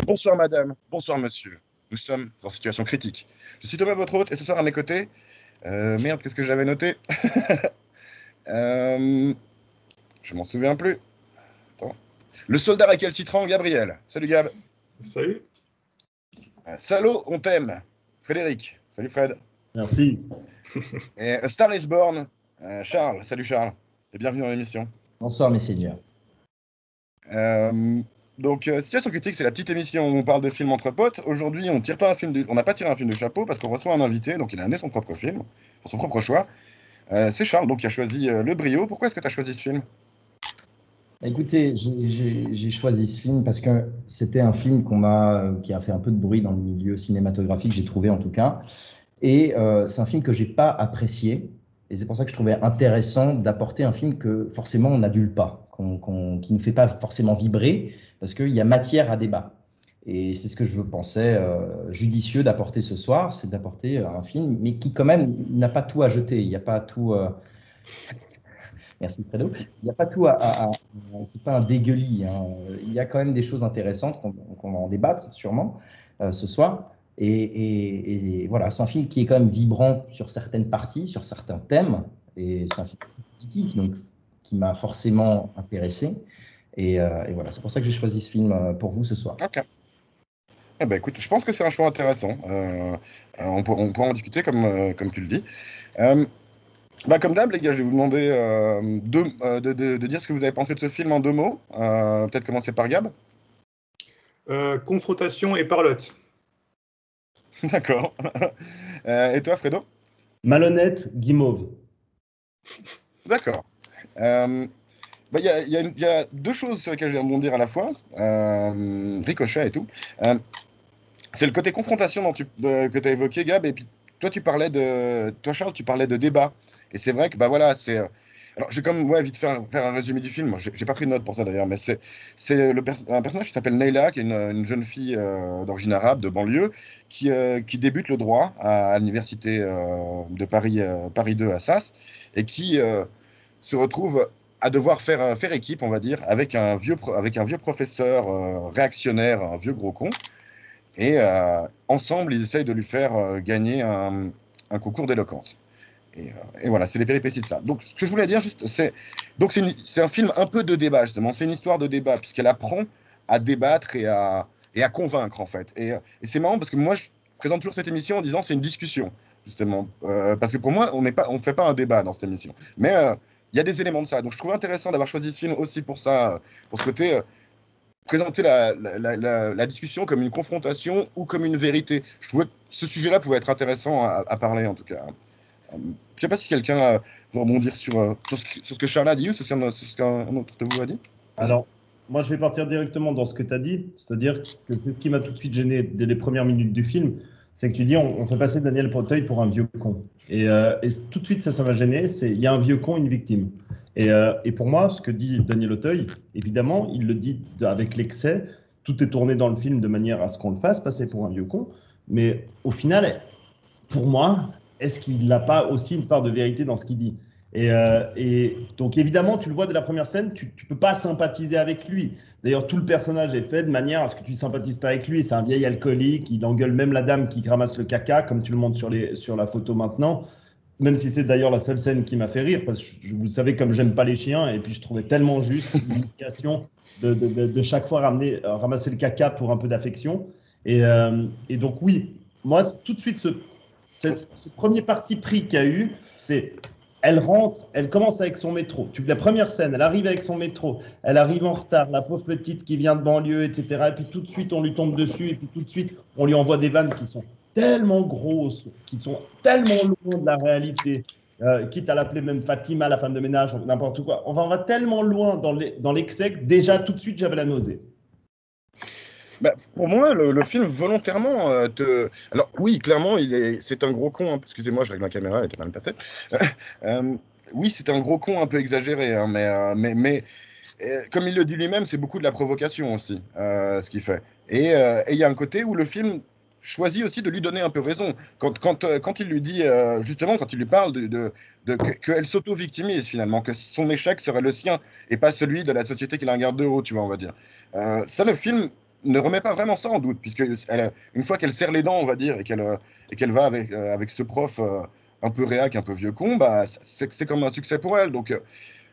Bonsoir madame, bonsoir monsieur. Nous sommes en situation critique. Je suis Thomas, votre hôte, et ce soir à mes côtés... merde, qu'est-ce que j'avais noté? Je m'en souviens plus. Attends. Le soldat récalcitrant, Gabriel. Salut Gab. Salut. Salaud, on t'aime. Frédéric. Salut Fred. Merci. Et Star is Born, Charles. Salut Charles. Et bienvenue dans l'émission. Bonsoir mes seigneurs. Donc, Situation critique, c'est la petite émission où on parle de films entre potes. Aujourd'hui, on n'a pas tiré un film de chapeau parce qu'on reçoit un invité, donc il a amené son propre film, pour son propre choix. C'est Charles donc, qui a choisi Le Brio. Pourquoi est-ce que tu as choisi ce film? Écoutez, j'ai choisi ce film parce que c'était un film qui a fait un peu de bruit dans le milieu cinématographique, j'ai trouvé en tout cas. Et c'est un film que j'ai pas apprécié. Et c'est pour ça que je trouvais intéressant d'apporter un film que forcément on n'adule pas, qui ne fait pas forcément vibrer, parce qu'il y a matière à débat. Et c'est ce que je pensais judicieux d'apporter ce soir, c'est d'apporter un film, mais qui quand même n'a pas tout à jeter. Il n'y a pas tout. Merci Fredo. Il n'y a pas tout c'est pas un dégueulis. Hein. Il y a quand même des choses intéressantes qu'on va en débattre sûrement ce soir. Et voilà, c'est un film qui est quand même vibrant sur certaines parties, sur certains thèmes. Et c'est un film politique, donc qui m'a forcément intéressé. Et voilà, c'est pour ça que j'ai choisi ce film pour vous ce soir. Ok. Eh ben, écoute, je pense que c'est un choix intéressant. On pourra en discuter comme tu le dis. Comme d'hab, les gars, je vais vous demander de dire ce que vous avez pensé de ce film en 2 mots. Peut-être commencer par Gab. Confrontation et parlotte. D'accord. Et toi, Fredo? Malhonnête, guimauve. D'accord. Il y a 2 choses sur lesquelles je vais rebondir à la fois. Ricochet et tout. C'est le côté confrontation que tu as évoqué, Gab, et puis toi, Charles, tu parlais de débat. Et c'est vrai que, voilà, c'est... Alors, je vais comme vite faire un résumé du film. Moi, j'ai pas pris de note pour ça, d'ailleurs, mais c'est un personnage qui s'appelle Neyla, qui est une jeune fille d'origine arabe, de banlieue, qui débute le droit à l'université de Paris, Paris 2 à Sas, et qui se retrouve à devoir faire équipe, on va dire, avec un vieux professeur réactionnaire, un vieux gros con. Et ensemble, ils essayent de lui faire gagner un concours d'éloquence. Et voilà, c'est les péripéties de ça. Donc, ce que je voulais dire, juste, c'est un film un peu de débat, justement. C'est une histoire de débat, puisqu'elle apprend à débattre et à convaincre, en fait. Et c'est marrant, parce que moi, je présente toujours cette émission en disant c'est une discussion, justement. Parce que pour moi, on ne fait pas un débat dans cette émission. Mais il y a des éléments de ça. Donc, je trouvais intéressant d'avoir choisi ce film aussi pour ça, pour ce côté... présenter la discussion comme une confrontation ou comme une vérité. Je trouvais que ce sujet-là pouvait être intéressant à parler, en tout cas. Je ne sais pas si quelqu'un veut rebondir sur ce que Charles a dit ou sur ce qu'un autre de vous a dit. Alors, moi, je vais partir directement dans ce que tu as dit, c'est-à-dire que c'est ce qui m'a tout de suite gêné dès les premières minutes du film, c'est que tu dis on fait passer Daniel Breteuil pour un vieux con. Et tout de suite, ça m'a gêné, il y a un vieux con, une victime. Et pour moi, ce que dit Daniel Auteuil, évidemment, il le dit avec l'excès, tout est tourné dans le film de manière à ce qu'on le fasse passer pour un vieux con, mais au final, pour moi, est-ce qu'il n'a pas aussi une part de vérité dans ce qu'il dit? Et donc évidemment, tu le vois dès la première scène, tu ne peux pas sympathiser avec lui. D'ailleurs, tout le personnage est fait de manière à ce que tu ne sympathises pas avec lui. C'est un vieil alcoolique, il engueule même la dame qui ramasse le caca, comme tu le montres sur la photo maintenant. Même si c'est d'ailleurs la seule scène qui m'a fait rire, parce que vous savez comme j'aime pas les chiens, et puis je trouvais tellement juste l'implication de chaque fois ramasser le caca pour un peu d'affection. Et donc oui, moi tout de suite ce premier parti pris qu'il y a eu, c'est elle rentre, elle commence avec son métro. La première scène, elle arrive avec son métro, elle arrive en retard, la pauvre petite qui vient de banlieue, etc. Et puis tout de suite on lui tombe dessus, et puis tout de suite on lui envoie des vannes qui sont tellement grosses, qui sont tellement loin de la réalité, quitte à l'appeler même Fatima, la femme de ménage, n'importe quoi. On va tellement loin dans l'excès que déjà tout de suite j'avais la nausée. Pour moi, le film volontairement Alors oui, clairement, c'est un gros con. Hein. Excusez-moi, je règle la caméra, elle était mal peut-être. Oui, c'est un gros con un peu exagéré, hein, mais comme il le dit lui-même, c'est beaucoup de la provocation aussi, ce qu'il fait. Et il y a un côté où le film, choisit aussi de lui donner un peu raison. Quand il lui dit, justement, quand il lui parle qu'elle s'auto-victimise finalement, que son échec serait le sien et pas celui de la société qui la regarde de haut, tu vois, on va dire. Ça, le film ne remet pas vraiment ça en doute, puisque une fois qu'elle serre les dents, on va dire, et qu'elle va avec ce prof un peu réac, un peu vieux con, bah, c'est comme un succès pour elle. Donc,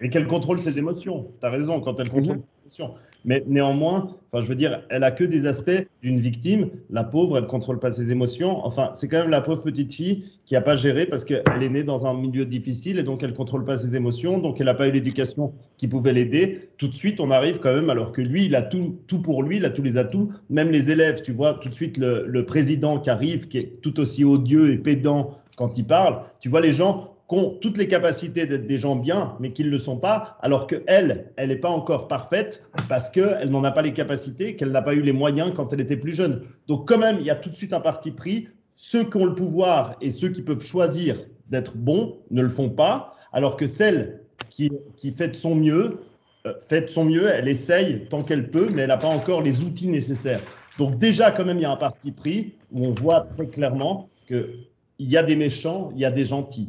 Et qu'elle contrôle ses émotions. Tu as raison, quand elle contrôle mhm. ses émotions. Mais néanmoins, enfin, je veux dire, elle a que des aspects d'une victime. La pauvre, elle ne contrôle pas ses émotions. Enfin, c'est quand même la pauvre petite fille qui n'a pas géré parce qu'elle est née dans un milieu difficile et donc elle ne contrôle pas ses émotions. Donc elle n'a pas eu l'éducation qui pouvait l'aider. Tout de suite, on arrive quand même, alors que lui, il a tout pour lui, il a tous les atouts. Même les élèves, tu vois, tout de suite, le président qui arrive, qui est tout aussi odieux et pédant quand il parle. Tu vois, les gens qui ont toutes les capacités d'être des gens bien, mais qui ne le sont pas, alors qu'elle, elle n'est pas encore parfaite parce qu'elle n'en a pas les capacités, qu'elle n'a pas eu les moyens quand elle était plus jeune. Donc quand même, il y a tout de suite un parti pris. Ceux qui ont le pouvoir et ceux qui peuvent choisir d'être bons ne le font pas, alors que celle qui fait de son mieux, elle essaye tant qu'elle peut, mais elle n'a pas encore les outils nécessaires. Donc déjà, quand même, il y a un parti pris où on voit très clairement qu'il y a des méchants, il y a des gentils.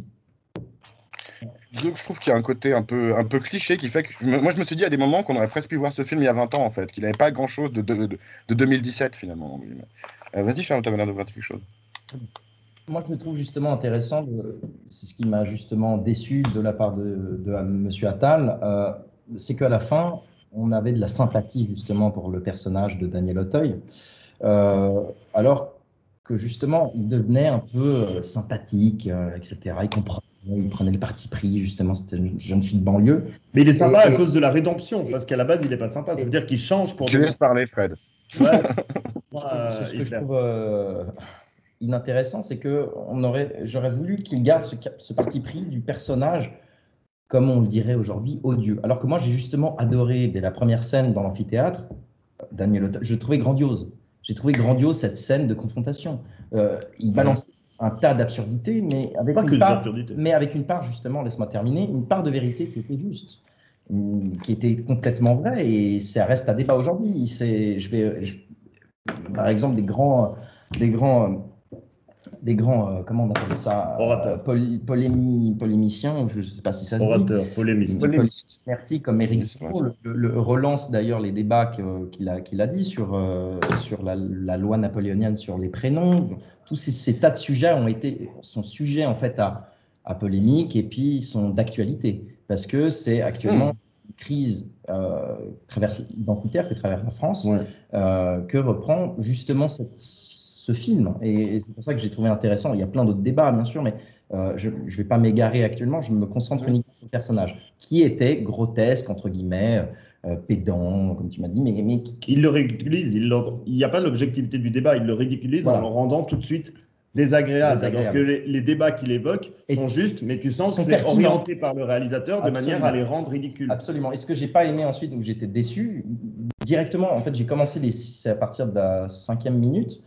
Donc, je trouve qu'il y a un côté un peu cliché qui fait que moi je me suis dit à des moments qu'on aurait presque pu voir ce film il y a 20 ans en fait, qu'il n'avait pas grand-chose de 2017 finalement. Vas-y Charles, tu avais l'air de voir quelque chose. Moi, je le trouve justement intéressant. C'est ce qui m'a justement déçu de la part de Monsieur Attal. C'est qu'à la fin, on avait de la sympathie justement pour le personnage de Daniel Auteuil. Alors que justement, il devenait un peu sympathique, etc. Il prenait le parti pris, justement, c'était une jeune fille de banlieue. Mais il est sympa à cause de la rédemption, parce qu'à la base, il n'est pas sympa. Ça veut dire qu'il change pour... Tu laisses parler, Fred. Ouais. Ce que je trouve inintéressant, c'est que j'aurais voulu qu'il garde ce parti pris du personnage, comme on le dirait aujourd'hui, odieux. Alors que moi, j'ai justement adoré, dès la première scène dans l'amphithéâtre, Daniel Auteuil, je trouvais grandiose. J'ai trouvé grandiose cette scène de confrontation. Il balance un tas d'absurdités, mais avec une part, justement, laisse-moi terminer, une part de vérité qui était juste, qui était complètement vraie, et ça reste à débat aujourd'hui. Par exemple, des grands comment on appelle ça, polémiciens, je ne sais pas si ça se dit. Polémiste. Merci, comme Éric Zemmour le relance d'ailleurs les débats qu'il a dit sur la loi napoléonienne sur les prénoms. Tous ces tas de sujets sont sujets en fait à polémique et puis sont d'actualité parce que c'est actuellement une crise identitaire que traverse la France, que reprend justement ce film. Et c'est pour ça que j'ai trouvé intéressant. Il y a plein d'autres débats, bien sûr, mais je ne vais pas m'égarer actuellement. Je me concentre uniquement sur le personnage, qui était grotesque, entre guillemets, pédant, comme tu m'as dit. Mais il le ridiculise. Il n'y a pas l'objectivité du débat. Il le ridiculise en le rendant tout de suite désagréable. Alors que les débats qu'il évoque sont justes, mais tu sens que c'est orienté par le réalisateur de manière à les rendre ridicules. Absolument. Et ce que j'ai pas aimé ensuite, où j'étais déçu, directement, en fait, j'ai commencé c'est à partir de la 5e minute.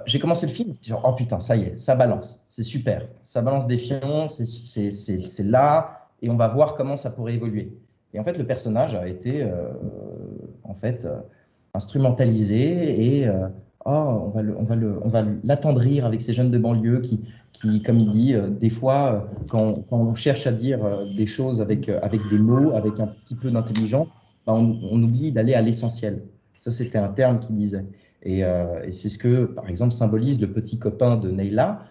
J'ai commencé le film, genre, oh putain, ça y est, ça balance, c'est super, ça balance des fions, c'est là, et on va voir comment ça pourrait évoluer. Et en fait, le personnage a été instrumentalisé et on va l'attendrir avec ces jeunes de banlieue qui comme il dit, des fois, quand on cherche à dire des choses avec des mots, avec un petit peu d'intelligence, on oublie d'aller à l'essentiel. Ça, c'était un terme qu'il disait. Et c'est ce que, par exemple, symbolise le petit copain de Neyla,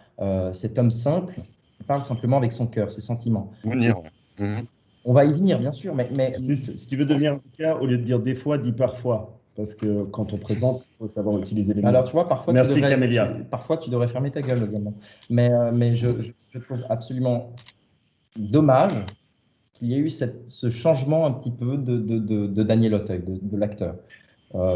cet homme simple qui parle simplement avec son cœur, ses sentiments. On va y venir, bien sûr, mais... Juste, si tu veux devenir avocat, au lieu de dire des fois, dis parfois. Parce que quand on présente, il faut savoir utiliser les mots. Alors, tu vois, parfois, Camélia. Parfois, tu devrais fermer ta gueule également. Mais je trouve absolument dommage qu'il y ait eu ce changement un petit peu de Daniel Auteuil, de l'acteur.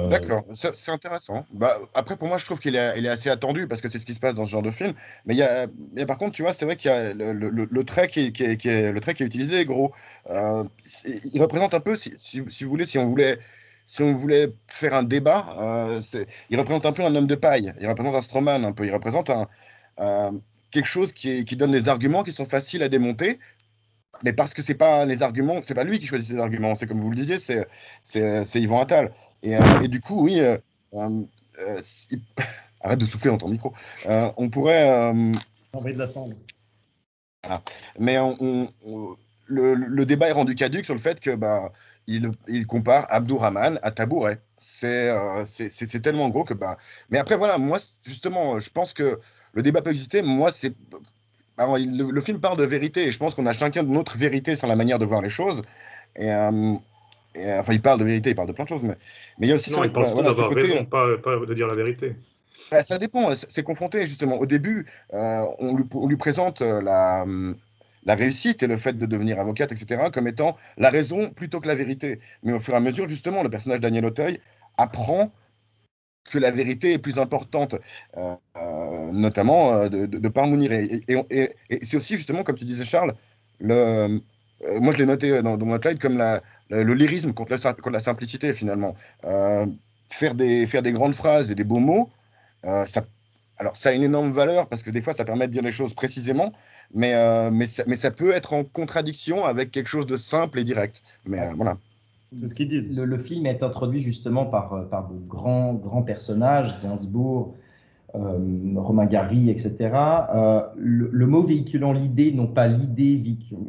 D'accord, c'est intéressant. Après, pour moi, je trouve qu'il est assez attendu parce que c'est ce qui se passe dans ce genre de film. Mais par contre, tu vois, c'est vrai qu'il y a le trait qui est utilisé est gros. Il représente un peu, si vous voulez, si on voulait faire un débat, il représente un peu un homme de paille. Il représente un strawman un peu. Il représente quelque chose qui donne des arguments qui sont faciles à démonter. Mais parce que c'est pas les arguments, c'est pas lui qui choisit ses arguments, c'est comme vous le disiez, c'est Yvan Attal. Et du coup, oui, Arrête de souffler dans ton micro. On pourrait... Envoyer de la cendre. Voilà. Mais le débat est rendu caduque sur le fait que il compare Abdourahmane à Tabouret. C'est tellement gros que Mais après voilà, moi justement, je pense que le débat peut exister. Moi c'est le film parle de vérité et je pense qu'on a chacun de notre vérité sur la manière de voir les choses. Et, enfin, il parle de vérité, il parle de plein de choses, mais il y a aussi Non, il parle surtout voilà, ce d'avoir côté. raison, pas de dire la vérité. Ça dépend, c'est confronté justement. Au début, on lui présente la réussite et le fait de devenir avocate, etc., comme étant la raison plutôt que la vérité. Mais au fur et à mesure, justement, le personnage Daniel Auteuil apprend que la vérité est plus importante, notamment de par Mounir. Et c'est aussi, justement, comme tu disais, Charles, moi je l'ai noté dans mon slide comme le lyrisme contre la simplicité, finalement. Faire des grandes phrases et des beaux mots, alors, ça a une énorme valeur parce que des fois, ça permet de dire les choses précisément, mais ça peut être en contradiction avec quelque chose de simple et direct. Mais voilà. C'est ce qu'ils disent. Le film est introduit justement par de grands personnages, Gainsbourg, Romain Gary, etc. Le mot véhiculant l'idée, non pas l'idée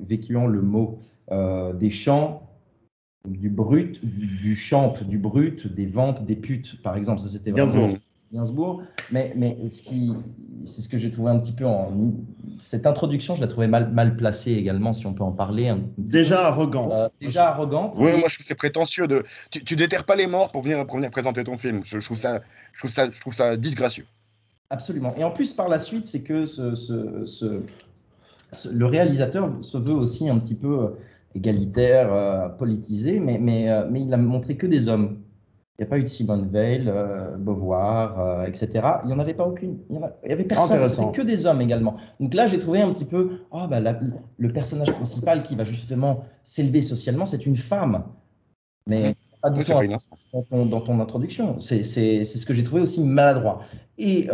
véhiculant le mot, des chants, du brut, du champ, du brut, des ventes, des putes, par exemple. Ça, c'était vraiment Gainsbourg. Mais c'est ce que j'ai trouvé un petit peu cette introduction, je la trouvais mal placée également, si on peut en parler. Déjà arrogante. Déjà arrogante. Oui, moi je trouve que c'est prétentieux tu déterres pas les morts pour venir présenter ton film. Je trouve ça disgracieux. Absolument. Et en plus, par la suite, c'est que le réalisateur se veut aussi un petit peu égalitaire, politisé, mais il a montré que des hommes. Il n'y a pas eu de Simone Veil, Beauvoir, etc. Il n'y en avait pas aucune. Il y avait personne. C'était que des hommes également. Donc là, j'ai trouvé un petit peu, le personnage principal qui va justement s'élever socialement, c'est une femme. Mais pas du tout dans ton introduction. C'est ce que j'ai trouvé aussi maladroit. Et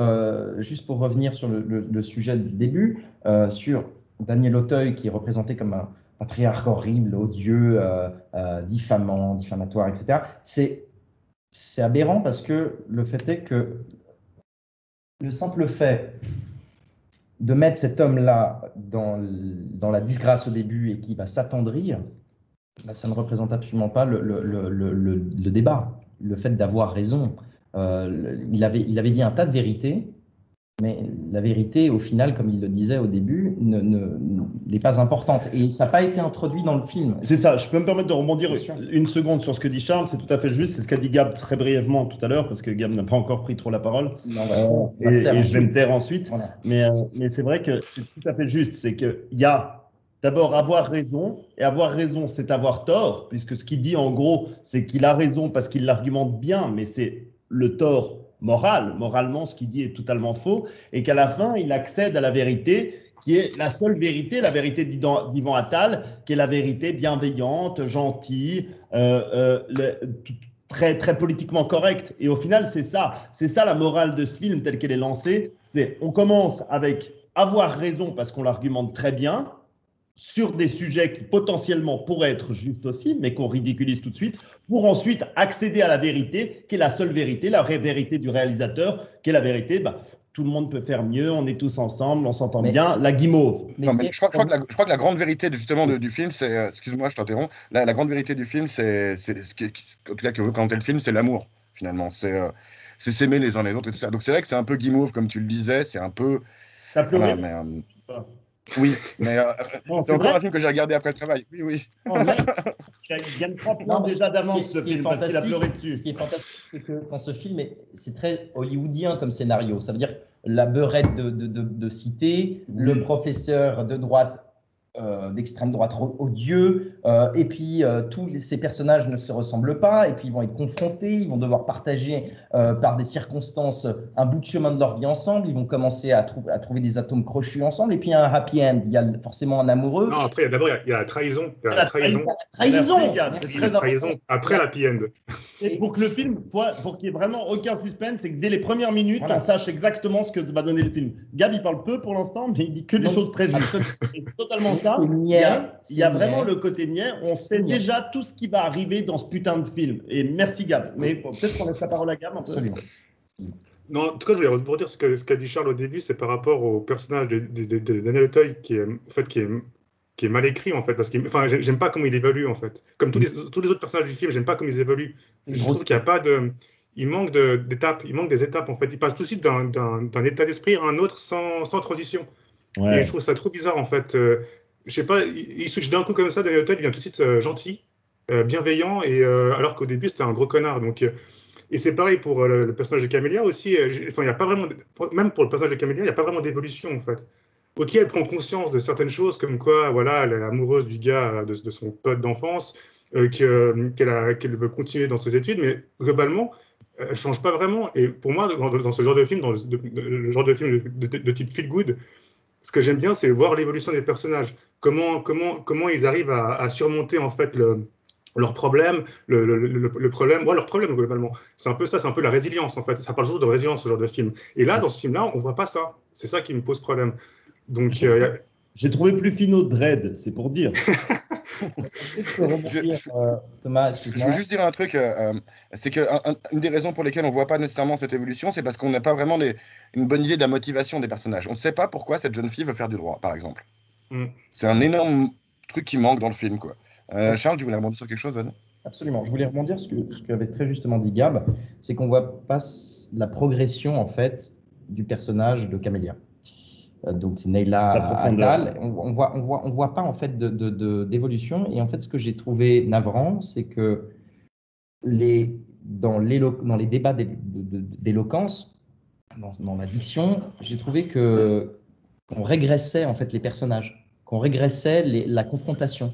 juste pour revenir sur le sujet du début, sur Daniel Auteuil qui est représenté comme un patriarche horrible, odieux, diffamant, diffamatoire, etc. C'est aberrant parce que le fait est que le simple fait de mettre cet homme-là dans la disgrâce au début et qui va s'attendrir, ça ne représente absolument pas le débat, le fait d'avoir raison. Il avait dit un tas de vérités, mais la vérité, au final, comme il le disait au début, n'est pas importante. Et ça n'a pas été introduit dans le film. C'est ça. Je peux me permettre de rebondir une seconde sur ce que dit Charles. C'est tout à fait juste. C'est ce qu'a dit Gab très brièvement tout à l'heure, parce que Gab n'a pas encore pris trop la parole. Non, et je vais me taire ensuite. Voilà. Mais c'est vrai que c'est tout à fait juste. C'est qu'il y a d'abord avoir raison. Et avoir raison, c'est avoir tort, puisque ce qu'il dit en gros, c'est qu'il a raison parce qu'il l'argumente bien, mais c'est le tort moralement, ce qu'il dit est totalement faux, et qu'à la fin, il accède à la vérité, qui est la seule vérité, la vérité d'Ivan Attal, qui est la vérité bienveillante, gentille, très, très politiquement correcte. Et au final, c'est ça la morale de ce film, telle qu'elle est lancée. On commence avec avoir raison, parce qu'on l'argumente très bien, sur des sujets qui potentiellement pourraient être justes aussi, mais qu'on ridiculise tout de suite, pour ensuite accéder à la vérité, qui est la seule vérité, la vraie vérité du réalisateur, qui est la vérité, tout le monde peut faire mieux, on est tous ensemble, on s'entend bien, la guimauve. Je crois que la grande vérité justement du film, c'est, excuse-moi, je t'interromps, la grande vérité du film, c'est en tout cas que veut présenter le film, c'est l'amour, finalement, c'est s'aimer les uns les autres et tout ça. Donc c'est vrai que c'est un peu guimauve, comme tu le disais, c'est un peu... T'as pleuré Oui, mais c'est encore un film que j'ai regardé après le travail. Oui. Oh, il gagne 3 points déjà d'avance ce film parce qu'il a pleuré dessus. Ce qui est fantastique, c'est que dans ce film, c'est très hollywoodien comme scénario. Ça veut dire la beurette de cité, le professeur de droite, d'extrême droite odieux, et puis tous ces personnages ne se ressemblent pas, et puis ils vont être confrontés, ils vont devoir partager par des circonstances un bout de chemin de leur vie ensemble, ils vont commencer à trouver des atomes crochus ensemble, et puis il y a un happy end, il y a forcément un amoureux. Non, après, d'abord, il y a la trahison. La trahison. C'est très trahison après l'happy end. Et pour que le film, pour qu'il n'y ait vraiment aucun suspense, c'est que dès les premières minutes, on sache exactement ce que va donner le film. Gab, il parle peu pour l'instant, mais il dit que des choses très justes. C'est totalement ça. Il y a vraiment le côté niais. On sait déjà tout ce qui va arriver dans ce putain de film. Et merci Gab. Mais peut-être qu'on laisse la parole à Gab un peu. Absolument. Non, en tout cas, je voulais rebondir ce qu'a dit Charles au début, c'est par rapport au personnage de Daniel Auteuil qui est, en fait, qui est mal écrit, en fait, parce que enfin, j'aime pas comment il évolue, en fait. Comme tous les autres personnages du film, j'aime pas comment ils évoluent. Je trouve qu'il y a pas de... Il manque d'étapes, il manque des étapes, en fait. Il passe tout de suite d'un état d'esprit à un autre sans transition. Et je trouve ça trop bizarre, en fait. Je sais pas, il switch d'un coup comme ça, Daniel Auteuil, il devient tout de suite gentil, bienveillant, alors qu'au début, c'était un gros connard. Donc... et c'est pareil pour le personnage de Camélia aussi. Enfin, il y a pas vraiment, même pour le personnage de Camélia, il n'y a pas vraiment d'évolution en fait. Ok, elle prend conscience de certaines choses, comme quoi, voilà, elle est amoureuse du gars, de son pote d'enfance, qu'elle veut continuer dans ses études, mais globalement, elle change pas vraiment. Et pour moi, dans ce genre de film, le genre de film de type feel good, ce que j'aime bien, c'est voir l'évolution des personnages. Comment ils arrivent à surmonter en fait leurs problèmes, le problème, ouais, leurs problèmes globalement. C'est un peu ça, c'est un peu la résilience en fait. Ça parle toujours de résilience, ce genre de film. Et là, dans ce film-là, on voit pas ça. C'est ça qui me pose problème. Donc, J'ai trouvé plus finaux Dredd, c'est pour dire. Thomas, Je veux juste dire un truc, c'est qu'une des raisons pour lesquelles on ne voit pas nécessairement cette évolution, c'est parce qu'on n'a pas vraiment une bonne idée de la motivation des personnages. On ne sait pas pourquoi cette jeune fille veut faire du droit, par exemple. C'est un énorme truc qui manque dans le film, quoi. Charles, tu voulais rebondir sur quelque chose, vas-y. Absolument. Je voulais rebondir sur ce qu'avait très justement dit Gab, c'est qu'on voit pas la progression en fait du personnage de Camélia. Donc Neyla Attal, on voit pas en fait d'évolution. Et en fait, ce que j'ai trouvé navrant, c'est que dans les débats d'éloquence, dans la diction, j'ai trouvé qu'on régressait en fait les personnages, qu'on régressait la confrontation,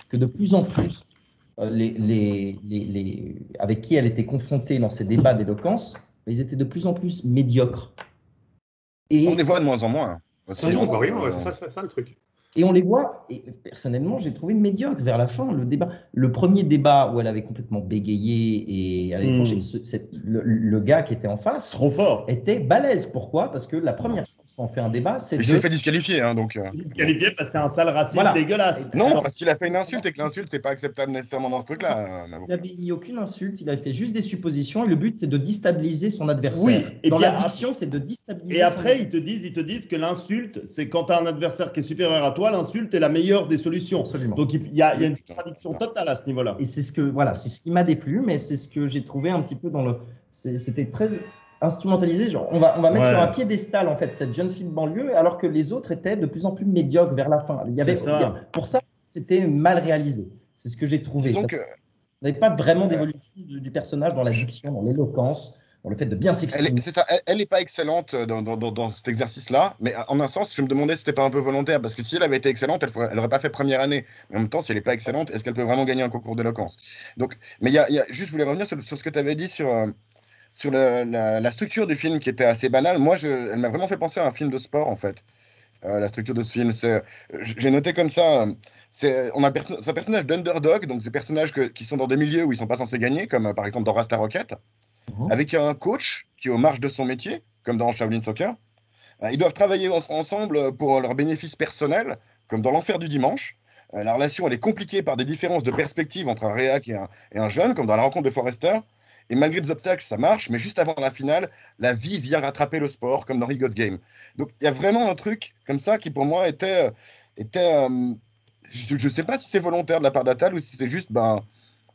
que de plus en plus avec qui elle était confrontée dans ces débats d'éloquence, ils étaient de plus en plus médiocres. Et on les voit de moins en moins. On voit rien, c'est ça le truc. Et on les voit, et personnellement, j'ai trouvé médiocre vers la fin. Le premier débat où elle avait complètement bégayé et elle avait le gars qui était en face trop fort était balèze. Pourquoi? Parce que la première chose quand on fait un débat, c'est il s'est fait disqualifier, hein, donc. Disqualifié parce que c'est un sale raciste dégueulasse. Non, parce qu'il a fait une insulte et que l'insulte, c'est pas acceptable nécessairement dans ce truc-là. Il n'avait mis aucune insulte, il a fait juste des suppositions et le but, c'est de déstabiliser son adversaire. Oui, et dans puis l'addiction, c'est de déstabiliser. Et après, ils te disent que l'insulte, c'est quand tu as un adversaire qui est supérieur à toi, l'insulte est la meilleure des solutions. Absolument. Donc il y a une contradiction totale à ce niveau-là. Et c'est ce qui m'a déplu, mais c'est ce que j'ai trouvé un petit peu c'était très instrumentalisé. Genre, on va mettre sur un piédestal en fait cette jeune fille de banlieue, alors que les autres étaient de plus en plus médiocres vers la fin. Pour ça, c'était mal réalisé. C'est ce que j'ai trouvé. Donc, il n'y avait pas vraiment d'évolution du personnage dans la diction, dans l'éloquence, dans le fait de bien s'exprimer. C'est ça, elle n'est pas excellente dans cet exercice-là, mais en un sens, je me demandais si c'était pas un peu volontaire, parce que si elle avait été excellente, elle n'aurait pas fait première année. Mais en même temps, si elle n'est pas excellente, est-ce qu'elle peut vraiment gagner un concours d'éloquence? Donc, mais juste, je voulais revenir sur ce que tu avais dit sur la structure du film qui était assez banale. Moi, elle m'a vraiment fait penser à un film de sport, en fait. La structure de ce film, j'ai noté comme ça, c'est un personnage d'underdog, donc des personnages qui sont dans des milieux où ils sont pas censés gagner, comme par exemple dans Rasta Rocket, avec un coach qui est aux marges de son métier, comme dans Shaolin Soccer. Ils doivent travailler ensemble pour leurs bénéfices personnels, comme dans l'enfer du dimanche. La relation, elle est compliquée par des différences de perspective entre un réac et un jeune, comme dans la rencontre de Forrester. Et malgré les obstacles, ça marche, mais juste avant la finale, la vie vient rattraper le sport, comme dans Rigot Game. Donc il y a vraiment un truc comme ça qui pour moi était je ne sais pas si c'est volontaire de la part d'Attal ou si c'était juste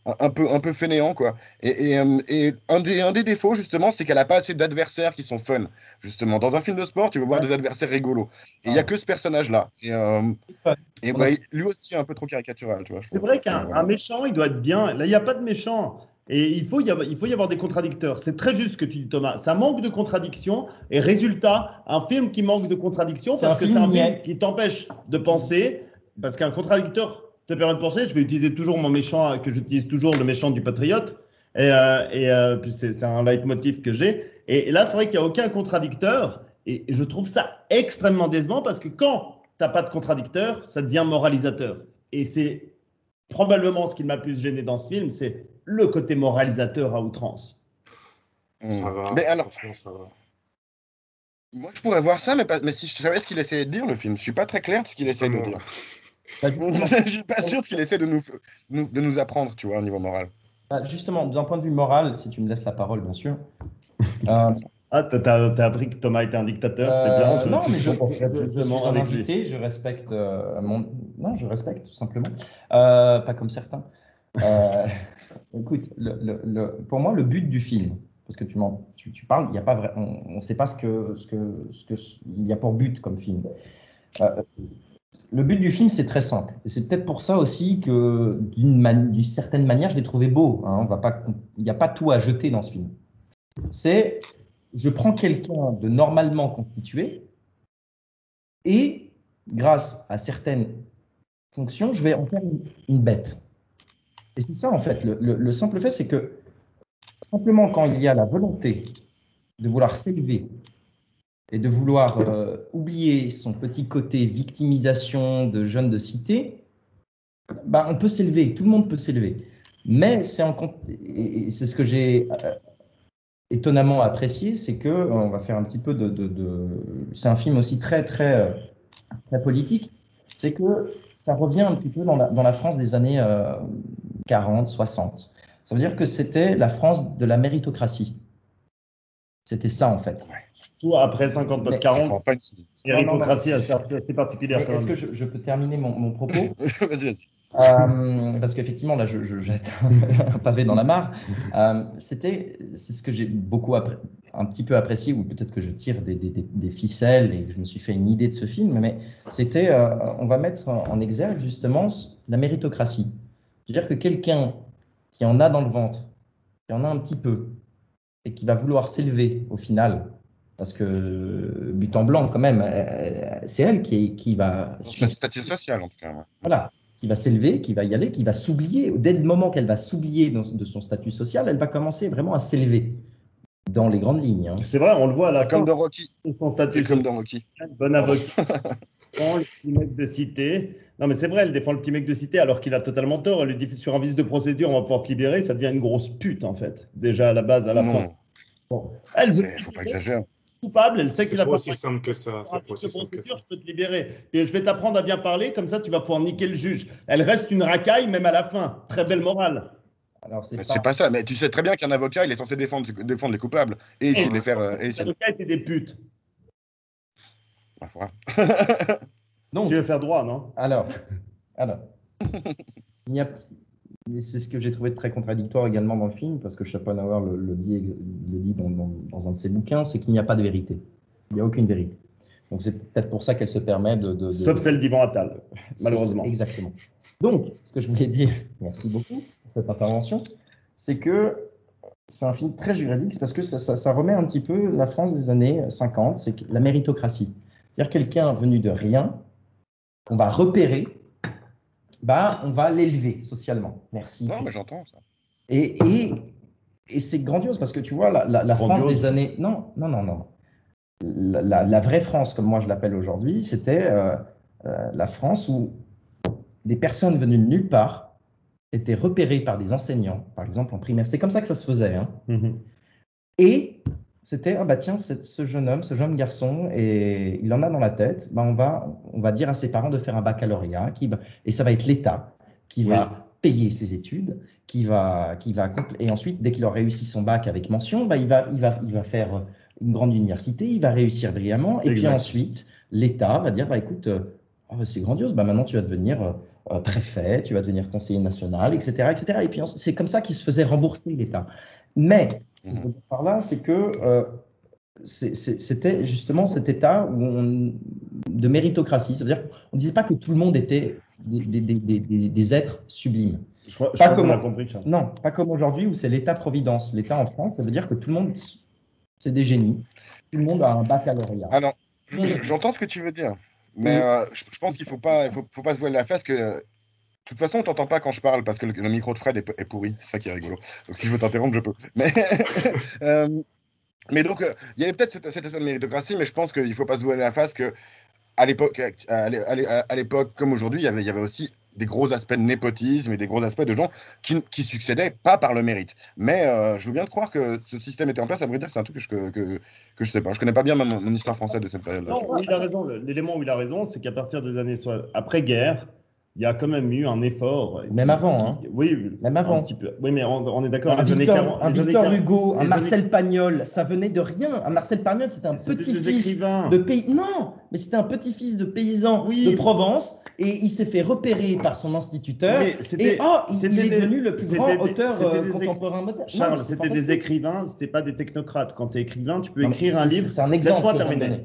un peu fainéant, quoi. Et un des défauts, justement, c'est qu'elle n'a pas assez d'adversaires qui sont fun. Justement, dans un film de sport, tu veux voir des adversaires rigolos. Et il n'y a que ce personnage-là. Et lui aussi, un peu trop caricatural, tu vois. C'est vrai qu'un méchant, il doit être bien. Là, il n'y a pas de méchant. Et il faut y avoir des contradicteurs. C'est très juste ce que tu dis, Thomas. Ça manque de contradictions. Et résultat, un film qui manque de contradictions, parce que c'est un film qui t'empêche de penser, parce qu'un contradicteur te permet de penser. Je vais utiliser toujours mon méchant, que j'utilise toujours, le méchant du Patriote. Puis c'est un leitmotiv que j'ai. Et là, c'est vrai qu'il n'y a aucun contradicteur. Et je trouve ça extrêmement décevant, parce que quand tu n'as pas de contradicteur, ça devient moralisateur. Et c'est probablement ce qui m'a le plus gêné dans ce film, c'est le côté moralisateur à outrance. Ça va. Mais alors, ça va. Moi, je pourrais voir ça, mais si je savais ce qu'il essayait de dire, le film, je suis pas très clair de ce qu'il essayait de dire. Je suis pas sûr de ce qu'il essaie de nous apprendre, tu vois, au niveau moral. Justement, d'un point de vue moral, si tu me laisses la parole, bien sûr, Ah, t'as appris que Thomas était un dictateur, c'est bien. Non, mais je justement suis un avec lui. invité, je respecte Non, je respecte tout simplement. Pas comme certains. Écoute, pour moi, le but du film, parce que tu parles, il y a pas vrai, on ne sait pas ce qu'il y a pour but comme film. Le but du film, c'est très simple. Et c'est peut-être pour ça aussi que, d'une certaine manière, je l'ai trouvé beau. Hein. Il n'y a pas tout à jeter dans ce film. C'est, je prends quelqu'un de normalement constitué et, grâce à certaines fonctions, je vais en faire une bête. Et c'est ça, en fait. Le simple fait, c'est que simplement quand il y a la volonté de vouloir s'élever et de vouloir oublier son petit côté victimisation de jeunes de cité, bah, on peut s'élever, tout le monde peut s'élever. Mais c'est ce que j'ai étonnamment apprécié, c'est que on va faire un petit peu c'est un film aussi très très très politique. C'est que ça revient un petit peu dans la France des années 40, 60. Ça veut dire que c'était la France de la méritocratie. C'était ça en fait. Surtout après 50 parce que 40, méritocratie assez particulière quand même. Est-ce que je peux terminer mon propos? Vas-y. Parce qu'effectivement, là, je jette un pavé dans la mare. C'est ce que j'ai un petit peu apprécié, ou peut-être que je tire des ficelles et que je me suis fait une idée de ce film, mais c'était, on va mettre en exergue justement la méritocratie. C'est-à-dire que quelqu'un qui en a dans le ventre, qui en a un petit peu, et qui va vouloir s'élever au final, parce que but en blanc quand même, c'est elle qui va suivre. Statut social en tout cas. Ouais. Voilà, qui va s'élever, qui va y aller, qui va s'oublier. Dès le moment qu'elle va s'oublier de son statut social, elle va commencer vraiment à s'élever dans les grandes lignes. Hein. C'est vrai, on le voit à la fin. Comme dans Rocky. Son statut comme dans Rocky. Bon avocat. Le petit mec de cité. Non, mais c'est vrai, elle défend le petit mec de cité alors qu'il a totalement tort. Elle lui dit sur un vice de procédure, on va pouvoir te libérer. Ça devient une grosse pute, en fait. Déjà à la base, à la fin. Bon. Elle veut. Faut pas exagérer. Coupable, elle sait qu'il a pas aussi simple que ça. C'est pas aussi simple que ça. Je peux te libérer. Et je vais t'apprendre à bien parler, comme ça tu vas pouvoir niquer le juge. Elle reste une racaille, même à la fin. Très belle morale. Alors, c'est pas ça, mais tu sais très bien qu'un avocat, il est censé défendre les coupables et essayer de les faire. Les avocats étaient des putes. Donc, tu veux faire droit, non? Alors, c'est ce que j'ai trouvé très contradictoire également dans le film, parce que Schopenhauer le dit dans un de ses bouquins, c'est qu'il n'y a pas de vérité. Il n'y a aucune vérité. Donc c'est peut-être pour ça qu'elle se permet Sauf celle d'Ivan Attal, malheureusement. Exactement. Donc, ce que je voulais dire, merci beaucoup pour cette intervention, c'est que c'est un film très juridique, parce que ça remet un petit peu la France des années 50, c'est la méritocratie. C'est-à-dire quelqu'un venu de rien, qu'on va repérer, on va l'élever socialement. Merci. Non, mais j'entends ça. Et c'est grandiose, parce que tu vois, la France des années... Non. La vraie France, comme moi je l'appelle aujourd'hui, c'était la France où des personnes venues de nulle part étaient repérées par des enseignants, par exemple en primaire. C'est comme ça que ça se faisait. Hein. Mm-hmm. Et c'était, tiens, ce jeune homme, ce jeune garçon, et il en a dans la tête, on va dire à ses parents de faire un baccalauréat, et ça va être l'État qui va payer ses études, et ensuite, dès qu'il aura réussi son bac avec mention, il va faire une grande université, il va réussir brillamment, et puis ensuite, l'État va dire, écoute, c'est grandiose, maintenant tu vas devenir préfet, tu vas devenir conseiller national, etc. etc. Et puis c'est comme ça qu'il se faisait rembourser l'État. Mais, ce que je veux dire par là, c'est que c'était justement cet état de méritocratie. Ça veut dire qu'on ne disait pas que tout le monde était des êtres sublimes. Je crois qu'on a compris ça. Non, pas comme aujourd'hui où c'est l'État-providence. L'État en France, ça veut dire que tout le monde, c'est des génies. Tout le monde a un baccalauréat. Alors, j'entends ce que tu veux dire. Mais je pense qu'il ne faut pas se voiler la face que... De toute façon, on ne t'entend pas quand je parle parce que le micro de Fred est pourri. C'est ça qui est rigolo. Donc, si je veux t'interrompre, je peux. Mais donc, il y avait peut-être cette aspect de méritocratie, mais je pense qu'il ne faut pas se voiler la face qu'à l'époque, comme aujourd'hui, il y avait aussi des gros aspects de népotisme et des gros aspects de gens qui succédaient pas par le mérite. Mais je veux bien te croire que ce système était en place. À vrai dire, c'est un truc que je sais pas. Je connais pas bien mon histoire française de cette période-là. Non, il a raison. L'élément où il a raison, c'est qu'à partir des années après-guerre, il y a quand même eu un effort. Même avant, hein. Oui, même avant. Un petit peu. Oui, mais on est d'accord. Un Victor Hugo, un Marcel années... Pagnol, ça venait de rien. Un Marcel Pagnol, c'était un petit-fils de pays. Non, mais c'était un petit-fils de paysan de Provence. Et il s'est fait repérer par son instituteur. Et il est devenu le plus grand auteur contemporain moderne. Charles, c'était des écrivains, c'était pas des technocrates. Quand tu es écrivain, tu peux écrire un livre. C'est un exemple.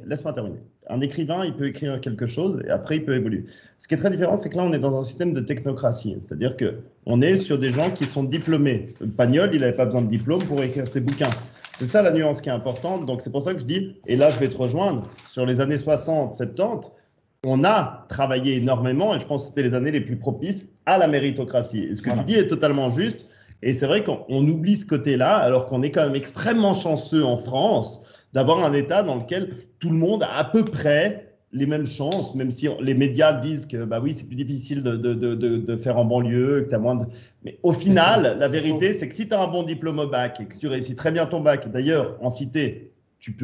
Laisse-moi terminer. Un écrivain, il peut écrire quelque chose et après, il peut évoluer. Ce qui est très différent, c'est que là, on est dans un système de technocratie. C'est-à-dire qu'on est sur des gens qui sont diplômés. Pagnol, il n'avait pas besoin de diplôme pour écrire ses bouquins. C'est ça la nuance qui est importante. Donc, c'est pour ça que je dis, et là, je vais te rejoindre, sur les années 60, 70, on a travaillé énormément, et je pense que c'était les années les plus propices à la méritocratie. Et ce que tu dis est totalement juste. Et c'est vrai qu'on oublie ce côté-là, alors qu'on est quand même extrêmement chanceux en France d'avoir un État dans lequel tout le monde a à peu près les mêmes chances, même si les médias disent que bah oui, c'est plus difficile de faire en banlieue, que tu as moins de... Mais au final, la vérité, c'est que si tu as un bon diplôme au bac et que tu réussis très bien ton bac, d'ailleurs, en cité, tu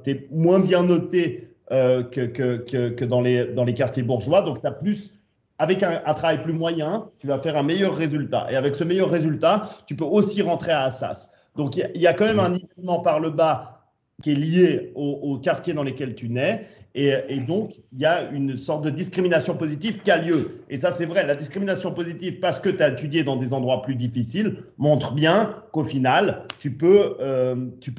es moins bien noté que dans les quartiers bourgeois, donc tu as plus... Avec un travail plus moyen, tu vas faire un meilleur résultat. Et avec ce meilleur résultat, tu peux aussi rentrer à Assas. Donc, il y a quand même un nivellement par le bas qui est lié au quartier dans lesquels tu nais. Et donc, il y a une sorte de discrimination positive qui a lieu. Et ça, c'est vrai, la discrimination positive, parce que tu as étudié dans des endroits plus difficiles, montre bien qu'au final, tu peux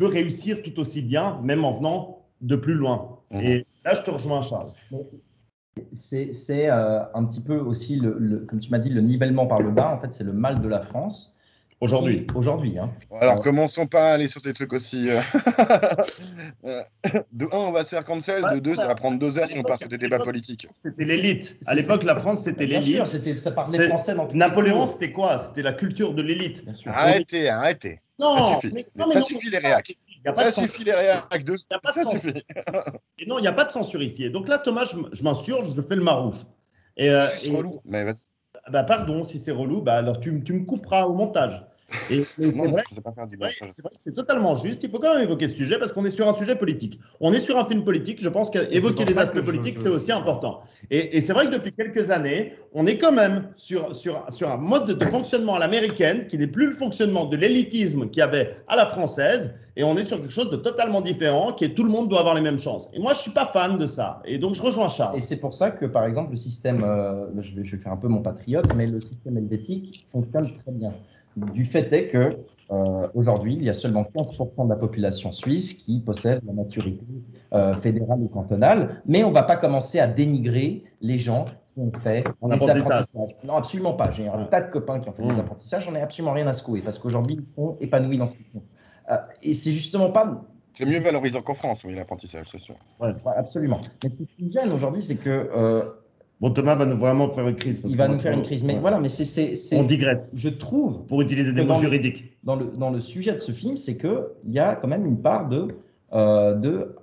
réussir tout aussi bien, même en venant de plus loin. Et là, je te rejoins, Charles. C'est un petit peu aussi, comme tu m'as dit, le nivellement par le bas. En fait, c'est le mal de la France. Aujourd'hui. Hein. Alors, commençons pas à aller sur des trucs aussi... De 1, on va se faire cancel. De 2, ça va prendre 2 heures si on part sur des débats politiques. C'était l'élite. À l'époque, la France, c'était l'élite. Bien sûr, ça parlait français dans Napoléon, c'était quoi? C'était la culture de l'élite. Arrêtez. Non, ça suffit les réacs. Ça suffit les réacs. Ça suffit. Et non, il n'y a pas de censure ici. Et donc là, Thomas, je m'insurge, je fais le marouf. C'est relou, mais vas-y. Bah pardon, si c'est relou, bah alors tu me couperas au montage. Et c'est vrai que c'est totalement juste. Il faut quand même évoquer ce sujet parce qu'on est sur un sujet politique. On est sur un film politique. Je pense qu'évoquer les aspects politiques, c'est aussi important. Et c'est vrai que depuis quelques années, on est quand même sur un mode de fonctionnement à l'américaine qui n'est plus le fonctionnement de l'élitisme qu'il y avait à la française. Et on est sur quelque chose de totalement différent, qui est tout le monde doit avoir les mêmes chances. Et moi, je ne suis pas fan de ça. Et donc, je rejoins Charles. Et c'est pour ça que, par exemple, le système, je vais faire un peu mon patriote, mais le système helvétique fonctionne très bien. Du fait est que aujourd'hui, il y a seulement 15% de la population suisse qui possède la maturité fédérale ou cantonale, mais on ne va pas commencer à dénigrer les gens qui ont fait des apprentissages. Non, absolument pas. J'ai un tas de copains qui ont fait des apprentissages, j'en ai absolument rien à secouer parce qu'aujourd'hui, ils sont épanouis dans ce qu'ils font. Et c'est justement pas... C'est mieux valorisant qu'en France, oui, l'apprentissage, c'est sûr. Ouais, absolument. Mais ce qui me gêne aujourd'hui, c'est que... Bon, Thomas va nous vraiment faire une crise. Il va nous faire une crise. Mais voilà, mais on digresse. Je trouve. Pour utiliser des mots juridiques. Dans le sujet de ce film, c'est qu'il y a quand même une part de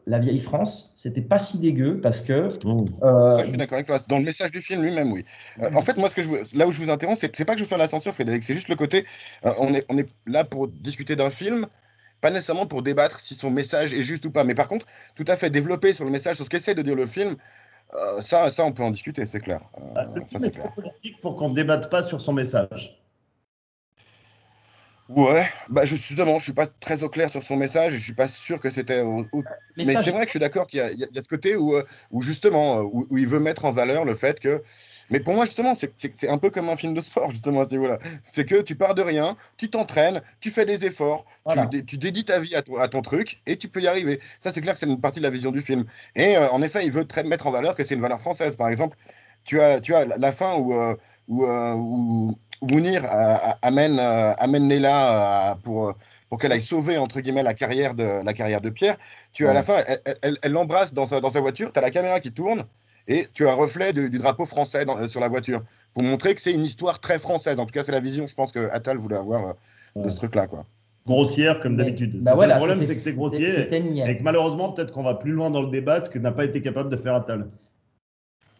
la vieille France. C'était pas si dégueu parce que. Ça, je suis d'accord avec toi. Dans le message du film lui-même, oui. En fait, moi, là où je vous interromps, c'est pas que je veux faire la censure, Frédéric, c'est juste le côté. On est là pour discuter d'un film. Pas nécessairement pour débattre si son message est juste ou pas, mais par contre, tout à fait développer sur le message, sur ce qu'essaie de dire le film, ça, on peut en discuter, c'est clair. Le film est trop politique pour qu'on ne débatte pas sur son message. Ouais, bah je suis pas très au clair sur son message et je suis pas sûr que c'était. Mais c'est vrai que je suis d'accord qu'il y a ce côté où justement, où il veut mettre en valeur le fait que. Mais pour moi, justement, c'est un peu comme un film de sport, justement, à ce niveau-là. C'est que tu pars de rien, tu t'entraînes, tu fais des efforts, voilà. Tu dédies ta vie à ton truc et tu peux y arriver. Ça, c'est clair que c'est une partie de la vision du film. Et en effet, il veut mettre en valeur que c'est une valeur française. Par exemple, tu as la fin où Mounir amène Leila pour qu'elle aille sauver, entre guillemets, la carrière de Pierre. À la fin, elle l'embrasse dans sa voiture, tu as la caméra qui tourne, et tu as un reflet du drapeau français sur la voiture, pour montrer que c'est une histoire très française. En tout cas, c'est la vision, je pense, que Attal voulait avoir de ce truc-là, quoi. Grossière, comme d'habitude. Bah voilà, le problème, c'est que c'est grossier, et que malheureusement, peut-être qu'on va plus loin dans le débat, ce que n'a pas été capable de faire Attal.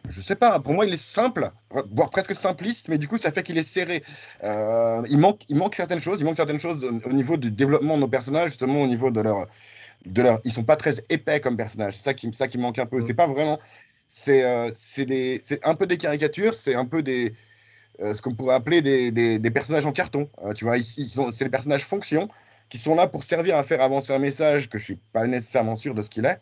Je sais pas, pour moi il est simple, voire presque simpliste, mais du coup ça fait qu'il est serré. Il manque certaines choses, au niveau du développement de nos personnages, justement au niveau de leur... Ils sont pas très épais comme personnages, c'est ça qui manque un peu. C'est pas vraiment... c'est un peu des caricatures, c'est un peu ce qu'on pourrait appeler des personnages en carton. Tu vois, c'est des personnages fonction qui sont là pour servir à faire avancer un message que je suis pas nécessairement sûr de ce qu'il est.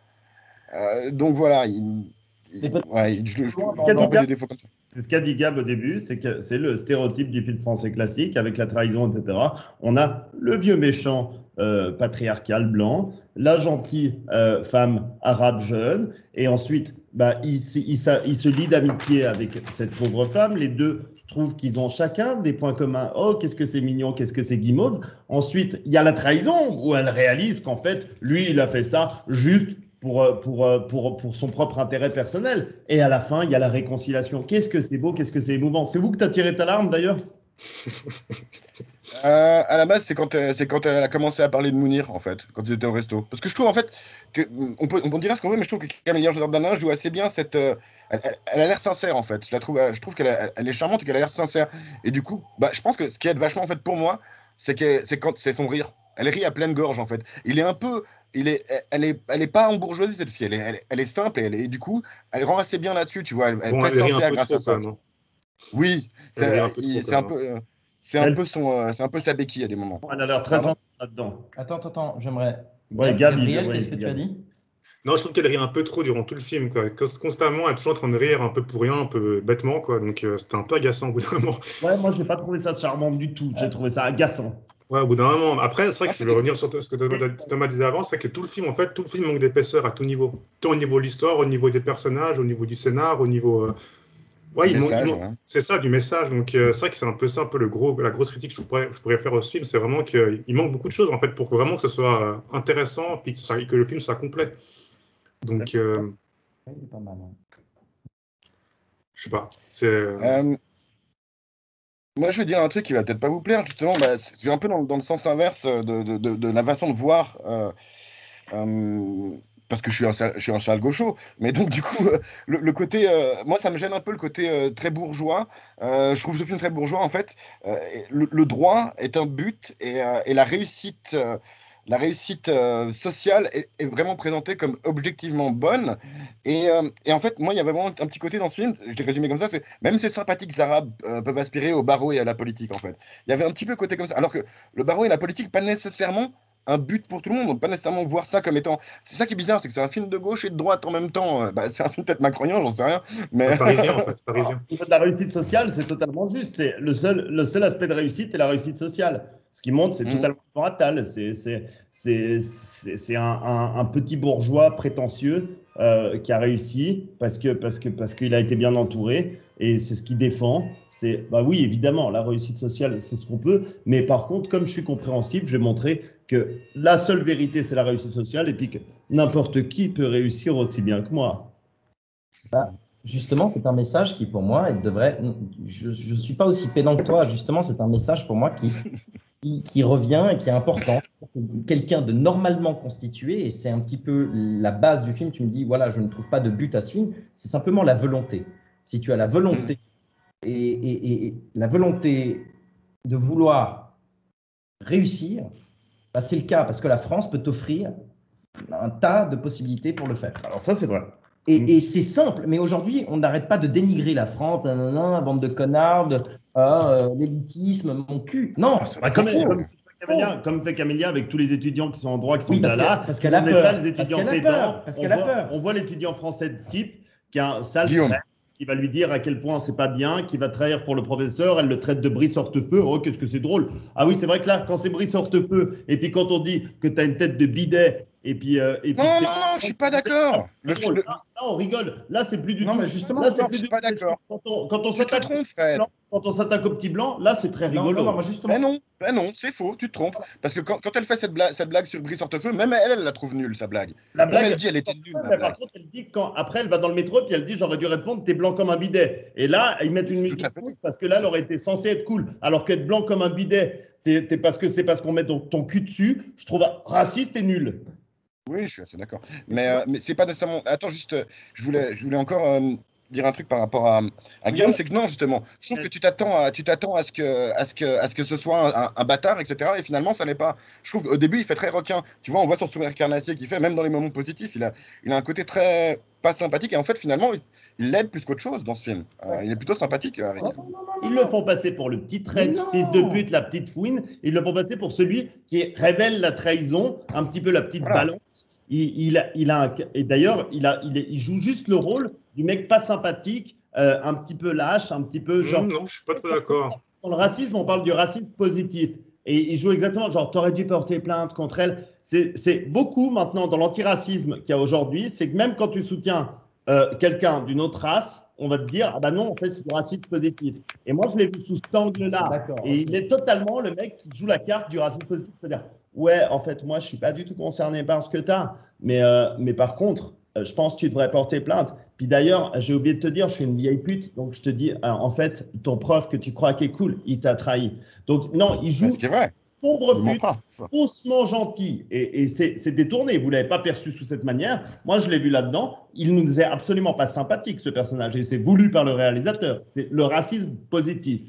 Donc voilà, je trouve un peu des défauts comme ça. C'est ce qu'a dit Gab au début, c'est que c'est le stéréotype du film français classique avec la trahison, etc. On a le vieux méchant patriarcal blanc, la gentille femme arabe jeune, et ensuite il se lie d'amitié avec cette pauvre femme. Les deux trouvent qu'ils ont chacun des points communs. Oh, qu'est-ce que c'est mignon, qu'est-ce que c'est guimauve. Ensuite, il y a la trahison, où elle réalise qu'en fait, lui, il a fait ça juste pour son propre intérêt personnel. Et à la fin, il y a la réconciliation. Qu'est-ce que c'est beau, qu'est-ce que c'est émouvant. C'est vous que tu as tiré ta larme, d'ailleurs? À la base, c'est quand elle a commencé à parler de Mounir, en fait, quand ils étaient au resto. Parce que je trouve, en fait, on peut dira ce qu'on veut, mais je trouve que Camilla Jordanin joue assez bien elle a l'air sincère, en fait. Je trouve elle est charmante et qu'elle a l'air sincère. Et du coup, je pense que ce qui aide vachement, en fait, pour moi, c'est quand c'est son rire. Elle rit à pleine gorge, en fait. Elle est pas embourgeoisée, cette fille. Elle est simple et du coup, elle rend assez bien là-dessus, tu vois. Elle fait sincère grâce à ça. Oui, c'est un peu sa béquille à des moments. Elle a l'air très sincère là-dedans. Attends, j'aimerais. Ouais, Gabriel, qu'est-ce que tu as dit? Non, je trouve qu'elle rit un peu trop durant tout le film, quoi. Constamment, elle est toujours en train de rire un peu pour rien, un peu bêtement, quoi. Donc, c'était un peu agaçant au bout d'un moment. Ouais, moi, j'ai pas trouvé ça charmant du tout. J'ai trouvé ça agaçant. Ouais, au bout d'un moment. Après, c'est vrai que je voulais revenir sur ce que Thomas disait avant, c'est que tout le film manque d'épaisseur à tout niveau. Tant au niveau de l'histoire, au niveau des personnages, au niveau du scénar, au niveau... Ouais, c'est ça, du message. Donc, c'est vrai que c'est un peu ça, un peu la grosse critique que je pourrais faire au film, c'est vraiment qu'il manque beaucoup de choses, en fait, pour que vraiment que ce soit intéressant, puis que le film soit complet. Donc, Il est pas mal. je sais pas. Moi, je vais dire un truc qui va peut-être pas vous plaire, justement. Je suis un peu dans le sens inverse de la façon de voir, parce que je suis un Charles Gaucho. Mais donc, du coup, le côté. Moi, ça me gêne un peu le côté très bourgeois. Je trouve ce film très bourgeois, en fait. Le droit est un but et la réussite. La réussite sociale est vraiment présentée comme objectivement bonne. Et en fait, moi, il y a vraiment un petit côté dans ce film, je l'ai résumé comme ça, c'est même ces sympathiques arabes peuvent aspirer au barreau et à la politique, en fait. Il y avait un petit peu côté comme ça. Alors que le barreau et la politique, pas nécessairement un but pour tout le monde, on peut pas nécessairement voir ça comme étant... C'est ça qui est bizarre, c'est que c'est un film de gauche et de droite en même temps. C'est un film peut-être macronien, j'en sais rien. Mais... Parisien, en fait, parisien. La réussite sociale, c'est totalement juste. C'est le seul aspect de réussite est la réussite sociale. Ce qui montre, c'est totalement fatal. C'est un petit bourgeois prétentieux qui a réussi parce qu'il a été bien entouré. Et c'est ce qu'il défend. Oui, évidemment, la réussite sociale, c'est ce qu'on peut. Mais par contre, comme je suis compréhensible, je vais montrer que la seule vérité, c'est la réussite sociale et puis que n'importe qui peut réussir aussi bien que moi. Justement, c'est un message qui, pour moi, devrait... Je ne suis pas aussi pédant que toi. Justement, c'est un message pour moi qui revient et qui est important. Quelqu'un de normalement constitué, et c'est un petit peu la base du film, tu me dis, voilà, je ne trouve pas de but à ce film, c'est simplement la volonté. Si tu as la volonté et la volonté de vouloir réussir, c'est le cas, parce que la France peut t'offrir un tas de possibilités pour le faire. Alors ça, c'est vrai. Et c'est simple, mais aujourd'hui, on n'arrête pas de dénigrer la France, bande de connards, l'élitisme, mon cul. Non, comme fait Camélia avec tous les étudiants qui sont en droit, qui sont là, parce qu'elle a peur. On voit l'étudiant français de type qui a un sale Guillaume, qui va lui dire à quel point c'est pas bien, qui va trahir pour le professeur, elle le traite de Brice Hortefeux. Oh, qu'est-ce que c'est drôle. Ah oui, c'est vrai que là, quand c'est Brice Hortefeux, et puis quand on dit que tu as une tête de bidet, et puis non, je suis pas d'accord. Là, on rigole. Là, c'est plus du tout. Mais justement, là, c'est non, plus je suis du pas d'accord. Quand on s'attaque au petit blanc, là, c'est très rigolo. Non, justement. Non, c'est faux, tu te trompes. Parce que quand elle fait cette blague sur Brice Hortefeux, même elle la trouve nulle, sa blague. Elle dit, elle était nulle. Par contre, elle dit après, elle va dans le métro, puis elle dit, j'aurais dû répondre, t'es blanc comme un bidet. Et là, ils mettent une musique cool, parce que là, elle aurait été censée être cool. Alors qu'être blanc comme un bidet, c'est parce qu'on met ton cul dessus, je trouve raciste et nul. Oui, je suis assez d'accord. Mais c'est pas nécessairement. Attends, juste, je voulais encore dire un truc par rapport à Guillaume, c'est que non, justement, je trouve que tu t'attends à ce que ce soit un bâtard, etc. Et finalement, ça n'est pas. Je trouve qu'au début, il fait très requin. Tu vois, on voit son sourire carnassier qu'il fait, même dans les moments positifs, il a un côté très pas sympathique. Et en fait, finalement, il l'aide plus qu'autre chose dans ce film. Il est plutôt sympathique avec. Ils le font passer pour le petit traître, fils de pute, la petite fouine. Ils le font passer pour celui qui révèle la trahison, un petit peu la petite balance. Et d'ailleurs, il joue juste le rôle du mec pas sympathique, un petit peu lâche, un petit peu genre. Non, je suis pas trop d'accord. Dans le racisme, on parle du racisme positif. Et il joue exactement, genre, t'aurais dû porter plainte contre elle. C'est beaucoup maintenant dans l'antiracisme qu'il y a aujourd'hui, c'est que même quand tu soutiens quelqu'un d'une autre race, on va te dire, ah bah non, en fait, c'est du racisme positif. Et moi, je l'ai vu sous cet angle-là. Et il est totalement le mec qui joue la carte du racisme positif. C'est-à-dire, ouais, en fait, moi, je ne suis pas du tout concerné par ce que tu as. Mais par contre, je pense que tu devrais porter plainte. Puis d'ailleurs, j'ai oublié de te dire, je suis une vieille pute. Donc, je te dis, en fait, ton prof que tu crois qui est cool, il t'a trahi. Donc, non, il joue sombre pute, faussement gentil. Et c'est détourné. Vous ne l'avez pas perçu sous cette manière. Moi, je l'ai vu là-dedans. Il ne nous est absolument pas sympathique, ce personnage. Et c'est voulu par le réalisateur. C'est le racisme positif.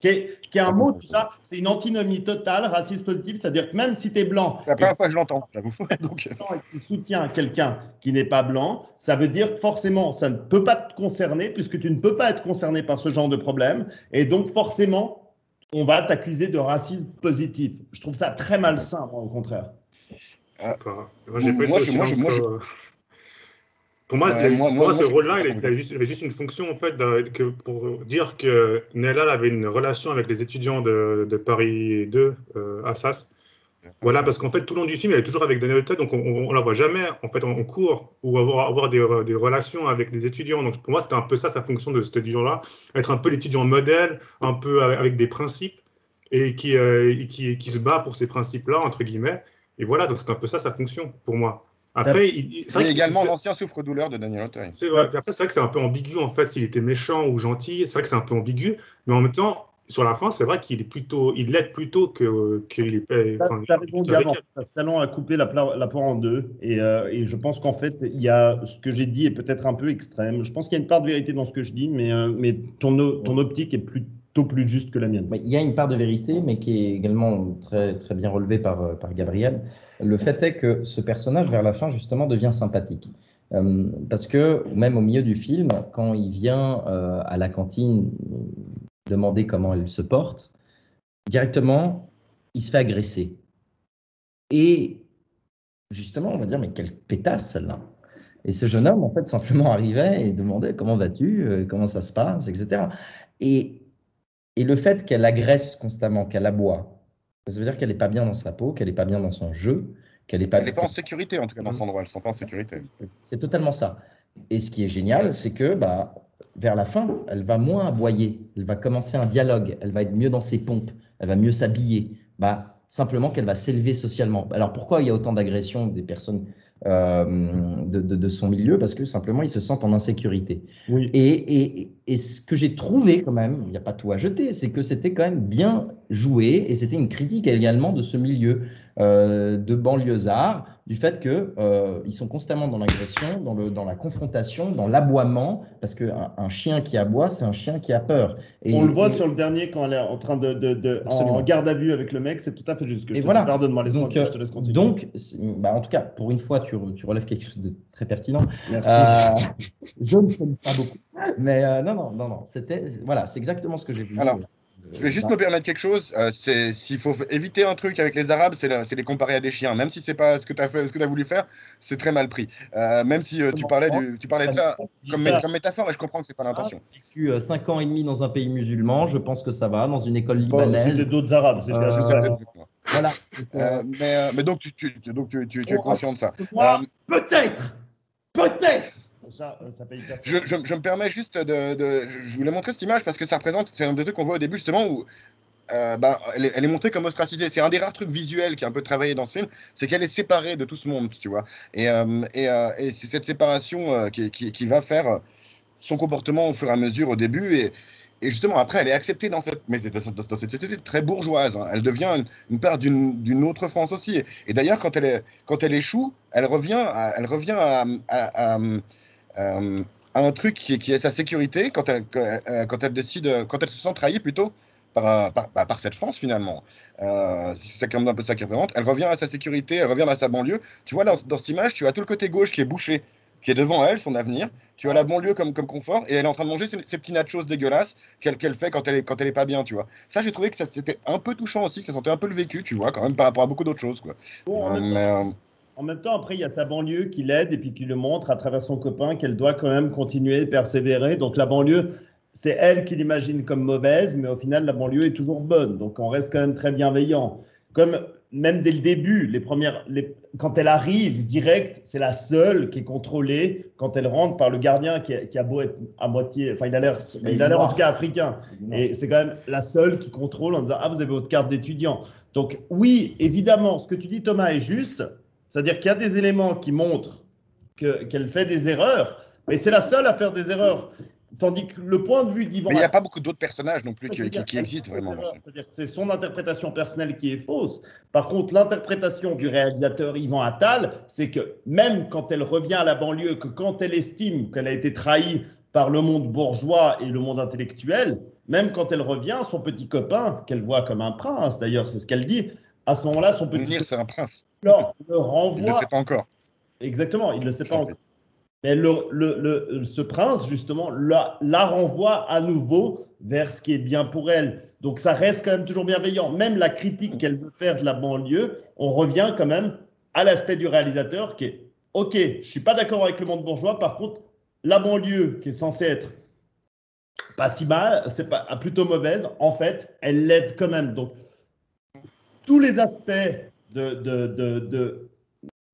Qui est un mot, déjà, c'est une antinomie totale, racisme positif. C'est-à-dire que même si tu es blanc. C'est la première fois que je l'entends, j'avoue. Donc, tu soutiens quelqu'un qui n'est pas blanc, ça veut dire que forcément, ça ne peut pas te concerner, puisque tu ne peux pas être concerné par ce genre de problème. Et donc, forcément, on va t'accuser de racisme positif. Je trouve ça très malsain, moi, au contraire. Moi, j'ai pas été aussi Pour moi, ce rôle-là, il avait juste une fonction, en fait, pour dire que Nella avait une relation avec les étudiants de Paris 2 à SAS. Voilà, parce qu'en fait, tout le long du film, elle est toujours avec Daniel Auteuil, donc on la voit jamais, en fait, en cours, ou avoir des relations avec des étudiants. Donc, pour moi, c'était un peu ça, sa fonction de cet étudiant-là, être un peu l'étudiant modèle, un peu avec des principes, et qui se bat pour ces principes-là, entre guillemets. Et voilà, donc c'est un peu ça, sa fonction, pour moi. Après, c'est également l'ancien souffre-douleur de Daniel Auteuil. C'est vrai. Après, c'est vrai que c'est un peu ambigu, en fait, s'il était méchant ou gentil. C'est vrai que c'est un peu ambigu, mais en même temps, sur la fin, c'est vrai qu'il l'aide plutôt qu'il est. Tu as raison, Gavin. Ce talent a coupé la poire en deux. Et je pense qu'en fait, il y a ce que j'ai dit est peut-être un peu extrême. Je pense qu'il y a une part de vérité dans ce que je dis, mais ton optique est plutôt plus juste que la mienne. Il y a une part de vérité, mais qui est également très, très bien relevée par Gabriel. Le fait est que ce personnage, vers la fin, justement, devient sympathique. Parce que même au milieu du film, quand il vient à la cantine demander comment elle se porte, directement, il se fait agresser. Et justement, on va dire, mais quelle pétasse celle-là. Et ce jeune homme, en fait, simplement arrivait et demandait comment vas-tu, comment ça se passe, etc. Et le fait qu'elle agresse constamment, qu'elle aboie, ça veut dire qu'elle n'est pas bien dans sa peau, qu'elle n'est pas bien dans son jeu, qu'elle n'est pas en sécurité, en tout cas, dans cet endroit. Elle ne sent pas en sécurité. C'est totalement ça. Et ce qui est génial, c'est que vers la fin, elle va moins aboyer, elle va commencer un dialogue, elle va être mieux dans ses pompes, elle va mieux s'habiller, simplement qu'elle va s'élever socialement. Alors pourquoi il y a autant d'agressions des personnes de son milieu? Parce que simplement, ils se sentent en insécurité. Oui. Et ce que j'ai trouvé quand même, il n'y a pas tout à jeter, c'est que c'était quand même bien joué et c'était une critique également de ce milieu de banlieusards, du fait qu'ils sont constamment dans l'agression, dans la confrontation, dans l'aboiement, parce qu'un chien qui aboie, c'est un chien qui a peur. On le voit sur le dernier quand elle est en train en garde à vue avec le mec, c'est tout à fait juste ce que je te dis. Pardonne-moi, laisse-moi, je te laisse continuer. Donc, en tout cas, pour une fois, tu relèves quelque chose de très pertinent. Merci. Je ne connais pas beaucoup. Mais non. C'est exactement ce que j'ai vu. Alors, je vais juste me permettre quelque chose. S'il faut éviter un truc avec les Arabes, c'est les comparer à des chiens. Même si c'est pas ce que tu as fait, ce que tu as voulu faire, c'est très mal pris. Même si tu parlais de ça comme métaphore, et je comprends que c'est pas l'intention. J'ai vécu 5 ans et demi dans un pays musulman. Je pense que ça va, dans une école libanaise. C'est d'autres Arabes. Voilà. Mais donc tu es conscient de ça. Peut-être. Je me permets juste je voulais montrer cette image parce que ça représente, c'est un des trucs qu'on voit au début justement où elle est montrée comme ostracisée. C'est un des rares trucs visuels qui est un peu travaillé dans ce film, c'est qu'elle est séparée de tout ce monde, tu vois. Et c'est cette séparation qui va faire son comportement au fur et à mesure au début et justement après elle est acceptée dans cette société très bourgeoise. Hein. Elle devient une part d'une autre France aussi. Et d'ailleurs quand elle échoue, elle revient à un truc qui est sa sécurité quand elle se sent trahie plutôt par cette France finalement. C'est un peu ça qui représente. Elle revient à sa sécurité, elle revient à sa banlieue. Tu vois, dans cette image, tu as tout le côté gauche qui est bouché qui est devant elle, son avenir. Tu as la banlieue comme confort, et elle est en train de manger ses petits nachos dégueulasses qu'elle fait quand elle est pas bien, tu vois. Ça, j'ai trouvé que c'était un peu touchant aussi, que ça sentait un peu le vécu, tu vois, quand même, par rapport à beaucoup d'autres choses, quoi. Bon, en même temps, après, il y a sa banlieue qui l'aide et puis qui le montre à travers son copain qu'elle doit quand même continuer, persévérer. Donc la banlieue, c'est elle qui l'imagine comme mauvaise, mais au final, la banlieue est toujours bonne. Donc on reste quand même très bienveillant. Comme même dès le début, quand elle arrive direct, c'est la seule qui est contrôlée quand elle rentre par le gardien qui a beau être à moitié, enfin il a l'air en tout cas africain. Et c'est quand même la seule qui contrôle en disant ah, vous avez votre carte d'étudiant. Donc oui, évidemment, ce que tu dis Thomas est juste. C'est-à-dire qu'il y a des éléments qui montrent qu'elle fait des erreurs, mais c'est la seule à faire des erreurs. Tandis que le point de vue d'Yvan... Mais il n'y a pas beaucoup d'autres personnages non plus qui existent vraiment. C'est-à-dire que c'est son interprétation personnelle qui est fausse. Par contre, l'interprétation du réalisateur Yvan Attal, c'est que même quand elle revient à la banlieue, que quand elle estime qu'elle a été trahie par le monde bourgeois et le monde intellectuel, même quand elle revient, son petit copain, qu'elle voit comme un prince, d'ailleurs, c'est ce qu'elle dit, à ce moment-là, son petit copain, c'est un prince. Le renvoie. Il ne le sait pas encore. Exactement, il ne le sait pas encore. Mais ce prince, justement, la renvoie à nouveau vers ce qui est bien pour elle. Donc ça reste quand même toujours bienveillant. Même la critique qu'elle veut faire de la banlieue, on revient quand même à l'aspect du réalisateur qui est « Ok, je ne suis pas d'accord avec le monde bourgeois, par contre, la banlieue qui est censée être pas si mal, c'est pas plutôt mauvaise, en fait, elle l'aide quand même. » Donc tous les aspects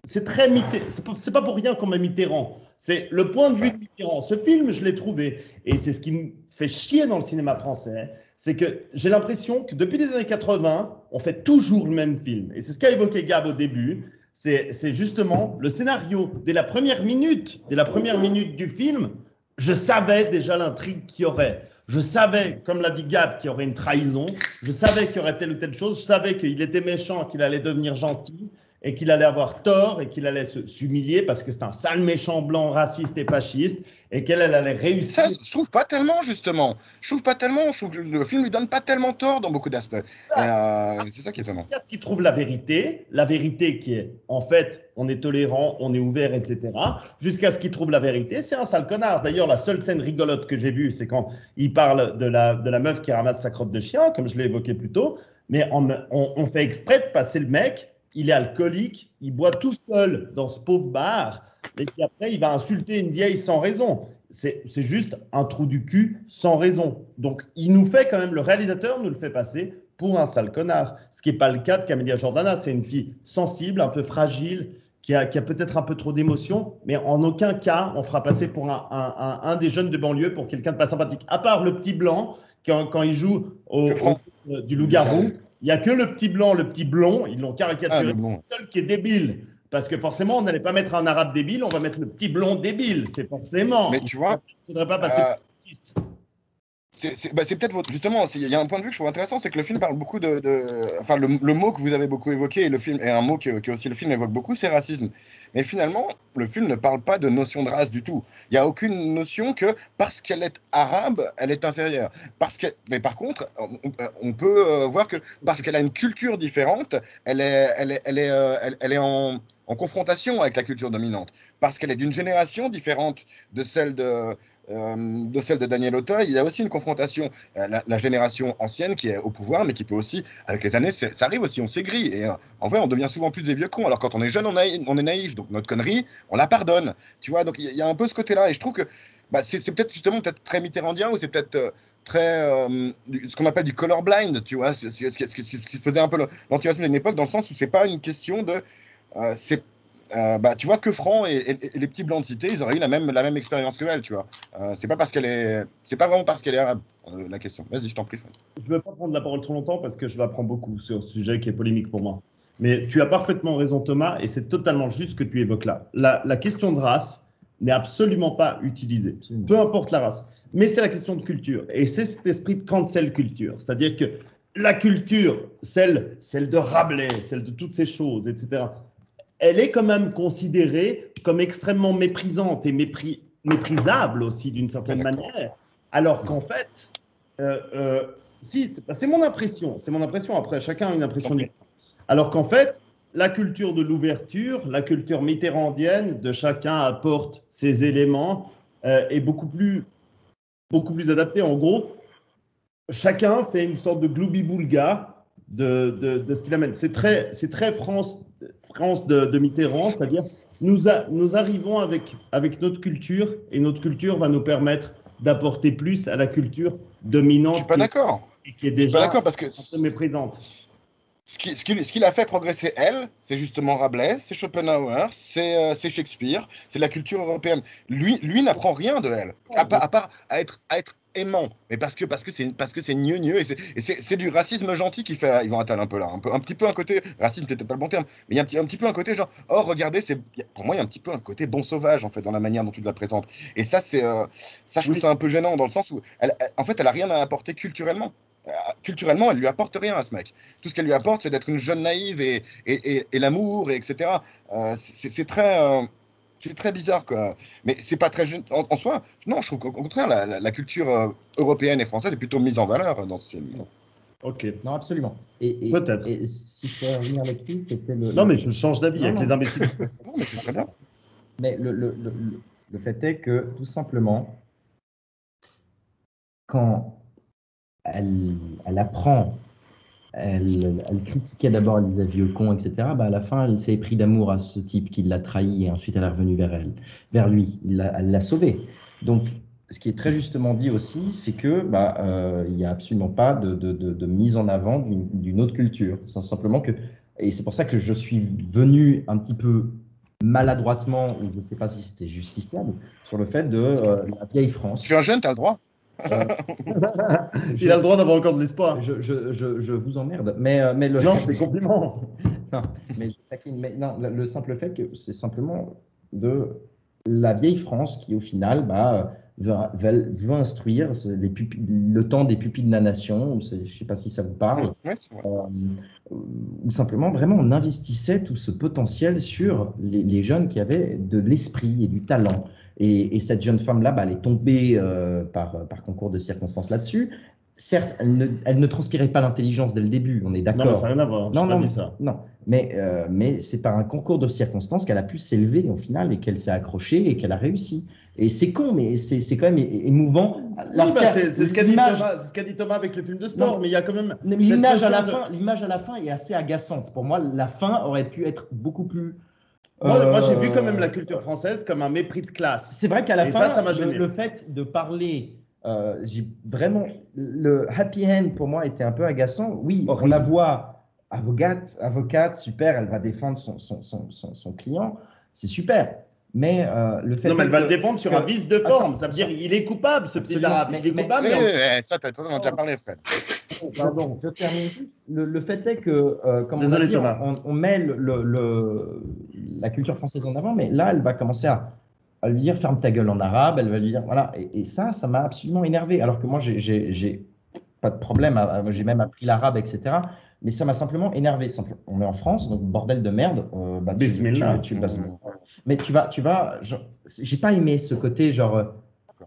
c'est très Mitterrand. C'est pas pour rien qu'on met Mitterrand. C'est le point de vue de Mitterrand. Ce film, je l'ai trouvé, et c'est ce qui me fait chier dans le cinéma français, c'est que j'ai l'impression que depuis les années 80, on fait toujours le même film. Et c'est ce qu'a évoqué Gab au début. C'est justement le scénario. Dès la première minute du film, je savais déjà l'intrigue qu'il y aurait. Je savais, comme l'a dit Gab, qu'il y aurait une trahison. Je savais qu'il y aurait telle ou telle chose. Je savais qu'il était méchant, qu'il allait devenir gentil et qu'il allait avoir tort et qu'il allait s'humilier parce que c'est un sale méchant blanc, raciste et fasciste et qu'elle allait réussir. Ça, je trouve pas tellement, justement. Je trouve que le film lui donne pas tellement tort dans beaucoup d'aspects. C'est ça qui est étonnant. Jusqu'à ce qu'il trouve la vérité qui est, en fait, on est tolérant, on est ouvert, etc. Jusqu'à ce qu'il trouve la vérité, c'est un sale connard. D'ailleurs, la seule scène rigolote que j'ai vue, c'est quand il parle de la meuf qui ramasse sa crotte de chien, comme je l'ai évoqué plus tôt. Mais on fait exprès de passer le mec. Il est alcoolique, il boit tout seul dans ce pauvre bar, et puis après, il va insulter une vieille sans raison. C'est juste un trou du cul sans raison. Donc, il nous fait quand même, le réalisateur nous le fait passer pour un sale connard. Ce qui n'est pas le cas de Camélia Jordana. C'est une fille sensible, un peu fragile, qui a peut-être un peu trop d'émotions, mais en aucun cas, on fera passer pour un des jeunes de banlieue pour quelqu'un de pas sympathique. À part le petit blanc, quand il joue du loup-garou. Il n'y a que le petit blanc, le petit blond, ils l'ont caricaturé, c'est le seul qui est débile. Parce que forcément, on n'allait pas mettre un arabe débile, on va mettre le petit blond débile, c'est forcément. Mais tu vois, il ne faudrait pas passer c'est peut-être justement, il y a un point de vue que je trouve intéressant, c'est que le film parle beaucoup enfin, le mot que vous avez beaucoup évoqué, et le film, et un mot que aussi le film évoque beaucoup, c'est racisme. Mais finalement, le film ne parle pas de notion de race du tout. Il n'y a aucune notion que parce qu'elle est arabe, elle est inférieure. Mais par contre, on peut voir que parce qu'elle a une culture différente, elle est en confrontation avec la culture dominante, parce qu'elle est d'une génération différente de celle de Daniel Auteuil. Il y a aussi une confrontation, la génération ancienne qui est au pouvoir, mais qui peut aussi, avec les années, ça arrive aussi, on s'aigrit. Et en vrai, on devient souvent plus des vieux cons. Alors quand on est jeune, on est naïf, donc notre connerie, on la pardonne. Tu vois, donc il y a un peu ce côté-là. Et je trouve que c'est peut-être justement très mitterrandien, ou c'est peut-être très ce qu'on appelle du colorblind, tu vois, ce qui faisait un peu l'antiracisme d'une époque, dans le sens où c'est pas une question de tu vois, que Franck et les petits blancs de cité, ils auraient eu la même expérience que elle, tu vois. C'est pas vraiment parce qu'elle est arabe, la question. Vas-y, je t'en prie. Je ne veux pas prendre la parole trop longtemps parce que je l'apprends beaucoup sur ce sujet qui est polémique pour moi. Mais tu as parfaitement raison, Thomas, et c'est totalement juste ce que tu évoques là. La question de race n'est absolument pas utilisée, peu importe la race. Mais c'est la question de culture, et c'est cet esprit de cancel culture, c'est-à-dire que la culture, celle de Rabelais, celle de toutes ces choses, etc., elle est quand même considérée comme extrêmement méprisante et méprisable aussi d'une certaine manière, alors qu'en fait, c'est mon impression, après chacun a une impression différente, alors qu'en fait, la culture de l'ouverture, la culture mitterrandienne, de chacun apporte ses éléments, est beaucoup plus adaptée. En gros, chacun fait une sorte de gloubi-boulga de ce qu'il amène. C'est très France de Mitterrand, c'est-à-dire nous arrivons avec notre culture et notre culture va nous permettre d'apporter plus à la culture dominante. Je suis pas d'accord. Qui est déjà pas d'accord parce que un peu méprisante. Ce qui l'a fait progresser, elle, c'est justement Rabelais, c'est Schopenhauer, c'est Shakespeare, c'est la culture européenne. Lui n'apprend rien de elle, à part à être aimant, mais parce que c'est gneu et c'est du racisme gentil qui fait Yvan Attal un peu là, un petit peu un côté racisme, peut-être pas le bon terme, mais il y a un petit peu un côté genre oh regardez, pour moi il y a un petit peu un côté bon sauvage en fait dans la manière dont tu la présentes. Et ça je trouve ça un peu gênant dans le sens où en fait elle a rien à apporter culturellement. Culturellement, elle lui apporte rien à ce mec. Tout ce qu'elle lui apporte, c'est d'être une jeune naïve et l'amour, etc. C'est très bizarre, quoi. Mais c'est pas très jeune en soi. Non, je trouve qu'au contraire, la culture européenne et française est plutôt mise en valeur dans ce film. Ok. Non, absolument. Peut-être. Et si je peux revenir là-dessus, c'était le. Non, mais je change d'avis avec les imbéciles. Non, mais c'est très bien. Mais le fait est que, tout simplement, quand elle apprend, elle critiquait d'abord, elle disait vieux con, etc. Bah à la fin, elle s'est pris d'amour à ce type qui l'a trahi et ensuite elle est revenue vers lui. Elle l'a sauvé. Donc, ce qui est très justement dit aussi, c'est que il n'y a absolument pas de mise en avant d'une autre culture. C'est simplement que, et c'est pour ça que je suis venu un petit peu maladroitement, ou je ne sais pas si c'était justifiable, sur le fait de la vieille France. Tu es un jeune, tu as le droit. Il a le droit d'avoir encore de l'espoir. Je vous emmerde, mais non, c'est compliment. Non, mais je taquine. Mais non, le simple fait que c'est simplement de la vieille France qui, au final, veut instruire le temps des pupilles de la nation. Je ne sais pas si ça vous parle. Ouais, Ou simplement, vraiment, on investissait tout ce potentiel sur les jeunes qui avaient de l'esprit et du talent. Et cette jeune femme-là, elle est tombée par concours de circonstances là-dessus. Certes, elle ne transpirait pas l'intelligence dès le début, on est d'accord. Non, ça n'a rien à voir, je n'ai pas dit ça. Non, mais c'est par un concours de circonstances qu'elle a pu s'élever au final et qu'elle s'est accrochée et qu'elle a réussi. Et c'est con, mais c'est quand même émouvant. Oui, c'est ce qu'a dit Thomas avec le film de sport, mais il y a quand même… L'image à la fin est assez agaçante. Pour moi, la fin aurait pu être beaucoup plus… Moi, j'ai vu quand même la culture française comme un mépris de classe. C'est vrai qu'à la fin, ça m'a gêné. Le fait de parler… j'ai vraiment le happy end pour moi était un peu agaçant. Oui, on la voit avocate, super, elle va défendre son client, c'est super. Mais le fait non, mais elle va le défendre sur un vice de forme. Ça veut dire il est coupable, ce petit arabe. Il est coupable. Ça, on en a déjà parlé, Fred. Pardon, je termine. Le fait est que, comme désolé, on a dit, Thomas. on met la culture française en avant, mais là, elle va commencer à lui dire ferme ta gueule en arabe, elle va lui dire voilà, et ça m'a absolument énervé. Alors que moi, j'ai pas de problème, j'ai même appris l'arabe, etc. Mais ça m'a simplement énervé. On est en France, donc bordel de merde. Bismillah. Mais tu vas, j'ai pas aimé ce côté genre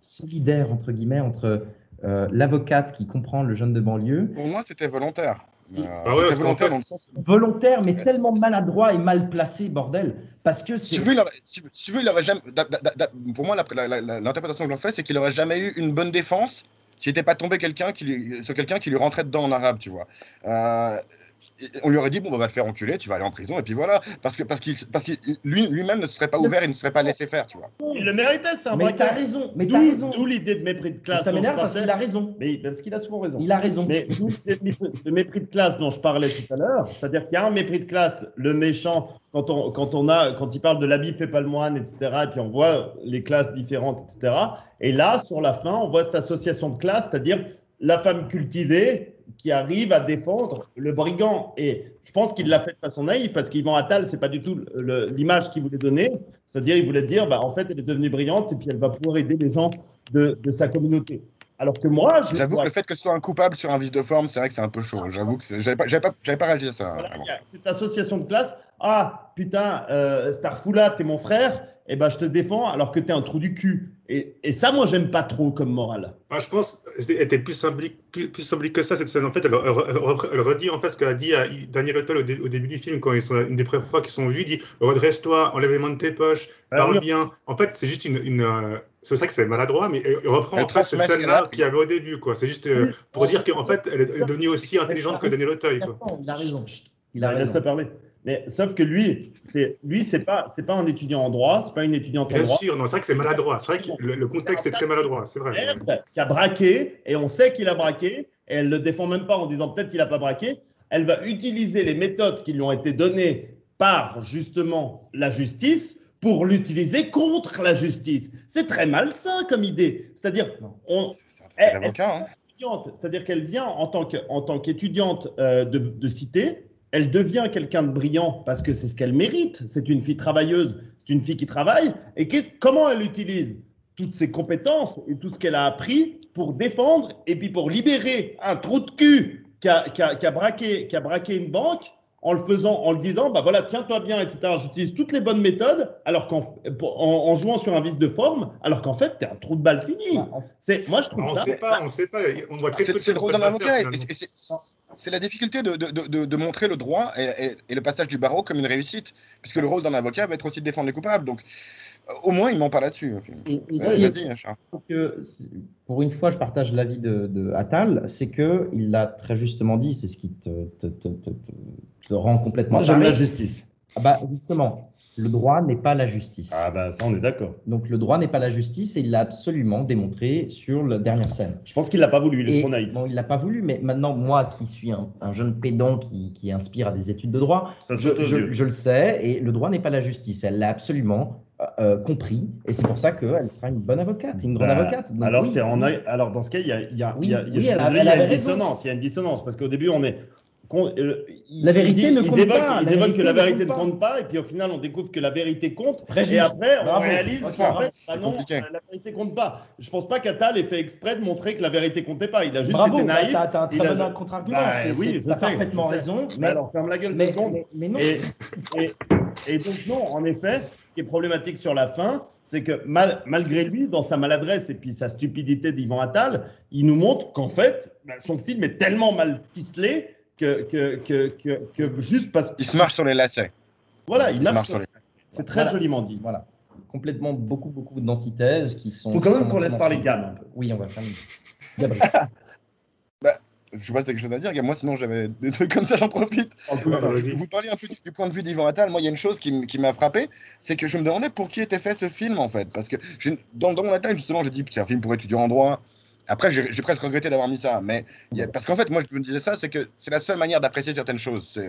solidaire entre guillemets entre l'avocate qui comprend le jeune de banlieue. Pour moi, c'était volontaire. C'était volontaire dans le sens… Volontaire, mais tellement maladroit et mal placé, bordel. Parce que si tu veux, il aurait jamais… Pour moi, l'interprétation que j'en fais, c'est qu'il n'aurait jamais eu une bonne défense s'il n'était pas tombé sur quelqu'un qui lui rentrait dedans en arabe, tu vois. On lui aurait dit, bon, on va te faire enculer, tu vas aller en prison, et puis voilà. Parce que lui-même ne se serait pas ouvert et ne serait pas laissé faire, tu vois. Il le méritait, c'est un Mais t'as raison, mais t'as raison. D'où l'idée de mépris de classe. Ça m'énerve parce qu'il a raison. Mais parce qu'il a souvent raison. Il a raison. Mais d'où le mépris de classe dont je parlais tout à l'heure, c'est-à-dire qu'il y a un mépris de classe, le méchant, quand il parle de l'habit fait pas le moine, etc., et puis on voit les classes différentes, etc. Et là, sur la fin, on voit cette association de classes, c'est-à-dire la femme cultivée qui arrive à défendre le brigand. Et je pense qu'il l'a fait de façon naïve, parce qu'Yvan Attal, c'est pas du tout l'image qu'il voulait donner. C'est-à-dire, il voulait dire, en fait, elle est devenue brillante et puis elle va pouvoir aider les gens de sa communauté. Alors que moi, j'avoue que le fait que ce soit un coupable sur un vice de forme, c'est vrai que c'est un peu chaud. J'avoue que j'avais pas réagi à ça. Voilà, il y a cette association de classe. Ah, putain, Starfoula, t'es mon frère, et ben je te défends alors que t'es un trou du cul. Et ça, moi, j'aime pas trop comme morale. Ah, je pense qu'elle était plus symbolique que ça, cette scène. En fait, elle redit en fait ce qu'a dit Daniel Auteuil au début du film, quand ils sont, une des premières fois qu'ils sont vus, il dit redresse-toi, enlève les mains de tes poches, parle bien. En fait, c'est juste c'est vrai que c'est maladroit, mais il reprend en fait cette scène-là qu'il y avait au début, quoi. C'est juste pour dire qu'en fait, elle est devenue aussi intelligente que Daniel Auteuil, quoi. Il a raison. Laisse-le parler. Mais sauf que lui, c'est pas un étudiant en droit, c'est pas une étudiante en droit. Bien sûr, non, c'est vrai que c'est maladroit. C'est vrai que le contexte est très maladroit, c'est vrai. Qui a braqué, et on sait qu'il a braqué, et elle le défend même pas en disant peut-être qu'il a pas braqué. Elle va utiliser les méthodes qui lui ont été données par justement la justice pour l'utiliser contre la justice. C'est très malsain comme idée. C'est-à-dire, c'est-à-dire qu'elle vient en tant qu'étudiante de cité. Elle devient quelqu'un de brillant parce que c'est ce qu'elle mérite. C'est une fille travailleuse, c'est une fille qui travaille. Et comment elle utilise toutes ses compétences et tout ce qu'elle a appris pour défendre et puis pour libérer un trou de cul qui a braqué une banque en le disant, bah voilà, tiens-toi bien, etc. J'utilise toutes les bonnes méthodes en jouant sur un vice de forme, alors qu'en fait, t'es un trou de balle fini. Moi, je trouve on ça. On sait pas. On voit très peu de C'est le rôle d'un avocat. C'est la difficulté de montrer le droit et le passage du barreau comme une réussite, puisque le rôle d'un avocat va être aussi de défendre les coupables. Donc, au moins, il ment pas là-dessus. Vas-y, Charles. Pour une fois, je partage l'avis de Attal, c'est qu'il l'a très justement dit, c'est ce qui te rend complètement. Moi, j'aime la justice. Ah bah, justement, le droit n'est pas la justice. Ah bah ça, on est d'accord. Donc le droit n'est pas la justice et il l'a absolument démontré sur la dernière scène. Je pense qu'il l'a pas voulu, il est trop naïf. Bon, il l'a pas voulu, mais maintenant, moi qui suis un jeune pédant qui inspire à des études de droit, je le sais, et le droit n'est pas la justice. Elle l'a absolument compris, et c'est pour ça qu'elle sera une bonne avocate, une grande avocate. Donc, alors dans ce cas, il y a une dissonance. Il y a une dissonance, parce qu'au début, on est... La vérité ne compte pas. Ils évoquent que la vérité ne compte pas, et puis au final, on découvre que la vérité compte. Et après, on réalise qu'en fait, la vérité compte pas. Je pense pas qu'Attal ait fait exprès de montrer que la vérité comptait pas. Il a juste été naïf. T'as un très bon contre-argument. Oui, tu as parfaitement raison. Mais alors, ferme la gueule 2 secondes. Mais non. Et donc, non, en effet, ce qui est problématique sur la fin, c'est que malgré lui, dans sa maladresse et puis sa stupidité d'Yvan Attal, il nous montre qu'en fait, son film est tellement mal ficelé que juste parce qu'il se marche sur les lacets. Voilà, il marche sur les lacets. C'est très joliment dit. Voilà. Complètement beaucoup d'antithèses qui sont. Faut quand même qu'on laisse parler Gab un peu. Oui, on va faire. Je sais pas si tu as quelque chose à dire, moi sinon j'avais des trucs comme ça, j'en profite. Vous parliez un peu du point de vue d'Yvan Attal. Moi, il y a une chose qui m'a frappé, c'est que je me demandais pour qui était fait ce film en fait. Parce que dans mon Attal, justement, j'ai dit que c'est un film pour étudiants en droit. Après, j'ai presque regretté d'avoir mis ça. Mais parce qu'en fait, moi, je me disais ça, c'est que c'est la seule manière d'apprécier certaines choses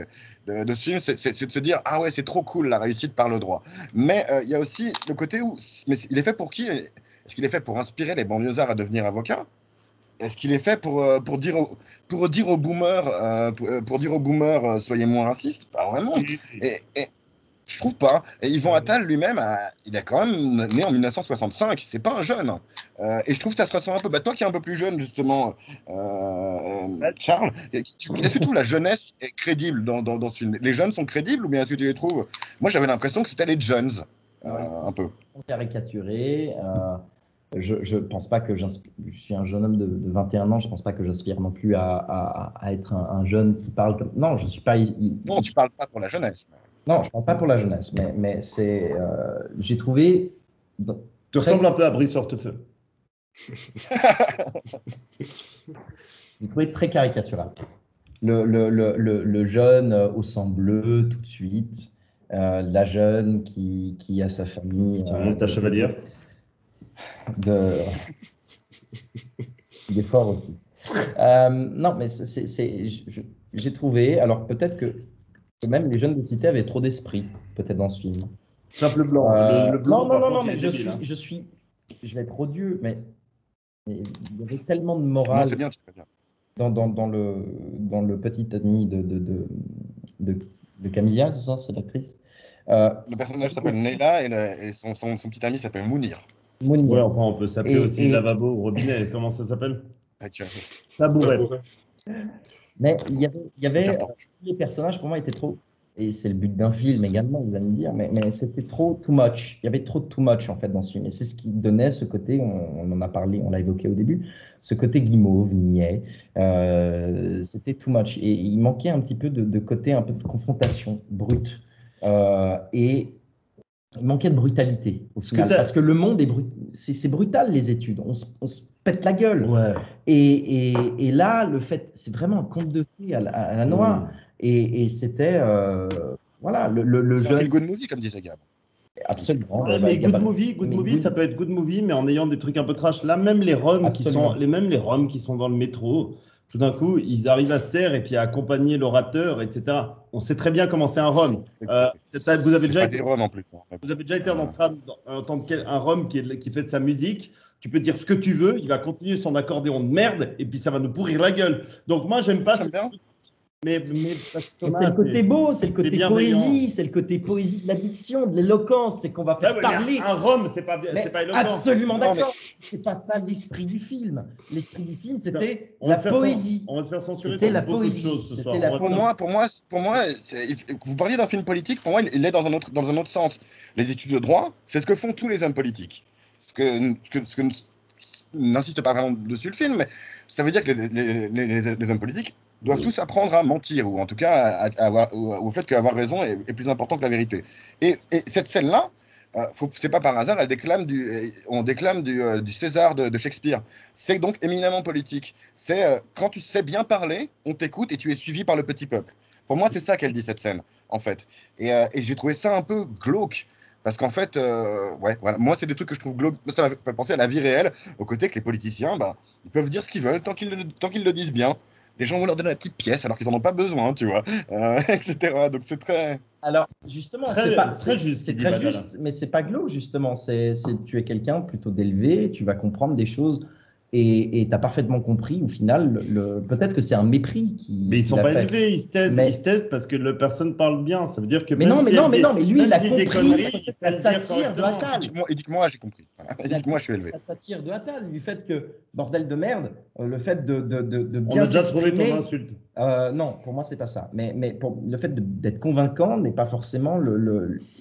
de ce film, c'est de se dire ah ouais, c'est trop cool la réussite par le droit. Mais il y a aussi le côté où il est fait pour qui? Est-ce qu'il est fait pour inspirer les banlieusards à devenir avocats? Est-ce qu'il est fait pour dire aux boomers, soyez moins racistes? Pas vraiment. Et je trouve pas. Et Yvan Attal lui-même, il est quand même né en 1965. C'est pas un jeune. Et je trouve que ça se ressent un peu. Toi qui es un peu plus jeune, justement, Charles, est-ce que tu trouves la jeunesse est crédible dans ce film? Les jeunes sont crédibles ou bien est-ce que tu les trouves? Moi, j'avais l'impression que c'était les jeunes, un peu. Caricaturé. Je pense pas que je suis un jeune homme de 21 ans, je pense pas que j'aspire non plus à être un jeune qui parle comme... Non, je suis pas... Non, tu parles pas pour la jeunesse. Non, je parle pas pour la jeunesse, mais c'est... j'ai trouvé... Tu ressembles un peu à Brice Hortefeux. J'ai trouvé très caricatural. Le jeune au sang bleu tout de suite, la jeune qui a sa famille... Tu montes ta chevalière. Il est fort aussi. Non, mais j'ai trouvé, alors peut-être que même les jeunes de cité avaient trop d'esprit, peut-être dans ce film. Simple blanc. Le blanc non, mais je vais être odieux, mais il y avait tellement de morale. Non, c'est bien, très bien. Dans le petit ami de Camilla, c'est ça, c'est l'actrice. Le personnage s'appelle Neila et son petit ami s'appelle Mounir. Ouais, enfin, on peut s'appeler aussi lavabo ou robinet. Comment ça s'appelle? Tabouret. Mais il y avait les personnages pour moi étaient trop et c'est le but d'un film également, vous allez me dire, mais c'était trop too much. Il y avait trop de too much en fait dans ce film. Et c'est ce qui donnait ce côté, on en a parlé, on l'a évoqué au début, ce côté guimauve, niais. C'était too much. Et il manquait un petit peu de côté, un peu de confrontation brute. Et il manquait de brutalité au final, parce que le monde est c'est brutal, les études. On se pète la gueule. Ouais. Et là, le fait, c'est vraiment un conte de fées à la noix. Et c'était, voilà, le C'est un jeune. feel good movie, comme disait Gab. Absolument. Ouais, mais good movie, ça peut être good movie, mais en ayant des trucs un peu trash. Là, même les Roms qui sont dans le métro, tout d'un coup, ils arrivent à se taire et puis à accompagner l'orateur, etc. On sait très bien comment c'est un Rom. Vous avez déjà été, Roms en plus. vous avez déjà été en train d'entendre un Rom qui fait de sa musique. Tu peux dire ce que tu veux, il va continuer son accordéon de merde et puis ça va nous pourrir la gueule. Donc moi, j'aime pas. Mais c'est le côté beau, c'est le côté poésie, c'est le côté poésie de la diction, de l'éloquence, c'est qu'on va faire parler. Un Rome, c'est pas éloquent. Absolument d'accord. C'est pas ça l'esprit du film. L'esprit du film, c'était la poésie. On va se faire censurer sur beaucoup de choses ce soir. Pour moi, vous parliez d'un film politique, pour moi, il est dans un autre sens. Les études de droit, c'est ce que font tous les hommes politiques. Ce que n'insiste pas vraiment dessus le film, mais ça veut dire que les hommes politiques doivent tous apprendre à mentir, ou en tout cas au fait qu'avoir raison est plus important que la vérité. Et cette scène-là, c'est pas par hasard, on déclame du César de Shakespeare. C'est donc éminemment politique. C'est quand tu sais bien parler, on t'écoute et tu es suivi par le petit peuple. Pour moi, c'est ça qu'elle dit, cette scène, en fait. Et j'ai trouvé ça un peu glauque. Parce qu'en fait, ouais, voilà. Moi, c'est des trucs que je trouve glauques. Ça m'a fait penser à la vie réelle, au côté que les politiciens, ils peuvent dire ce qu'ils veulent tant qu'ils le disent bien. Les gens vont leur donner la petite pièce alors qu'ils n'en ont pas besoin, tu vois, etc. Donc c'est très... Alors, justement, c'est très juste, mais c'est pas glauque, justement. Tu es quelqu'un plutôt d'élevé, tu vas comprendre des choses et tu as parfaitement compris, au final, peut-être que c'est un mépris qui. Mais ils sont pas élevés, ils se taisent parce que la personne parle bien. Ça veut dire que. Mais lui, il a compris. Ça s'attire de Attal. Et dis-moi, j'ai compris. Et dis-moi, je suis élevé. Ça s'attire de Attal, du fait que, bordel de merde, le fait de bien. On a déjà trouvé ton insulte. Non, pour moi, c'est pas ça. Mais le fait d'être convaincant n'est pas forcément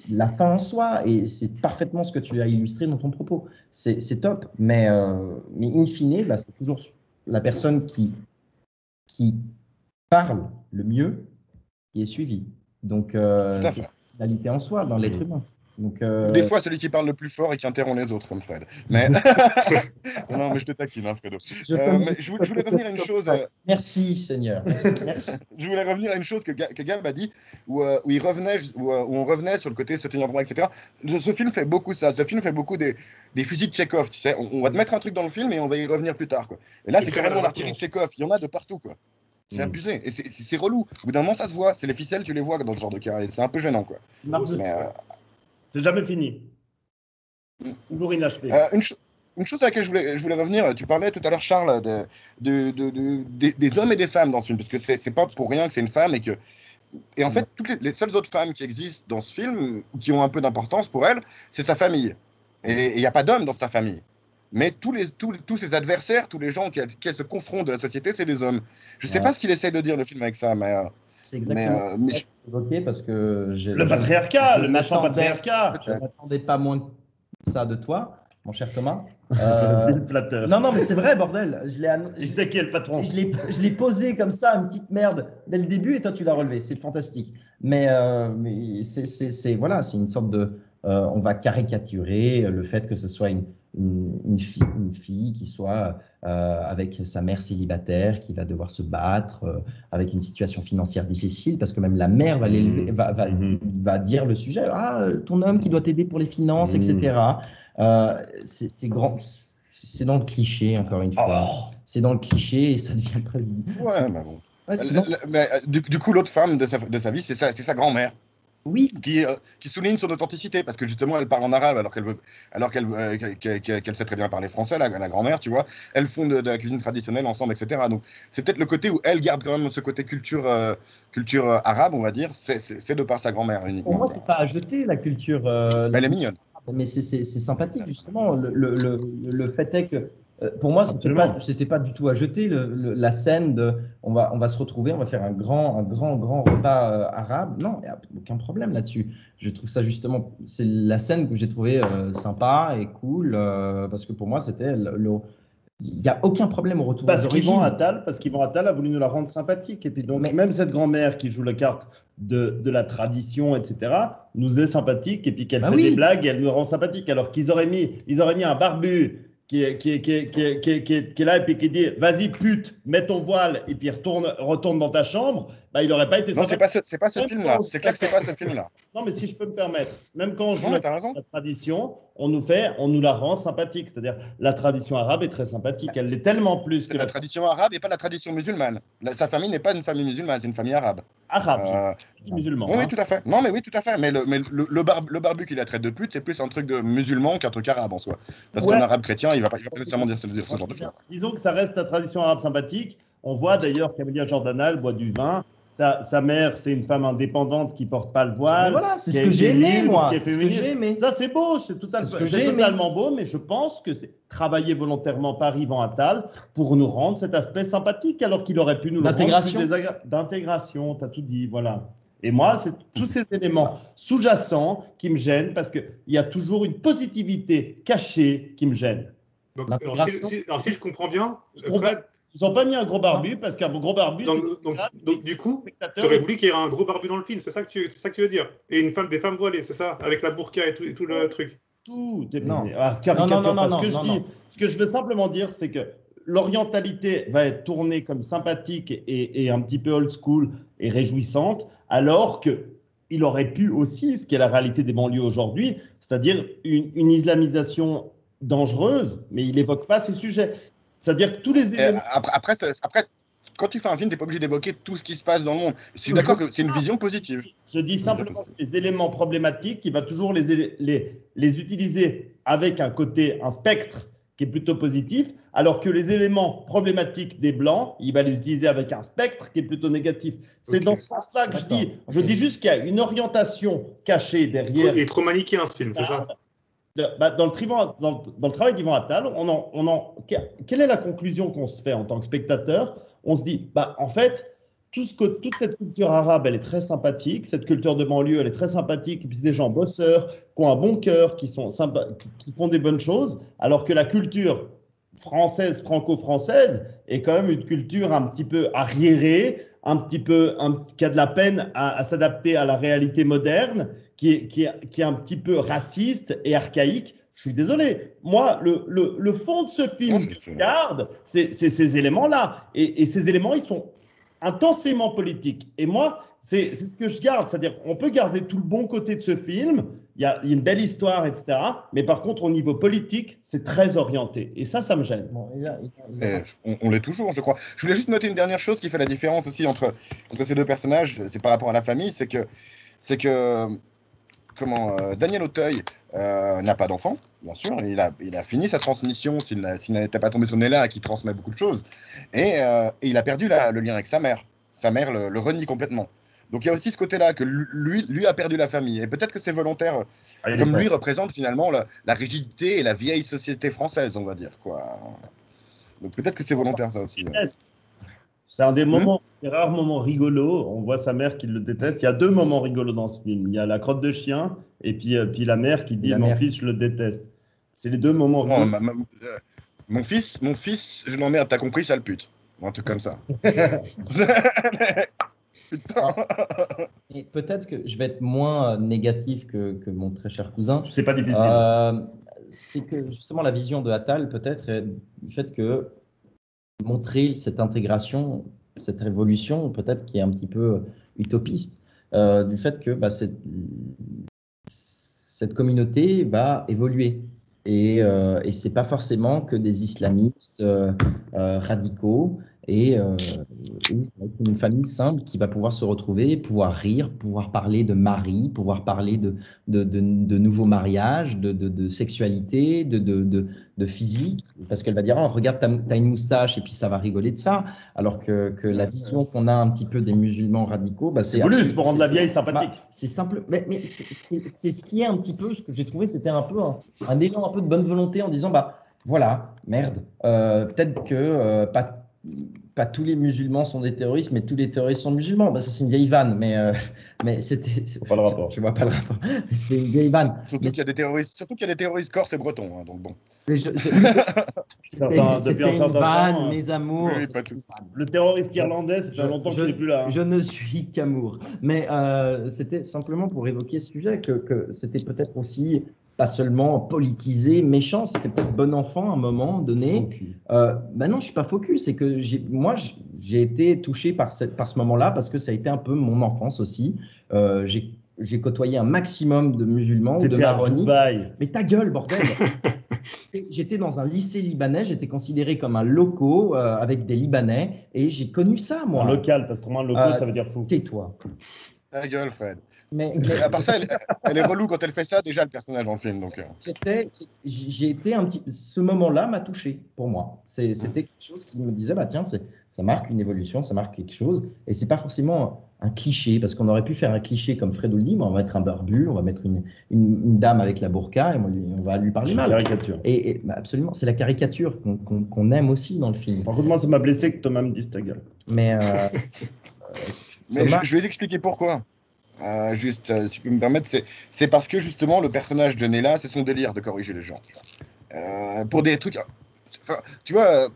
la fin en soi. Et c'est parfaitement ce que tu as illustré dans ton propos. C'est top. Mais in fine, c'est toujours la personne qui parle le mieux qui est suivie. Donc, c'est la qualité en soi dans l'être humain. Donc, des fois, celui qui parle le plus fort et qui interrompt les autres, comme Fred. Mais non, mais je te taquine, hein, Fredo. Mais je voulais revenir à une chose. Merci, Seigneur. Merci. Je voulais revenir à une chose que Gab a dit, où on revenait sur le côté se tenir droit, etc. Ce film fait beaucoup ça. Ce film fait beaucoup des fusils de Tchekhov. Tu sais, on va te mettre un truc dans le film et on va y revenir plus tard, quoi. Et là, c'est carrément l'artillerie de Tchekhov. Il y en a de partout, quoi. C'est abusé. Et c'est relou. Au bout d'un moment, ça se voit. C'est les ficelles, tu les vois dans ce genre de cas. Et c'est un peu gênant, quoi. C'est jamais fini. Toujours inachevé. Une chose à laquelle je voulais revenir, tu parlais tout à l'heure, Charles, des hommes et des femmes dans ce film, parce que c'est pas pour rien que c'est une femme et en fait, toutes les seules autres femmes qui existent dans ce film, qui ont un peu d'importance pour elle, c'est sa famille. Et il n'y a pas d'hommes dans sa famille. Mais tous ses adversaires, tous les gens qui se confrontent de la société, c'est des hommes. Je ne sais pas ce qu'il essaie de dire, le film, avec ça, mais... C'est exactement ça que évoqué parce que le patriarcat, le méchant patriarcat. Je n'attendais pas moins que ça de toi, mon cher Thomas. Flatteur. Non, mais c'est vrai, bordel. Il sait qui est le patron. Je l'ai posé comme ça, une petite merde, dès le début, et toi, tu l'as relevé. C'est fantastique. Mais c'est une sorte de... on va caricaturer le fait que ce soit une fille qui soit avec sa mère célibataire, qui va devoir se battre avec une situation financière difficile, parce que même la mère va dire le sujet, ton homme qui doit t'aider pour les finances, etc. C'est dans le cliché, encore une fois. C'est dans le cliché et ça devient très... Ouais, mais bon. Mais, du coup, l'autre femme de sa vie, c'est sa grand-mère. Oui. Qui souligne son authenticité, parce que justement, elle parle en arabe alors qu'elle sait très bien parler français, la grand-mère, tu vois. Elles font de la cuisine traditionnelle ensemble, etc. Donc, c'est peut-être le côté où elle garde quand même ce côté culture arabe, on va dire, c'est de par sa grand-mère uniquement. Pour moi, c'est pas à jeter, la culture. Elle est mignonne. Mais c'est sympathique, justement. Le fait est que Pour moi, Absolument. c'était pas du tout à jeter la scène de on va se retrouver, on va faire un grand repas arabe. Non, il n'y a aucun problème là-dessus. Je trouve ça justement, c'est la scène que j'ai trouvée sympa et cool parce que pour moi, c'était il n'y a aucun problème au retour Parce d'origine. qu'Yvan Attal a voulu nous la rendre sympathique. Et puis donc, Mais- même cette grand-mère qui joue la carte de la tradition, etc., nous est sympathique. Et puis qu'elle Bah fait oui. des blagues, elle nous rend sympathique. Alors qu'ils auraient mis un barbu qui est là et puis qui dit vas-y pute, mets ton voile et puis retourne dans ta chambre, bah, il n'aurait pas été Non, sympathique. c'est pas ce Même film-là. quand- C'est clair que c'est pas ce film-là. Non, mais si je peux me permettre, même quand on joue Non, mais t'as raison. la tradition, on nous la rend sympathique. C'est-à-dire, la tradition arabe est très sympathique. Elle l'est tellement plus C'est que la tradition arabe et pas la tradition musulmane. Sa famille n'est pas une famille musulmane, c'est une famille arabe. arabe, musulman. Oui, oui, tout à fait. Non, mais oui, tout à fait. Mais le barbu qui la traite de pute, c'est plus un truc de musulman qu'un truc arabe en soi. Parce Ouais. qu'un arabe chrétien, il va pas nécessairement dire ce genre de choses. Disons que ça reste la tradition arabe sympathique. On voit d'ailleurs qu'Amelia Jordana, elle boit du vin. Sa mère, c'est une femme indépendante qui porte pas le Mais voile. voilà, c'est qui ce est que j'ai aimé, libre, moi. qui est C'est ce que féministe. j'ai aimé. Ça, c'est beau, c'est C'est ce que j'ai aimé. totalement beau, mais je pense que c'est travaillé volontairement par Yvan Attal pour nous rendre cet aspect sympathique, alors qu'il aurait pu nous le rendre D'intégration. plus d'intégration, tu as tout dit, voilà. Et moi, c'est tous ces éléments sous-jacents qui me gênent, parce qu'il y a toujours une positivité cachée qui me gêne. Donc, L'intégration. alors, si je comprends bien, On Fred, Ils n'ont pas mis un gros barbu, parce qu'un gros barbu, donc, c'est donc, du coup, tu spectateur. aurais voulu qu'il y ait un gros barbu dans le film, c'est ça que tu veux dire? Et des femmes voilées, c'est ça? Avec la burqa et tout le truc. Tout est Non. caricature Non, pas non, ce que je non, dis. non. Ce que je veux simplement dire, c'est que l'orientalité va être tournée comme sympathique et un petit peu old school et réjouissante, alors qu'il aurait pu aussi, ce qui est la réalité des banlieues aujourd'hui, c'est-à-dire une islamisation dangereuse, mais il n'évoque pas ces sujets. C'est-à-dire que tous les éléments... Après, quand tu fais un film, tu n'es pas obligé d'évoquer tout ce qui se passe dans le monde. Je suis d'accord que c'est une vision positive. Je dis simplement que les éléments problématiques, il va toujours les utiliser avec un spectre qui est plutôt positif, alors que les éléments problématiques des Blancs, il va les utiliser avec un spectre qui est plutôt négatif. C'est Ok. dans ce sens-là que je dis. D'accord. Je dis juste qu'il y a une orientation cachée derrière. Il est trop manichéen ce film, c'est ça? Dans le travail d'Yvan Attal, quelle est la conclusion qu'on se fait en tant que spectateur? On se dit, en fait, toute cette culture arabe, elle est très sympathique. Cette culture de banlieue, elle est très sympathique. Et puis, c'est des gens bosseurs, qui ont un bon cœur, qui font des bonnes choses. Alors que la culture française, franco-française, est quand même une culture un petit peu arriérée, qui a de la peine à s'adapter à la réalité moderne, qui est un petit peu raciste et archaïque. Je suis désolé. Moi, le fond de ce film que je regarde, c'est ces éléments-là. Et ces éléments, ils sont intensément politiques. Et moi, c'est ce que je garde. C'est-à-dire, on peut garder tout le bon côté de ce film. Il y a une belle histoire, etc. Mais par contre, au niveau politique, c'est très orienté. Et ça me gêne. Bon, On l'est toujours, je crois. Je voulais juste noter une dernière chose qui fait la différence aussi entre ces deux personnages. C'est par rapport à la famille. C'est que Daniel Auteuil n'a pas d'enfant, bien sûr. Il a fini sa transmission s'il n'était pas tombé sur Nella qui transmet beaucoup de choses. Et il a perdu le lien avec sa mère. Sa mère le renie complètement. Donc il y a aussi ce côté-là que lui a perdu la famille. Et peut-être que c'est volontaire, comme lui représente finalement la rigidité et la vieille société française, on va dire, quoi. Donc peut-être que c'est volontaire ça aussi. C'est un des rares moments rigolos. On voit sa mère qui le déteste. Il y a deux moments rigolos dans ce film. Il y a la crotte de chien et puis la mère qui dit « Mon fils, je le déteste ». C'est les deux moments rigolos. Mon fils, je l'emmerde, t'as compris, sale pute. Un truc comme ça. Putain. Et peut-être que je vais être moins négatif que mon très cher cousin. C'est pas difficile. C'est que justement la vision de Attal peut-être est du fait que montrer cette intégration, cette révolution peut-être qui est un petit peu utopiste, du fait que cette communauté va évoluer. Et ce n'est pas forcément que des islamistes radicaux. Et une famille simple qui va pouvoir se retrouver, pouvoir rire, pouvoir parler de mari, pouvoir parler de nouveaux mariages, de sexualité, de physique, parce qu'elle va dire oh, regarde, t'as une moustache, et puis ça va rigoler de ça. Alors que la vision qu'on a un petit peu des musulmans radicaux, c'est voulu, c'est pour rendre la vieille sympathique. C'est simple, mais c'est ce qui est un petit peu, ce que j'ai trouvé, c'était un peu un élan un peu de bonne volonté en disant Voilà, merde. Peut-être que pas tous les musulmans sont des terroristes, mais tous les terroristes sont musulmans. Ça, c'est une vieille vanne, mais c'était. Je vois pas le rapport. Je vois pas le rapport. C'est une vieille vanne. Surtout qu'il y a des terroristes corses et bretons, hein, donc bon. C'était Depuis un une certain vanne, temps, mes amours. Oui, c'était pas de une souci. vanne. le terroriste irlandais, ça fait longtemps qu'il n'est plus là. Hein. Je ne suis qu'amour. Mais c'était simplement pour évoquer ce sujet que c'était peut-être aussi pas seulement politisé, méchant, c'était peut-être bon enfant à un moment donné. Ben non, je suis pas focus. C'est que moi, j'ai été touché par ce moment-là parce que ça a été un peu mon enfance aussi. J'ai côtoyé un maximum de musulmans ou de maronites. Mais ta gueule, bordel! J'étais dans un lycée libanais, j'étais considéré comme un loco avec des Libanais et j'ai connu ça, moi. Un local, parce que pour moi, un loco, ça veut dire fou. Tais-toi. Ta gueule, Fred. Mais À part ça, elle est relou quand elle fait ça, déjà, le personnage dans le film. Donc, j'ai été un petit. Ce moment-là m'a touché pour moi. C'était quelque chose qui me disait, bah tiens, ça marque une évolution, ça marque quelque chose. Et c'est pas forcément un cliché, parce qu'on aurait pu faire un cliché comme Fred le dit, mais on va mettre un barbu, on va mettre une dame avec la burqa et on va lui parler mal. Caricature. Et bah, absolument, c'est la caricature qu'on aime aussi dans le film. Par contre, moi, ça m'a blessé que Thomas me dise ta gueule. Mais Thomas... je vais t'expliquer pourquoi. Si je peux me permettre, c'est parce que justement le personnage de Nella, c'est son délire de corriger les gens. Pour des trucs, enfin, tu vois,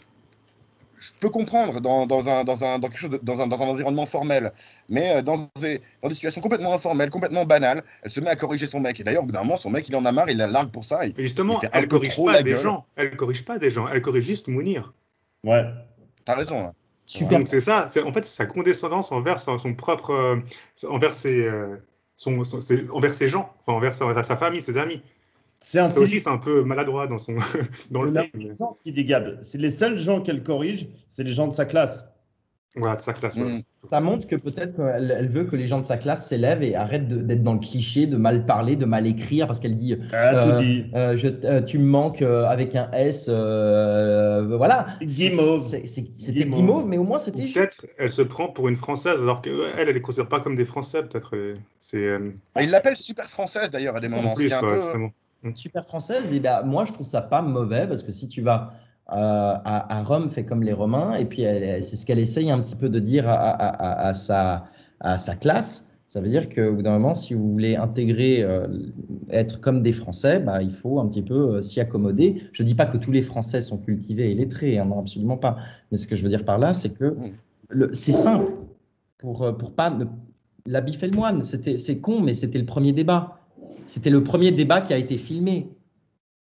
je peux comprendre dans quelque chose dans un environnement formel, mais dans des situations complètement informelles, complètement banales, elle se met à corriger son mec. Et d'ailleurs, au bout d'un moment, son mec, il en a marre, il la largue pour ça. Et justement, elle corrige pas des gens. Elle corrige pas des gens. Elle corrige juste Mounir. Ouais. T'as raison. Hein. Super. Donc c'est ça. En fait, c'est sa condescendance envers son propre, envers ses gens, enfin envers sa famille, ses amis. Ça aussi, c'est un peu maladroit dans le film. Ce qui dégage, c'est les seuls gens qu'elle corrige, c'est les gens de sa classe. Voilà, de sa classe. Ouais. Ça montre que peut-être qu'elle veut que les gens de sa classe s'élèvent et arrêtent d'être dans le cliché, de mal parler, de mal écrire, parce qu'elle dit, tu me manques avec un S, voilà. Guimauve. C'était Guimauve, mais au moins c'était juste. Peut-être elle se prend pour une Française, alors qu'elle ne les considère pas comme des Français, peut-être. Il l'appelle super française d'ailleurs à des moments. En plus, justement. Super française, et ben moi je trouve ça pas mauvais, parce que si tu vas à Rome, fait comme les Romains, et puis c'est ce qu'elle essaye un petit peu de dire à sa classe. Ça veut dire qu'au bout d'un moment, si vous voulez intégrer, être comme des Français, bah, il faut un petit peu s'y accommoder. Je ne dis pas que tous les Français sont cultivés et lettrés, hein, non, absolument pas. Mais ce que je veux dire par là, c'est que c'est simple. Pour pas l'habit fait le moine, c'est con, mais c'était le premier débat. C'était le premier débat qui a été filmé.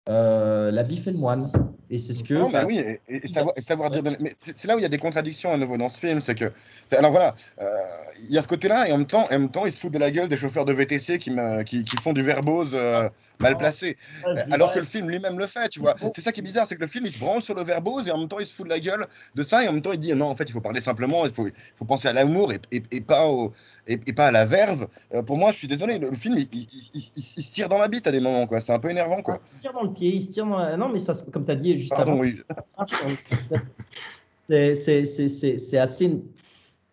L'habit fait le moine. Et c'est ce que. Non, bah oui, et savoir dire. Mais c'est là où il y a des contradictions à nouveau dans ce film. Alors voilà, il y a ce côté-là, et en même temps, ils se foutent de la gueule des chauffeurs de VTC qui font du verbose mal placé. Alors que le film lui-même le fait, tu vois. C'est ça qui est bizarre, c'est que le film, il se branche sur le verbose, et en même temps, il se fout de la gueule de ça, et en même temps, il dit non, en fait, il faut parler simplement, il faut penser à l'amour et pas à la verve. Pour moi, je suis désolé, le film, il se tire dans la bite à des moments, quoi. C'est un peu énervant, quoi. Il se tire dans le pied, il se tire dans la... Non, mais ça, comme tu as dit juste Pardon, avant, oui. C'est assez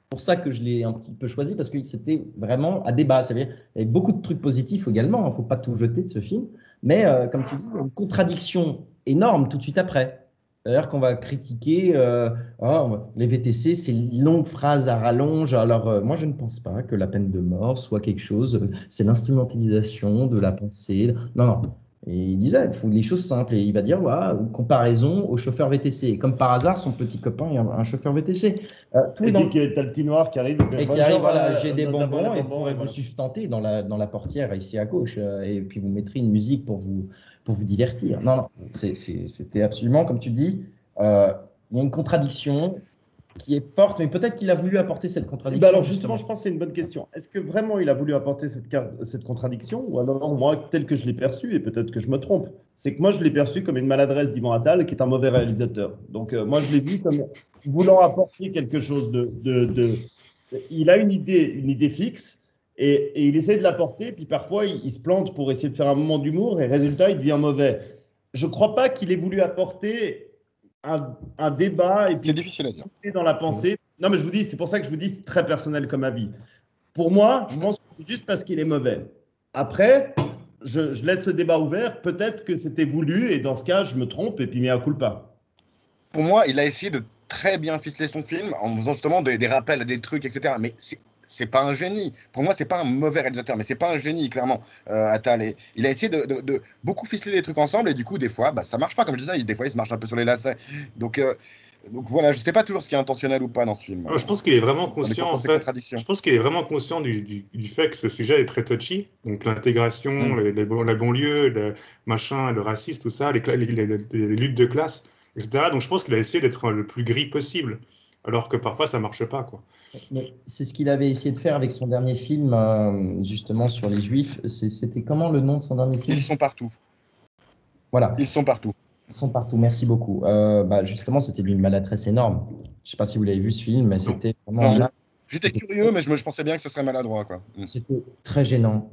pour ça que je l'ai un petit peu choisi, parce que c'était vraiment à débat. C'est-à-dire, il y avait beaucoup de trucs positifs également, il ne faut pas tout jeter de ce film, mais comme tu dis, une contradiction énorme tout de suite après. D'ailleurs, qu'on va critiquer les VTC, c'est une longue phrase à rallonge. Alors, moi, je ne pense pas que la peine de mort soit quelque chose, c'est l'instrumentalisation de la pensée. Non, non. Et il disait, il faut les choses simples. Et il va dire, voilà, comparaison au chauffeur VTC. Et comme par hasard, son petit copain est un chauffeur VTC. Il dit que t'as le petit noir qui arrive. Et qui arrive, voilà, j'ai des bonbons, et vous pourrez vous sustenter dans la portière ici à gauche. Et puis vous mettrez une musique pour vous divertir. Non, non, c'était absolument, comme tu dis, il y a une contradiction qui est forte, mais peut-être qu'il a voulu apporter cette contradiction. Alors justement, je pense que c'est une bonne question. Est-ce que vraiment il a voulu apporter cette contradiction, ou alors moi, tel que je l'ai perçu, et peut-être que je me trompe, c'est que moi je l'ai perçu comme une maladresse d'Ivan Attal, qui est un mauvais réalisateur. Donc moi je l'ai vu comme voulant apporter quelque chose il a une idée fixe, et il essaie de l'apporter, puis parfois il se plante pour essayer de faire un moment d'humour, et résultat il devient mauvais. Je ne crois pas qu'il ait voulu apporter un débat, et puis c'est difficile à dire dans la pensée. Non, mais je vous dis, c'est pour ça que je vous dis, c'est très personnel comme avis. Pour moi, je pense que c'est juste parce qu'il est mauvais. Après, je laisse le débat ouvert. Peut-être que c'était voulu et dans ce cas, je me trompe et puis mea culpa. Pour moi, il a essayé de très bien ficeler son film en faisant justement des rappels à des trucs, etc. Mais c'est pas un génie. Pour moi, c'est pas un mauvais réalisateur, mais c'est pas un génie, clairement, Attal. Et il a essayé de beaucoup ficeler les trucs ensemble et du coup, des fois, bah, ça marche pas. Comme je disais, des fois, il se marche un peu sur les lacets. Donc voilà, je sais pas toujours ce qui est intentionnel ou pas dans ce film. Je pense qu'il est vraiment On est conscient, en pour ces fait. contradictions. Je pense qu'il est vraiment conscient du fait que ce sujet est très touchy. Donc l'intégration, les banlieues, le machin, le racisme, tout ça, les luttes de classe, etc. Donc je pense qu'il a essayé d'être le plus gris possible, alors que parfois ça marche pas, quoi. Mais c'est ce qu'il avait essayé de faire avec son dernier film, justement, sur les Juifs. C'était comment le nom de son dernier film? Ils sont partout. Voilà. Ils sont partout. Ils sont partout, merci beaucoup. Justement, c'était d'une maladresse énorme. Je ne sais pas si vous l'avez vu ce film, mais c'était vraiment. Non, j'étais curieux, mais je pensais bien que ce serait maladroit, quoi. C'était très gênant.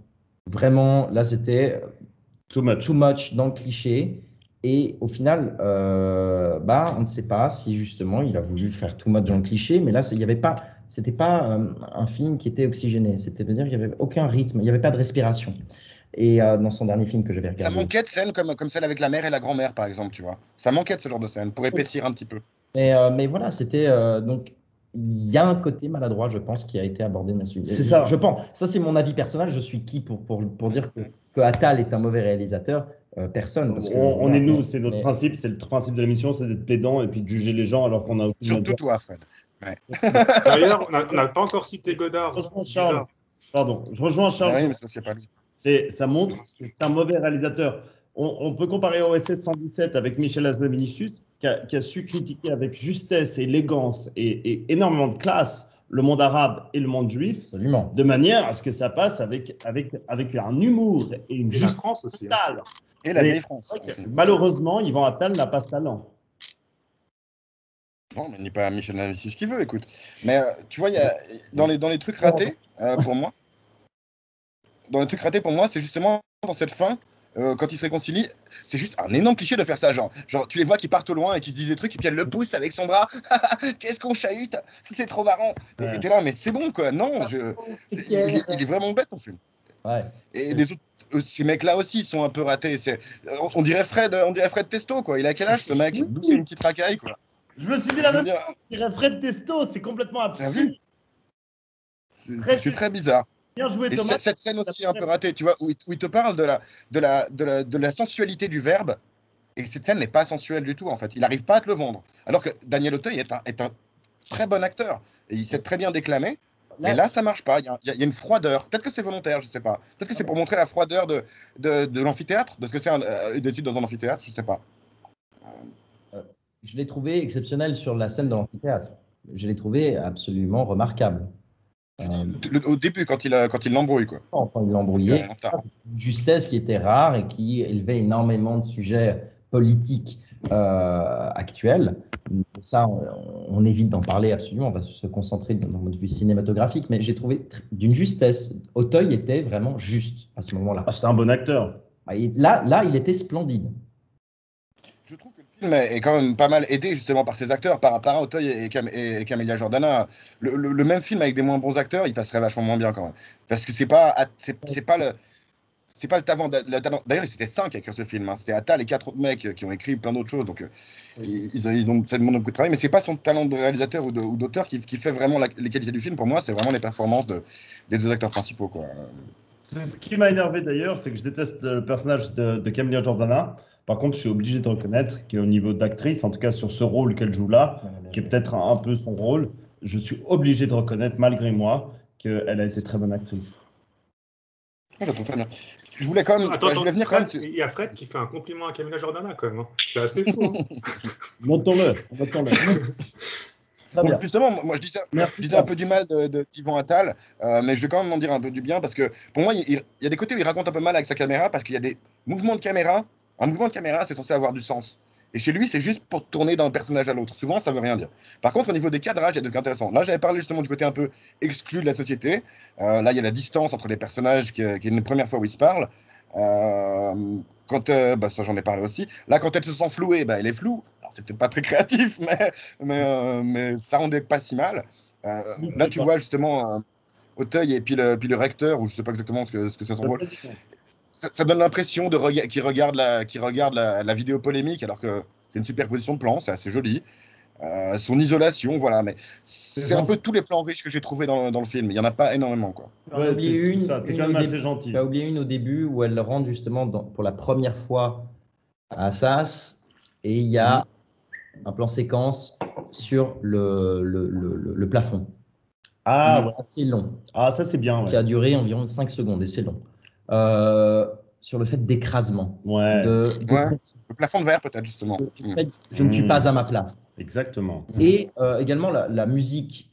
Vraiment, là, c'était Too much. too much dans le cliché. Et au final, on ne sait pas si justement il a voulu faire too much dans le cliché, mais là, il n'y avait pas. C'était pas un film qui était oxygéné. C'est-à-dire qu'il n'y avait aucun rythme, il n'y avait pas de respiration. Et dans son dernier film que j'avais regardé. Ça manquait de scènes comme celle avec la mère et la grand-mère, par exemple, tu vois. Ça manquait de ce genre de scène pour épaissir un petit peu. Mais voilà, c'était donc il y a un côté maladroit, je pense, qui a été abordé dans ce film. C'est ça. Je pense. Ça, c'est mon avis personnel. Je suis qui pour dire que Attal est un mauvais réalisateur? Personne. Parce que, on est nous, c'est notre principe, c'est le principe de l'émission, c'est d'être pédant et puis de juger les gens alors qu'on a aucune. Surtout toi, Fred. Ouais. D'ailleurs, on n'a pas encore cité Godard. Je rejoins Charles. Oui, mais ça, c'est pas lui. Ça montre que c'est un mauvais réalisateur. On peut comparer OSS 117 avec Michel Hazanavicius, qui a su critiquer avec justesse, élégance et énormément de classe le monde arabe et le monde juif, Absolument. de manière à ce que ça passe avec un humour et une Et la France aussi. totale. Et la vieille France. Malheureusement, Yvan Attal n'a pas ce talent. Non, mais il n'est pas Michel Navici ce qu'il veut, écoute. Mais tu vois, dans les trucs ratés, pour moi, c'est justement dans cette fin, quand ils se réconcilient, c'est juste un énorme cliché de faire ça. Genre tu les vois qui partent au loin et qui se disent des trucs, et puis elle le pousse avec son bras. Qu'est-ce qu'on chahute? C'est trop marrant. Ouais. Et t'es là, mais c'est bon, quoi. Non, il est vraiment bête, ton film. Ouais. Et les autres, ces mecs-là aussi sont un peu ratés. On dirait Fred Testo, quoi. Il a quel âge, ce mec? C'est une petite racaille, quoi. Je me suis dit la même chose. Il dirait Fred Testo, c'est complètement absurde. C'est très bizarre. Bien joué, Thomas. Et cette scène aussi un peu ratée, tu vois, où il te parle de la sensualité du verbe, et cette scène n'est pas sensuelle du tout, en fait. Il n'arrive pas à te le vendre. Alors que Daniel Auteuil est un très bon acteur, et il sait très bien déclamer, mais là, ça marche pas. Il y a une froideur. Peut-être que c'est volontaire, je sais pas. Peut-être que c'est pour montrer la froideur de l'amphithéâtre, de ce que c'est une étude dans un amphithéâtre, je sais pas. Je l'ai trouvé exceptionnel sur la scène de l'amphithéâtre. Je l'ai trouvé absolument remarquable. Au début, quand il l'embrouille, quoi. Quand il l'embrouillait, c'est une justesse qui était rare et qui élevait énormément de sujets politiques actuels. Ça, on évite d'en parler absolument, on va se concentrer dans le point de vue cinématographique, mais j'ai trouvé d'une justesse. Auteuil était vraiment juste à ce moment-là. C'est un bon acteur. Et là, il était splendide. Je trouve que le film est quand même pas mal aidé justement par ses acteurs, par Auteuil et Camélia Jordana. Le même film avec des moins bons acteurs, il passerait vachement moins bien quand même. Parce que c'est pas le talent. D'ailleurs, c'était 5 à écrire ce film. Hein. C'était Attal et 4 autres mecs qui ont écrit plein d'autres choses. Donc, ça demande beaucoup de travail. Mais c'est pas son talent de réalisateur ou d'auteur qui fait vraiment les qualités du film. Pour moi, c'est vraiment les performances des deux acteurs principaux, quoi. Ce qui m'a énervé d'ailleurs, c'est que je déteste le personnage de Camélia Jordana. Par contre, je suis obligé de reconnaître qu'au niveau d'actrice, en tout cas sur ce rôle qu'elle joue là, qui est peut-être un peu son rôle, je suis obligé de reconnaître, malgré moi, qu'elle a été très bonne actrice. Je voulais quand même. Attends, je voulais venir quand même. Il y a Fred qui fait un compliment à Camélia Jordana, quand même. Hein. C'est assez fou. Hein. Notons-le. Bon, justement, moi je disais un peu du mal d'Yvan Attal, mais je vais quand même en dire un peu du bien parce que pour moi, il y a des côtés où il raconte un peu mal avec sa caméra parce qu'il y a des mouvements de caméra. Un mouvement de caméra, c'est censé avoir du sens. Et chez lui, c'est juste pour tourner d'un personnage à l'autre. Souvent, ça veut rien dire. Par contre, au niveau des cadrages, il y a des trucs intéressants. Là, j'avais parlé justement du côté un peu exclu de la société. Là, il y a la distance entre les personnages qui est une première fois où ils se parlent. Ça, j'en ai parlé aussi. Là, quand elle se sent flouée, elle est floue. Alors, c'est peut-être pas très créatif, mais ça rendait pas si mal. Là, tu vois justement Auteuil et puis le recteur, ou je sais pas exactement ce que c'est son rôle. ça donne l'impression qu'il regarde la vidéo polémique, alors que c'est une superposition de plans, c'est assez joli. Son isolation, voilà, mais c'est un peu tous les plans riches que j'ai trouvés dans le film. Il n'y en a pas énormément, quoi. Ouais, oublié t'es quand même assez gentil. Tu as oublié une au début où elle rentre justement pour la première fois à Assas et il y a un plan séquence sur le plafond. Ah, ouais. Assez long. Ah, ça, c'est bien. Qui Ouais. a duré environ 5 secondes et c'est long. Sur le fait d'écrasement. Ouais. Le plafond de verre, peut-être, justement. Je ne suis pas à ma place. Exactement. Et également la musique,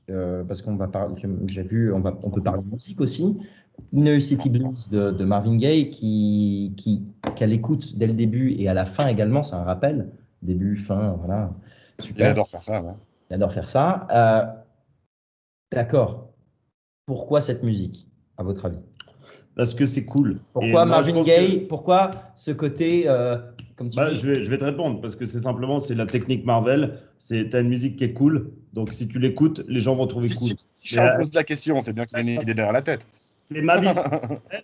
parce qu'on va parler, j'ai vu, on peut parler de musique aussi. Inner City Blues de Marvin Gaye, qu'elle écoute dès le début et à la fin également, c'est un rappel. Début, fin, voilà. Super. Il adore faire ça. Ouais. Il adore faire ça. D'accord. Pourquoi cette musique, à votre avis? Parce que c'est cool. Pourquoi Marvin Gaye? Pourquoi ce côté, comme tu dis... je vais te répondre, parce que c'est la technique Marvel. T'as une musique qui est cool, donc si tu l'écoutes, les gens vont trouver cool. Si Charles pose la question, c'est bien qu'il ait une idée derrière la tête. C'est ma vision.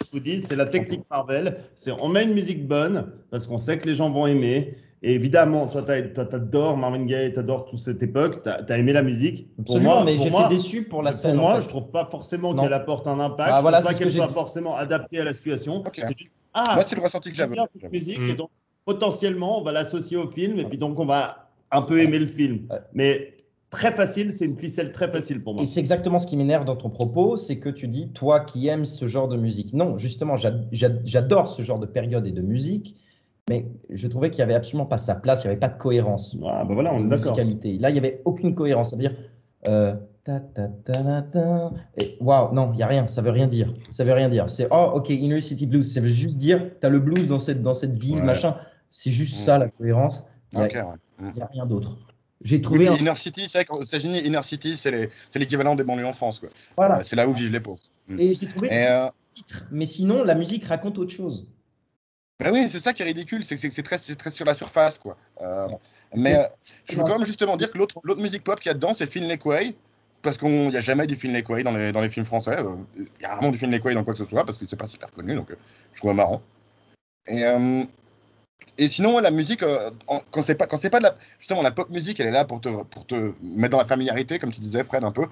Je vous dis, c'est la technique Marvel. On met une musique bonne, parce qu'on sait que les gens vont aimer. Et évidemment, toi, t'adores Marvin Gaye, t'adores toute cette époque, t'as aimé la musique. Absolument, mais j'étais déçu pour la scène. Pour moi, je trouve pas forcément qu'elle apporte un impact. Bah, voilà, je trouve pas qu'elle soit forcément adaptée à la situation. Okay. C'est juste, moi, c'est le ressenti que j'avais. Bien cette musique, et donc potentiellement, on va l'associer au film, et puis donc on va un peu aimer le film. Mais très facile, c'est une ficelle très facile pour moi. Et c'est exactement ce qui m'énerve dans ton propos, c'est que tu dis, toi qui aimes ce genre de musique. Non, justement, j'adore ce genre de période et de musique. Mais je trouvais qu'il n'y avait absolument pas sa place, il n'y avait pas de cohérence. Ah, bah voilà, on est d'accord. Musicalité. Là, il n'y avait aucune cohérence. C'est-à-dire, waouh, non, il n'y a rien, ça ne veut rien dire. Ça veut rien dire. C'est, oh, ok, Inner City Blues, ça veut juste dire, tu as le blues dans cette ville, machin. C'est juste ça, la cohérence. Il n'y a rien d'autre. J'ai trouvé. Oui, Inner City, c'est vrai qu'aux États-Unis, Inner City, c'est l'équivalent des banlieues en France, quoi. Voilà. C'est là où vivent les pauvres. Et j'ai trouvé titre. Mais sinon, la musique raconte autre chose. Ben oui, c'est ça qui est ridicule, c'est que c'est très sur la surface, quoi. Mais je veux quand même justement dire que l'autre musique pop qu'il y a dedans, c'est Finlay Quay, parce qu'il n'y a jamais du Finlay Quay dans les films français. Il y a rarement du Finlay Quay dans quoi que ce soit, parce que c'est pas super connu, donc je trouve marrant. Et sinon, la musique, quand c'est pas de justement la pop musique, elle est là pour te mettre dans la familiarité, comme tu disais, Fred, un peu.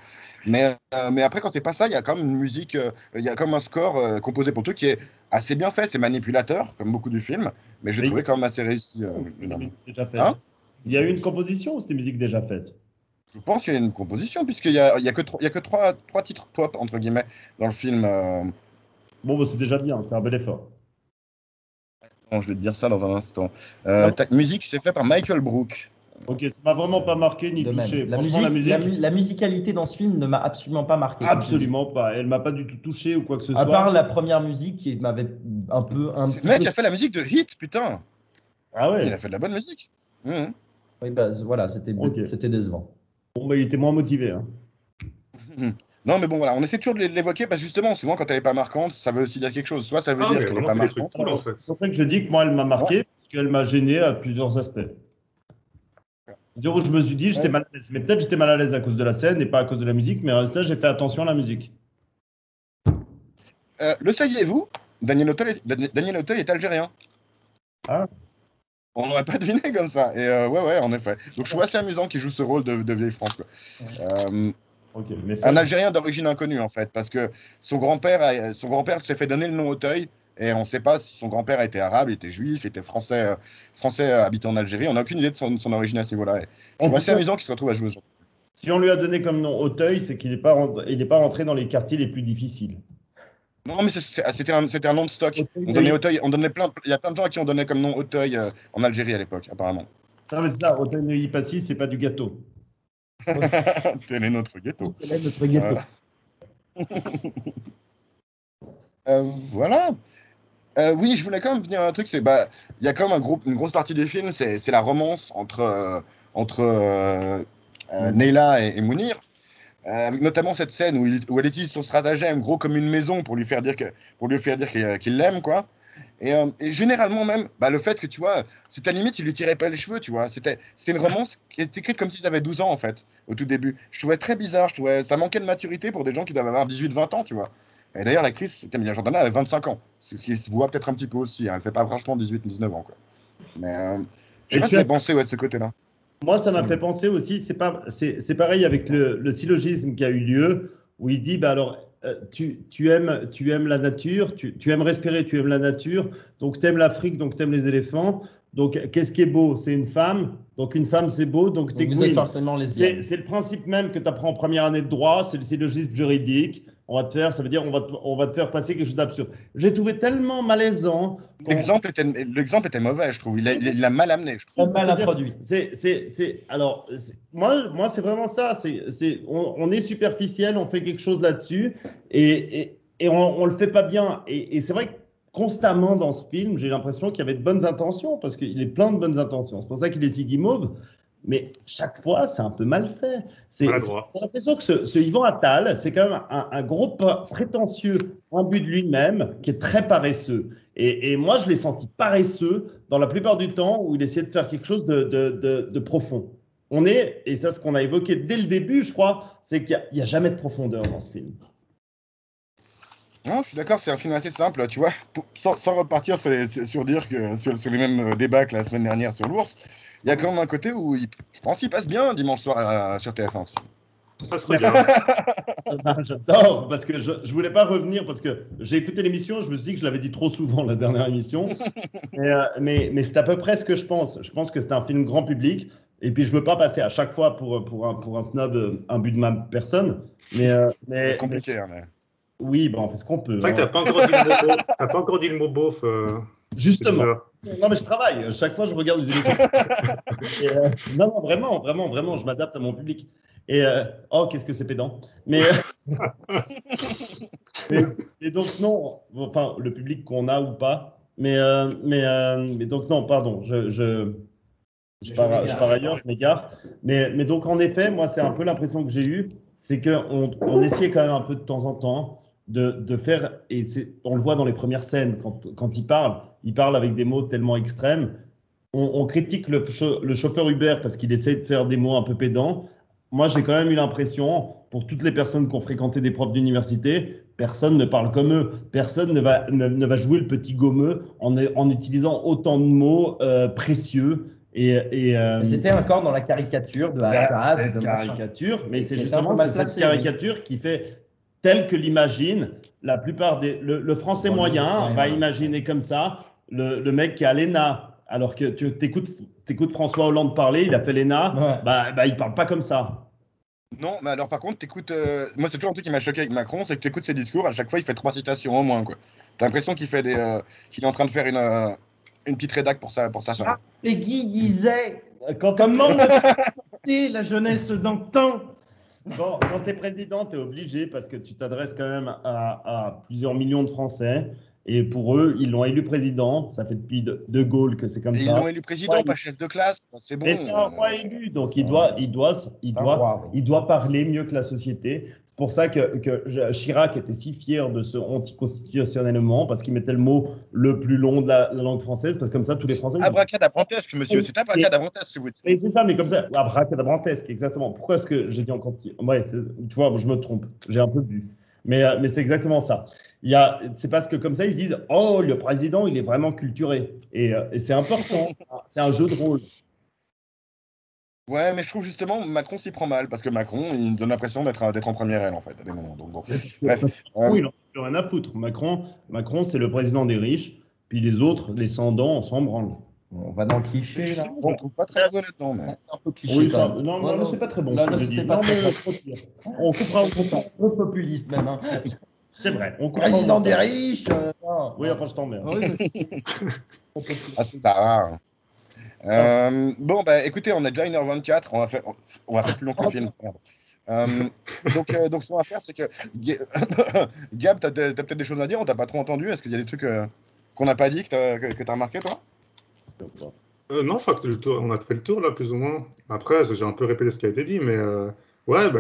Mais après, quand c'est pas ça, il y a quand même une musique, il y a comme un score composé pour tout qui est assez bien fait. C'est manipulateur, comme beaucoup du film, mais je trouvais quand même assez réussi. Déjà fait. Hein, il y a eu une composition ou c'était musique déjà faite? Je pense qu'il y a une composition, puisqu'il y a que trois titres pop, entre guillemets, dans le film. Bon, bah, c'est déjà bien, c'est un bel effort. Je vais te dire ça dans un instant. Musique, c'est fait par Michael Brook. Ok, ça m'a vraiment pas marqué ni touché. Franchement, la musicalité dans ce film ne m'a absolument pas marqué. Absolument pas. Elle m'a pas du tout touché ou quoi que ce soit. À part la première musique qui m'avait un peu. Le mec a fait la musique de Hit, putain. Ah ouais. Il a fait de la bonne musique. Oui, bah voilà, c'était décevant. Bon, bah il était moins motivé. Hein. Non, mais bon, voilà, on essaie toujours de l'évoquer parce que justement, souvent, quand elle n'est pas marquante, ça veut aussi dire quelque chose. Soit ça veut dire qu'elle n'est pas marquante. Cool, en fait. C'est pour ça que je dis que moi, elle m'a marqué, parce qu'elle m'a gêné à plusieurs aspects. Je me suis dit, j'étais mal à l'aise. Mais peut-être j'étais mal à l'aise à cause de la scène et pas à cause de la musique, mais au résultat, j'ai fait attention à la musique. Le saviez-vous, Daniel Auteuil est algérien. Ah. On n'aurait pas deviné comme ça. Et ouais, en effet. Donc je trouve assez amusant qu'il joue ce rôle de vieille France. Quoi. Okay, mais un Algérien d'origine inconnue, en fait, parce que son grand-père s'est fait donner le nom Auteuil, et on ne sait pas si son grand-père était arabe, était juif, était français habitant en Algérie. On n'a aucune idée de son origine à ce niveau-là. Je trouve assez amusant qu'il se retrouve à jouer aujourd'hui. Si on lui a donné comme nom Auteuil, c'est qu'il n'est pas rentré dans les quartiers les plus difficiles. Non, mais c'était un nom de stock. On donnait Auteuil, il y a plein de gens à qui on donnait comme nom Auteuil en Algérie à l'époque, apparemment. Non, mais c'est ça, Auteuil Neuilly Passy, c'est pas du gâteau. Quel est notre ghetto. Voilà. Oui, je voulais quand même venir à un truc, il y a quand même une grosse partie du film, c'est la romance entre Neyla et Mounir, avec notamment cette scène où elle utilise son stratagème gros comme une maison pour lui faire dire qu'il l'aime, quoi. Et généralement même, le fait que, tu vois, c'était à la limite, il lui tirait pas les cheveux, tu vois. C'était une romance qui était écrite comme s'ils avaient 12 ans, en fait, au tout début. Je trouvais très bizarre, ça manquait de maturité pour des gens qui doivent avoir 18-20 ans, tu vois. Et d'ailleurs, l'actrice Camilla Jordana avait 25 ans, ce qui se voit peut-être un petit peu aussi. Hein. Elle fait pas franchement 18-19 ans, quoi. Mais je sais Et pas je si suis t'as pensé de ce côté-là. Moi, ça m'a fait penser aussi, c'est pareil avec le syllogisme qui a eu lieu, où il dit, bah alors, tu aimes la nature, tu aimes respirer, tu aimes la nature, donc tu aimes l'Afrique, donc tu aimes les éléphants. Donc, qu'est-ce qui est beau? C'est une femme, donc une femme, c'est beau, donc t'es Donc vous êtes queen. forcément lesbienne. C'est le principe même que tu apprends en première année de droit, c'est le syllogisme juridique. On va te faire, ça veut dire on va te faire passer quelque chose d'absurde. J'ai trouvé tellement malaisant. L'exemple était mauvais, je trouve. Il l'a mal amené, je trouve. Mal introduit. Moi, c'est vraiment ça. On est superficiel, on fait quelque chose là-dessus et on le fait pas bien. Et c'est vrai que constamment dans ce film, j'ai l'impression qu'il y avait de bonnes intentions parce qu'il est plein de bonnes intentions. C'est pour ça qu'il est si guimauve. Mais chaque fois, c'est un peu mal fait. J'ai l'impression que ce Yvan Attal, c'est quand même un gros prétentieux, imbu de lui-même, qui est très paresseux. Et moi, je l'ai senti paresseux dans la plupart du temps où il essayait de faire quelque chose de profond. Et ça, ce qu'on a évoqué dès le début, je crois, c'est qu'il n'y a jamais de profondeur dans ce film. Non, je suis d'accord, c'est un film assez simple, tu vois, sans repartir sur les mêmes débats que la semaine dernière sur l'ours, il y a quand même un côté où je pense qu'il passe bien dimanche soir sur TF1. Ça se regarde. J'adore, parce que je voulais pas revenir, parce que j'ai écouté l'émission, je me suis dit que je l'avais dit trop souvent la dernière émission, mais c'est à peu près ce que je pense. Je pense que c'est un film grand public, et puis je veux pas passer à chaque fois pour un snob, un but de ma personne, C'est compliqué, hein, mais... Oui, bon, on fait ce qu'on peut. C'est vrai que tu n'as pas encore dit le mot beauf. Justement. Non, mais je travaille. Chaque fois, je regarde les émissions. Non, vraiment, je m'adapte à mon public. Oh, qu'est-ce que c'est pédant. Mais donc, non, enfin, le public qu'on a ou pas. Mais donc, non, pardon, je pars ailleurs, je m'égare. Mais donc, en effet, moi, c'est un peu l'impression que j'ai eue, c'est qu'on essayait quand même un peu de temps en temps de faire, et on le voit dans les premières scènes, quand il parle avec des mots tellement extrêmes. On critique le chauffeur Uber parce qu'il essaie de faire des mots un peu pédants. Moi, j'ai quand même eu l'impression, pour toutes les personnes qui ont fréquenté des profs d'université, personne ne parle comme eux. Personne ne va jouer le petit gommeux en utilisant autant de mots précieux. C'était encore dans la caricature de Assad. Cette caricature, mais c'est justement cette caricature qui fait tel que l'imagine la plupart le français moyen va imaginer comme ça le mec qui a l'ENA, alors que tu écoutes François Hollande parler, il a fait l'ENA, bah il parle pas comme ça. Non, mais alors par contre, t'écoutes. Moi, c'est toujours un truc qui m'a choqué avec Macron, c'est que t'écoutes ses discours, à chaque fois, il fait 3 citations au moins, quoi. T'as l'impression qu'il est en train de faire une petite rédac pour sa femme. Et Guy disait comment la jeunesse d'antan. Quand tu es président, tu es obligé parce que tu t'adresses quand même à plusieurs millions de Français. Et pour eux, ils l'ont élu président. Ça fait depuis De Gaulle que c'est comme ça. Ils l'ont élu président, pas chef de classe. C'est bon. Mais c'est un roi élu, donc il doit parler mieux que la société. C'est pour ça que Chirac était si fier de ce anticonstitutionnellement, parce qu'il mettait le mot le plus long de la langue française, parce que comme ça, tous les Français... Abracadabrantesque, monsieur, c'est abracadabrantesque, si vous dites. Mais c'est ça, mais comme ça, abracadabrantesque, exactement. Pourquoi est-ce que j'ai dit encore... Ouais, tu vois, je me trompe, j'ai un peu bu. Mais c'est exactement ça. C'est parce que comme ça, ils se disent « Oh, le président, il est vraiment culturé. » Et c'est important, c'est un jeu de rôle. Ouais, mais je trouve justement Macron s'y prend mal, parce que Macron, il donne l'impression d'être en première aile, en fait, à des moments. Donc, bref. Il n'en a rien à foutre. Macron, c'est le président des riches, puis les autres, les sans-dents, on s'en branle. On va dans le cliché, là. On ne trouve pas très honnêtement, mais... C'est un peu cliché. Oui, non, c'est pas très bon. On coupera au content. Un peu populiste, même. Hein. C'est vrai. Président des riches. Oui, après, je t'emmerde. Ah, c'est ça. Bon, bah écoutez, on est déjà 1h24, on va faire plus long que le film. Donc, ce qu'on va faire, c'est que Gab, t'as peut-être des choses à dire, on t'a pas trop entendu. Est-ce qu'il y a des trucs qu'on n'a pas dit que t'as remarqué, toi? Non, je crois que on a fait le tour là, plus ou moins. Après, j'ai un peu répété ce qui a été dit, mais ouais, bah,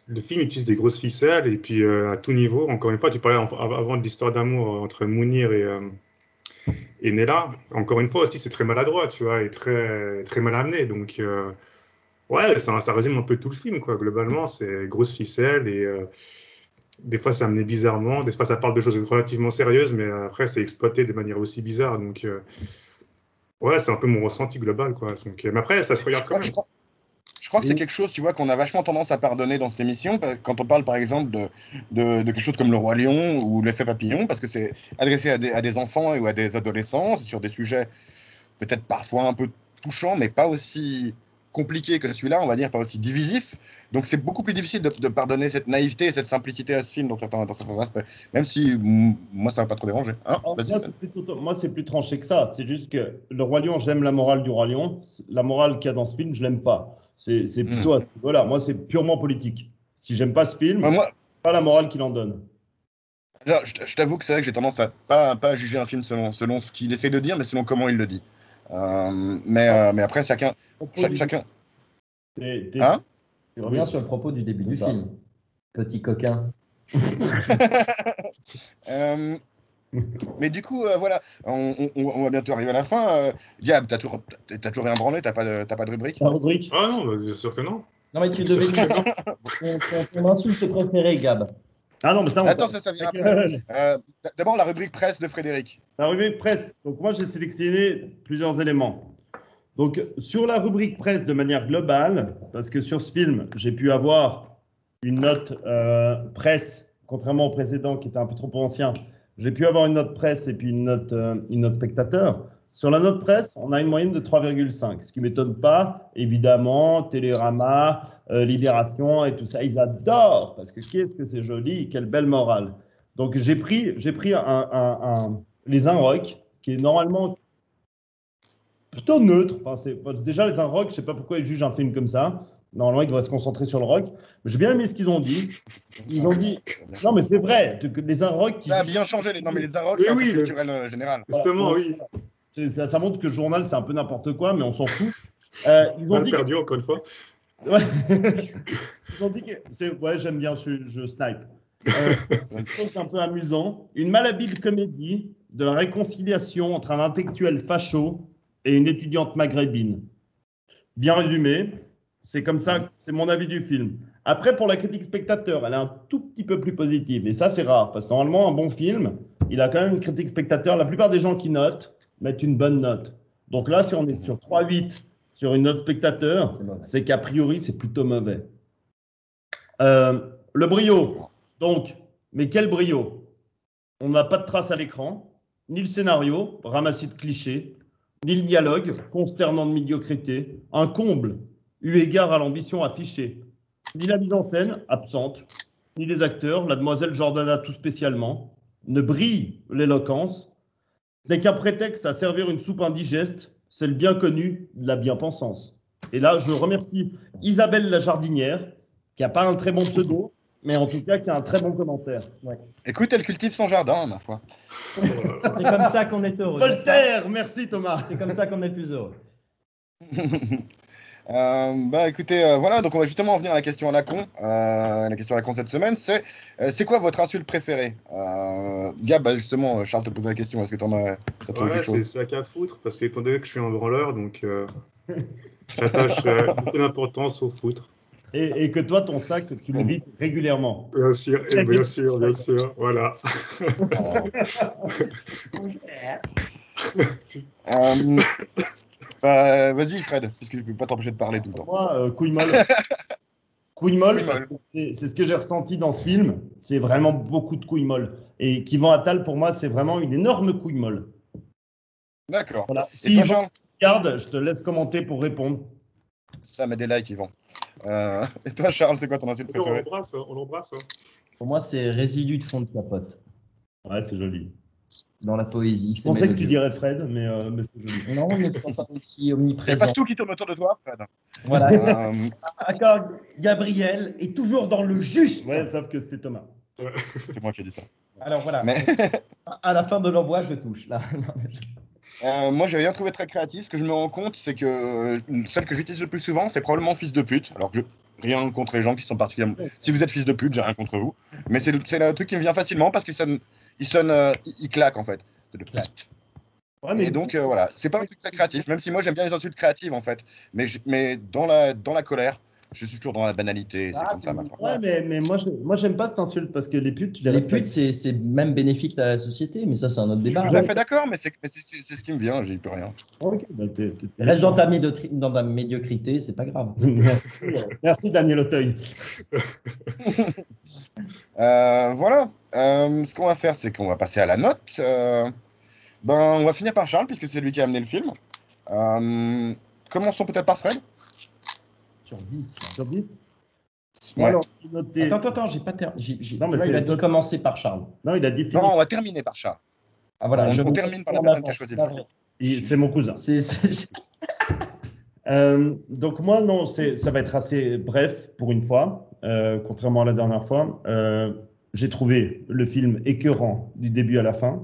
le film utilise des grosses ficelles et puis à tout niveau. Encore une fois, tu parlais avant de l'histoire d'amour entre Mounir et Nella. Encore une fois aussi, c'est très maladroit, tu vois, et très, très mal amené. Donc, ouais, ça résume un peu tout le film, quoi. Globalement, c'est grosse ficelle des fois, ça amenait bizarrement. Des fois, ça parle de choses relativement sérieuses, mais après, c'est exploité de manière aussi bizarre. Donc, ouais, c'est un peu mon ressenti global, quoi. Donc, mais après, ça se regarde quand même. Je crois que c'est quelque chose, tu vois, qu'on a vachement tendance à pardonner dans cette émission, quand on parle, par exemple, de quelque chose comme Le Roi Lion ou L'Effet Papillon, parce que c'est adressé à des enfants ou à des adolescents sur des sujets peut-être parfois un peu touchants, mais pas aussi compliqués que celui-là, on va dire, pas aussi divisif. Donc c'est beaucoup plus difficile de pardonner cette naïveté et cette simplicité à ce film dans certains aspects, même si moi, ça m'a pas trop dérangé. Hein, Moi, c'est plus tranché que ça. C'est juste que Le Roi Lion, j'aime la morale du Roi Lion. La morale qu'il y a dans ce film, je l'aime pas. C'est plutôt à ce niveau-là. Moi, c'est purement politique. Si j'aime pas ce film, moi, pas la morale qu'il en donne. je t'avoue que c'est vrai que j'ai tendance à pas juger un film selon ce qu'il essaie de dire, mais selon comment il le dit. Mais après, chacun. Hein? Tu reviens sur le propos du début du film. Petit coquin. Mais du coup, voilà, on va bientôt arriver à la fin. Gab, t'as toujours rien branlé, t'as pas de rubrique? La rubrique. Ah non, bah, bien sûr que non. Non, mais tu devais ton insulte préférée, Gab. Ah non, mais ça, Attends, ça vient après. D'abord, la rubrique presse de Frédéric. La rubrique presse. Donc, moi, j'ai sélectionné plusieurs éléments. Donc, sur la rubrique presse de manière globale, parce que sur ce film, j'ai pu avoir une note presse, contrairement au précédent qui était un peu trop ancien. J'ai pu avoir une note presse et puis une note spectateur. Sur la note presse, on a une moyenne de 3,5, ce qui ne m'étonne pas. Évidemment, Télérama, Libération et tout ça, ils adorent, parce que qu'est-ce que c'est joli, quelle belle morale. Donc, j'ai pris les Inrocks, qui est normalement plutôt neutre. Enfin, déjà, les Inrocks, je ne sais pas pourquoi ils jugent un film comme ça. Normalement, ils devraient se concentrer sur le rock. J'ai bien aimé ce qu'ils ont dit. Ils ont dit... Non, mais c'est vrai. Les Inrocks... Ça a bien changé. Non, mais les Inrocks, c'est un peu culturel général. Justement, voilà. oui. Ça montre que le journal, c'est un peu n'importe quoi, mais on s'en fout. Ils ont dit perdu, encore une fois. Ouais. Ils ont dit que... Ouais, j'aime bien, je snipe. C'est un peu amusant. Une malhabile comédie de la réconciliation entre un intellectuel facho et une étudiante maghrébine. Bien résumé, c'est comme ça, c'est mon avis du film. Après, pour la critique spectateur, elle est un tout petit peu plus positive. Et ça, c'est rare, parce que normalement, un bon film, il a quand même une critique spectateur. La plupart des gens qui notent mettent une bonne note. Donc là, si on est sur 3,8 sur une note spectateur, c'est qu'a priori, c'est plutôt mauvais. Le brio. Donc, mais quel brio? On n'a pas de trace à l'écran, ni le scénario, ramassis de clichés, ni le dialogue, consternant de médiocrité, un comble, eu égard à l'ambition affichée, ni la mise en scène, absente, ni les acteurs, la demoiselle Jordana tout spécialement, ne brille l'éloquence, n'est qu'un prétexte à servir une soupe indigeste, celle bien connue de la bien-pensance. Et là, je remercie Isabelle la jardinière, qui n'a pas un très bon pseudo, mais en tout cas qui a un très bon commentaire. Ouais. Écoute, elle cultive son jardin, ma foi. C'est comme ça qu'on est heureux. Voltaire, merci Thomas. C'est comme ça qu'on est plus heureux. Bah écoutez, voilà, donc on va justement en venir à la question à la con. La question à la con cette semaine, c'est quoi votre insulte préférée? Gab, bah, justement, Charles te pose la question, est-ce que t'as trouvé quelque chose? C'est sac à foutre, parce qu'étant donné que je suis un branleur, donc j'attache beaucoup d'importance au foutre. Et que toi, ton sac, tu le vides régulièrement. Bien sûr, bien sûr, voilà. Vas-y, Fred, puisque je ne peux pas t'empêcher de parler tout le temps. Moi, couille molle. Couille molle, c'est ce que j'ai ressenti dans ce film. C'est vraiment beaucoup de couilles molles. Et Keyvan Attal, pour moi, c'est vraiment une énorme couille molle. D'accord. Voilà. Si Yvan regarde, je te laisse commenter pour répondre. Ça met des likes, Yvan. Et toi, Charles, c'est quoi ton insulte préférée? On l'embrasse. Pour moi, c'est résidu de fond de capote. Ouais, c'est joli. Dans la poésie. Je pensais que tu dirais Fred, mais c'est joli. Non, mais ce n'est pas aussi omniprésent. C'est pas tout qui tourne autour de toi, Fred. Voilà. D'accord, Gabriel est toujours dans le juste. Ouais, sauf que c'était Thomas. C'est moi qui ai dit ça. Alors voilà. Mais... à la fin de l'envoi, je touche. Là. Moi, j'ai rien trouvé très créatif. Ce que je me rends compte, c'est que celle que j'utilise le plus souvent, c'est probablement fils de pute. Alors que rien contre les gens qui sont particulièrement. Si vous êtes fils de pute, j'ai rien contre vous. Mais c'est le truc qui me vient facilement parce qu'il sonne, il claque en fait. C'est le claque. Ouais, mais... Et donc voilà, c'est pas un truc très créatif. Même si moi j'aime bien les insultes créatives en fait. Mais dans la colère, Je suis toujours dans la banalité, c'est comme ça maintenant. Ouais, mais moi, j'aime pas cette insulte parce que les putes, je les Les respecte. putes, c'est même bénéfique à la société, mais ça, c'est un autre Je suis débat. tout à fait d'accord, mais c'est ce qui me vient, j'y peux rien. Ok, bah, Reste dans ta médiocrité, c'est pas grave. Merci Daniel Auteuil. Voilà. Ce qu'on va faire, c'est qu'on va passer à la note. On va finir par Charles, puisque c'est lui qui a amené le film. Commençons peut-être par Fred. Sur 10. Sur 10. Ouais. Alors, j'ai noté... Attends, j'ai pas Non, mais il c'est a dit commencer par Charles. Non, il a dit Non, on va terminer par Charles. Ah voilà, On termine par la personne qui a choisi le film. C'est mon cousin. Donc moi, non, ça va être assez bref pour une fois, contrairement à la dernière fois. J'ai trouvé le film écœurant du début à la fin.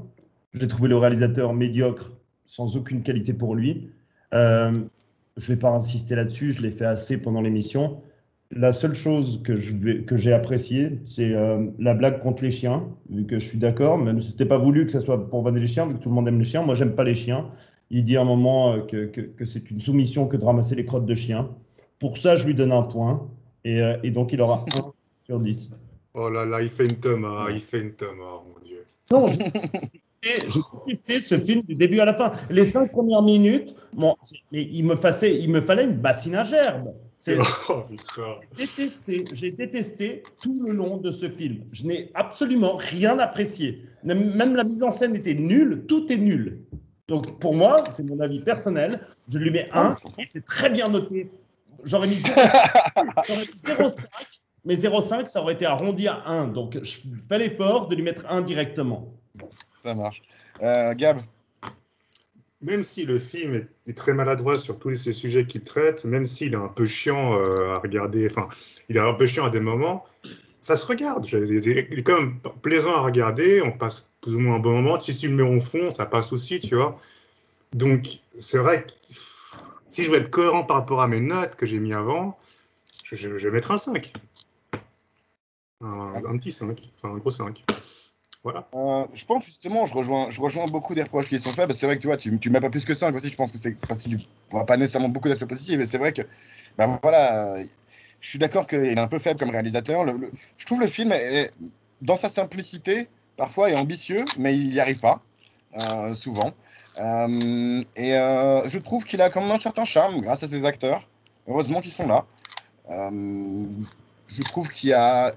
J'ai trouvé le réalisateur médiocre, sans aucune qualité pour lui. Je ne vais pas insister là-dessus, je l'ai fait assez pendant l'émission. La seule chose que j'ai appréciée, c'est la blague contre les chiens, vu que je suis d'accord, même si ce n'était pas voulu que ça soit pour vanner les chiens, vu que tout le monde aime les chiens. Moi, j'aime pas les chiens. Il dit à un moment que c'est une soumission que de ramasser les crottes de chiens. Pour ça, je lui donne un point. Et donc, il aura 1 sur 10. Oh là là, il fait une Thomas, oh mon Dieu. Non, j'ai testé ce film du début à la fin. Les 5 premières minutes, bon, mais il me fallait une bassine à gerbe. Oh, putain. J'ai détesté tout le long de ce film. Je n'ai absolument rien apprécié. Même la mise en scène était nulle, tout est nul. Donc pour moi, c'est mon avis personnel, je lui mets 1 et c'est très bien noté. J'aurais mis 0,5, mais 0,5 ça aurait été arrondi à 1. Donc je fais l'effort de lui mettre 1 directement. Ça marche. Gab? Même si le film est très maladroit sur tous ces sujets qu'il traite, même s'il est un peu chiant à regarder, enfin, il est un peu chiant à des moments, ça se regarde. Il est quand même plaisant à regarder, on passe plus ou moins un bon moment. Si tu le mets au fond, ça passe aussi, tu vois. Donc, c'est vrai que si je veux être cohérent par rapport à mes notes que j'ai mis avant, je vais mettre un 5. Un petit 5, enfin un gros 5. Voilà. Je pense justement, je rejoins beaucoup des reproches qui sont faits, parce que c'est vrai que tu vois, tu mets pas plus que 5 aussi, je pense que c'est parce que tu vois pas nécessairement beaucoup d'aspects positifs, mais c'est vrai que, voilà, je suis d'accord qu'il est un peu faible comme réalisateur. Je trouve le film, dans sa simplicité, parfois est ambitieux, mais il n'y arrive pas, souvent. Je trouve qu'il a quand même un certain charme grâce à ses acteurs. Heureusement qu'ils sont là. Je trouve qu'il y a...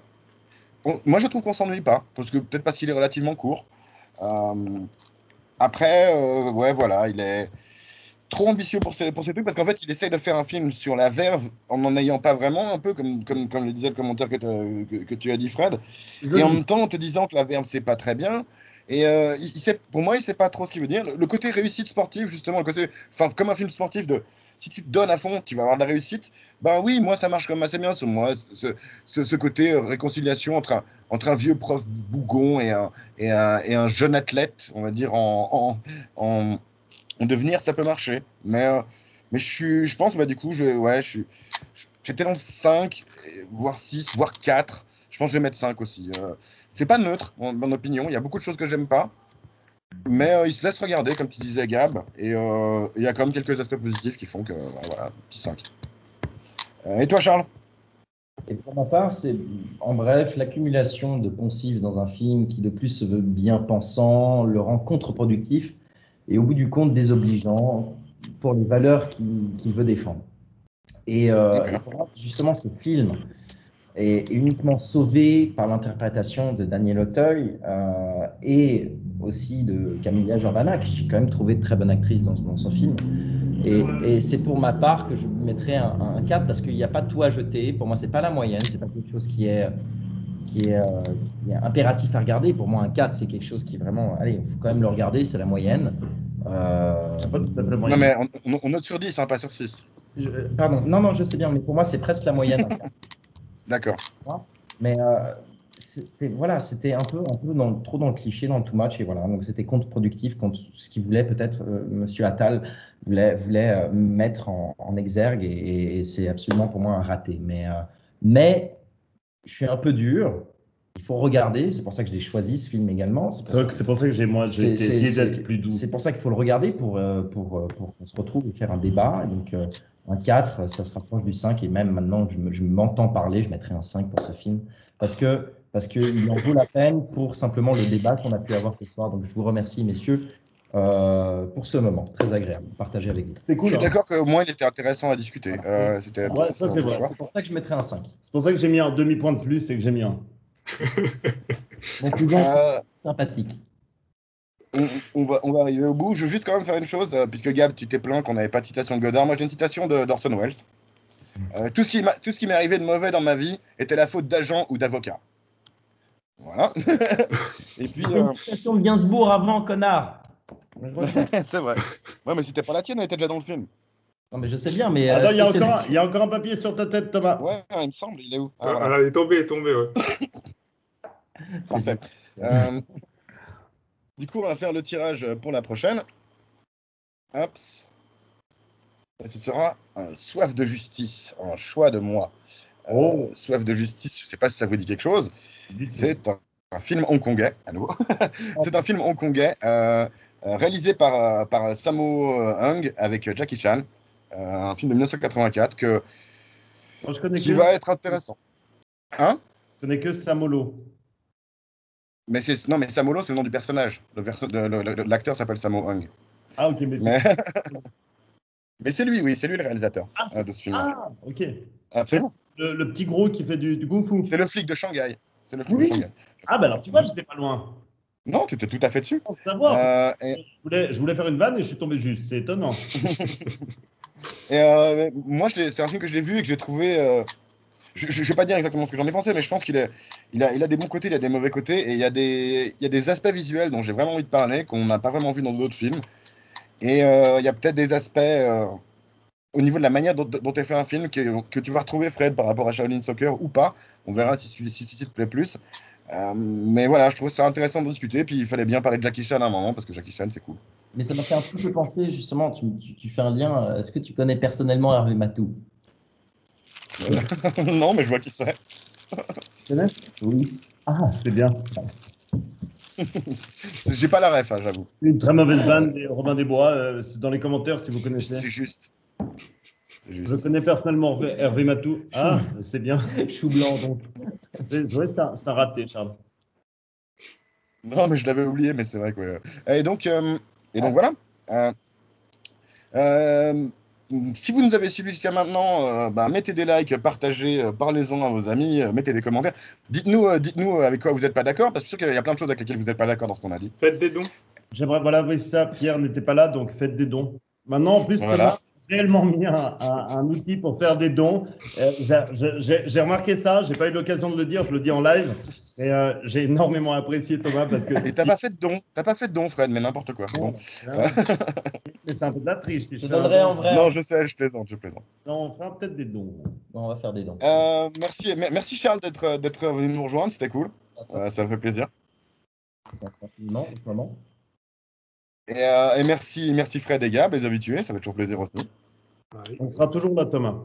Moi, je trouve qu'on s'ennuie pas, peut-être parce qu'il est relativement court. Après, ouais, voilà, il est trop ambitieux pour ces trucs, parce qu'en fait, il essaye de faire un film sur la verve en n'en ayant pas vraiment, un peu comme le disait le commentaire que tu as dit, Fred, et en même temps en te disant que la verve, c'est pas très bien. Et pour moi, il sait pas trop ce qu'il veut dire. Le côté réussite sportive, justement, comme un film sportif, si tu te donnes à fond, tu vas avoir de la réussite. Ben oui, moi, ça marche comme assez bien sur moi. Ce côté réconciliation entre un vieux prof bougon et un jeune athlète, on va dire, en devenir, ça peut marcher. Mais je pense, du coup, j'étais dans 5, voire 6, voire 4. Je pense que je vais mettre 5 aussi. C'est pas neutre, mon opinion. Il y a beaucoup de choses que j'aime pas. Mais il se laisse regarder, comme tu disais, Gab. Et il y a quand même quelques aspects positifs qui font que, voilà, petit 5. Et toi, Charles? Et pour ma part, c'est en bref l'accumulation de poncifs dans un film qui de plus se veut bien pensant, le rend contre-productif et au bout du compte désobligeant pour les valeurs qu'il veut défendre. Et pour moi, justement, ce film est uniquement sauvé par l'interprétation de Daniel Auteuil et aussi de Camilla Jordana, que j'ai quand même trouvé très bonne actrice dans son film. Et c'est pour ma part que je mettrais un 4 parce qu'il n'y a pas tout à jeter. Pour moi, ce n'est pas la moyenne, ce n'est pas quelque chose qui est impératif à regarder. Pour moi, un 4, c'est quelque chose qui est vraiment... Allez, il faut quand même le regarder, c'est la moyenne. C'est pas tout à fait la moyenne. Non, mais on note sur 10, hein, pas sur 6. Pardon, non, je sais bien, mais pour moi, c'est presque la moyenne. D'accord. Mais voilà, c'était un peu trop dans le cliché, dans le too much, et voilà. Donc c'était contre-productif contre ce qu'il voulait peut-être. Monsieur Attal voulait mettre en exergue, et c'est absolument pour moi un raté. Mais je suis un peu dur. Il faut regarder. C'est pour ça que je l'ai choisi ce film également. C'est pour ça que j'ai essayé d'être plus doux. C'est pour ça qu'il faut le regarder pour qu'on se retrouve et faire un débat. Et donc un 4, ça se rapproche du 5. Et même maintenant que je m'entends parler, je mettrais un 5 pour ce film. Parce qu'il en vaut la peine pour simplement le débat qu'on a pu avoir ce soir. Donc je vous remercie, messieurs, pour ce moment. Très agréable de partager avec vous. C'était Je cool. suis Hein. d'accord qu'au moins il était intéressant à discuter. C'était Ouais, ça c'est vrai. C'est pour ça que je mettrais un 5. C'est pour ça que j'ai mis un demi-point de plus et que j'ai mis un. Mon cousin, Euh, sympathique. on va arriver au bout. Je veux juste quand même faire une chose, puisque Gab, tu t'es plaint qu'on n'avait pas de citation de Godard. Moi, j'ai une citation d'Orson Welles. Tout ce qui m'est arrivé de mauvais dans ma vie était la faute d'agent ou d'avocat. Voilà. Et puis, Une citation de Gainsbourg avant, connard. c'est vrai. Ouais, mais c'était pas la tienne, elle était déjà dans le film. Non, mais je sais bien, mais. Attends, il y a encore un papier sur ta tête, Thomas. Ouais, il me semble, il est où? Ah, Voilà. elle est tombée, ouais. Parfait. Du coup, on va faire le tirage pour la prochaine. Hop. Et ce sera un Soif de justice, un choix de moi. Soif de justice, je ne sais pas si ça vous dit quelque chose. C'est un film hongkongais, à nouveau. C'est un film hongkongais réalisé par Sammo Hung avec Jackie Chan. Un film de 1984 qui va être intéressant. Hein? Je connais que Samolo. Mais Samolo, c'est le nom du personnage. L'acteur s'appelle Sammo Hung. Ah, ok. Mais c'est lui, oui, c'est lui le réalisateur de ce film. Ah, ok. Absolument. Le petit gros qui fait du kung-fu. C'est le flic de Shanghai. C'est le flic Oui. de Shanghai. Ah, bah alors tu vois, j'étais pas loin. Non, tu étais tout à fait dessus. Sans savoir. Je voulais faire une vanne et je suis tombé juste. C'est étonnant. Moi, c'est un film que j'ai vu et que j'ai trouvé. Je ne vais pas dire exactement ce que j'en ai pensé, mais je pense qu'il a des bons côtés, il a des mauvais côtés, et il y a des aspects visuels dont j'ai vraiment envie de parler, qu'on n'a pas vraiment vu dans d'autres films. Et il y a peut-être des aspects au niveau de la manière dont est fait un film que tu vas retrouver, Fred, par rapport à Shaolin Soccer ou pas. On verra si celui-ci te plaît plus. Mais voilà, je trouve ça intéressant de discuter. Puis il fallait bien parler de Jackie Chan à un moment, parce que Jackie Chan, c'est cool. Mais ça m'a fait un petit peu penser, justement, tu fais un lien. Est-ce que tu connais personnellement Hervé Matou? Non, mais je vois qui c'est. Tu connais? Oui. Ah, c'est bien. J'ai pas la ref, hein, j'avoue. Une très mauvaise vanne des Robin des Bois. C'est dans les commentaires si vous connaissez. C'est juste. Je connais personnellement Hervé Matou. Ah, c'est bien. Chou blanc, donc. C'est un raté, Charles. Non, mais je l'avais oublié, mais c'est vrai que. Et donc voilà. Si vous nous avez suivis jusqu'à maintenant, mettez des likes, partagez, parlez-en à vos amis, mettez des commentaires. Dites-nous avec quoi vous n'êtes pas d'accord, parce que je suis sûr qu'il y a plein de choses avec lesquelles vous n'êtes pas d'accord dans ce qu'on a dit. Faites des dons. J'aimerais, voilà, oui, ça, Pierre n'était pas là, donc faites des dons. Maintenant, en plus, Voilà. Thomas a réellement mis un outil pour faire des dons. J'ai remarqué ça, j'ai pas eu l'occasion de le dire, je le dis en live. Et j'ai énormément apprécié Thomas parce que. Et t'as pas fait de don, Fred, mais n'importe quoi. Bon. Mais c'est un peu de la triche. Si Je donnerai en vrai. Non, je sais, je plaisante. Non, on fera peut-être des dons. Non, on va faire des dons. Merci Charles d'être venu nous rejoindre, c'était cool. Ça me fait plaisir. Non, en ce moment. Et merci Fred et Gab, les habitués, ça fait toujours plaisir aussi. Ouais. On sera toujours là, Thomas.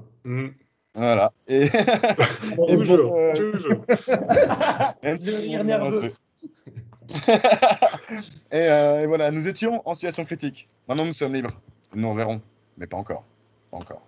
Voilà. Et Toujours. Et voilà, nous étions en situation critique. Maintenant, nous sommes libres. Nous en verrons, mais pas encore. Pas encore.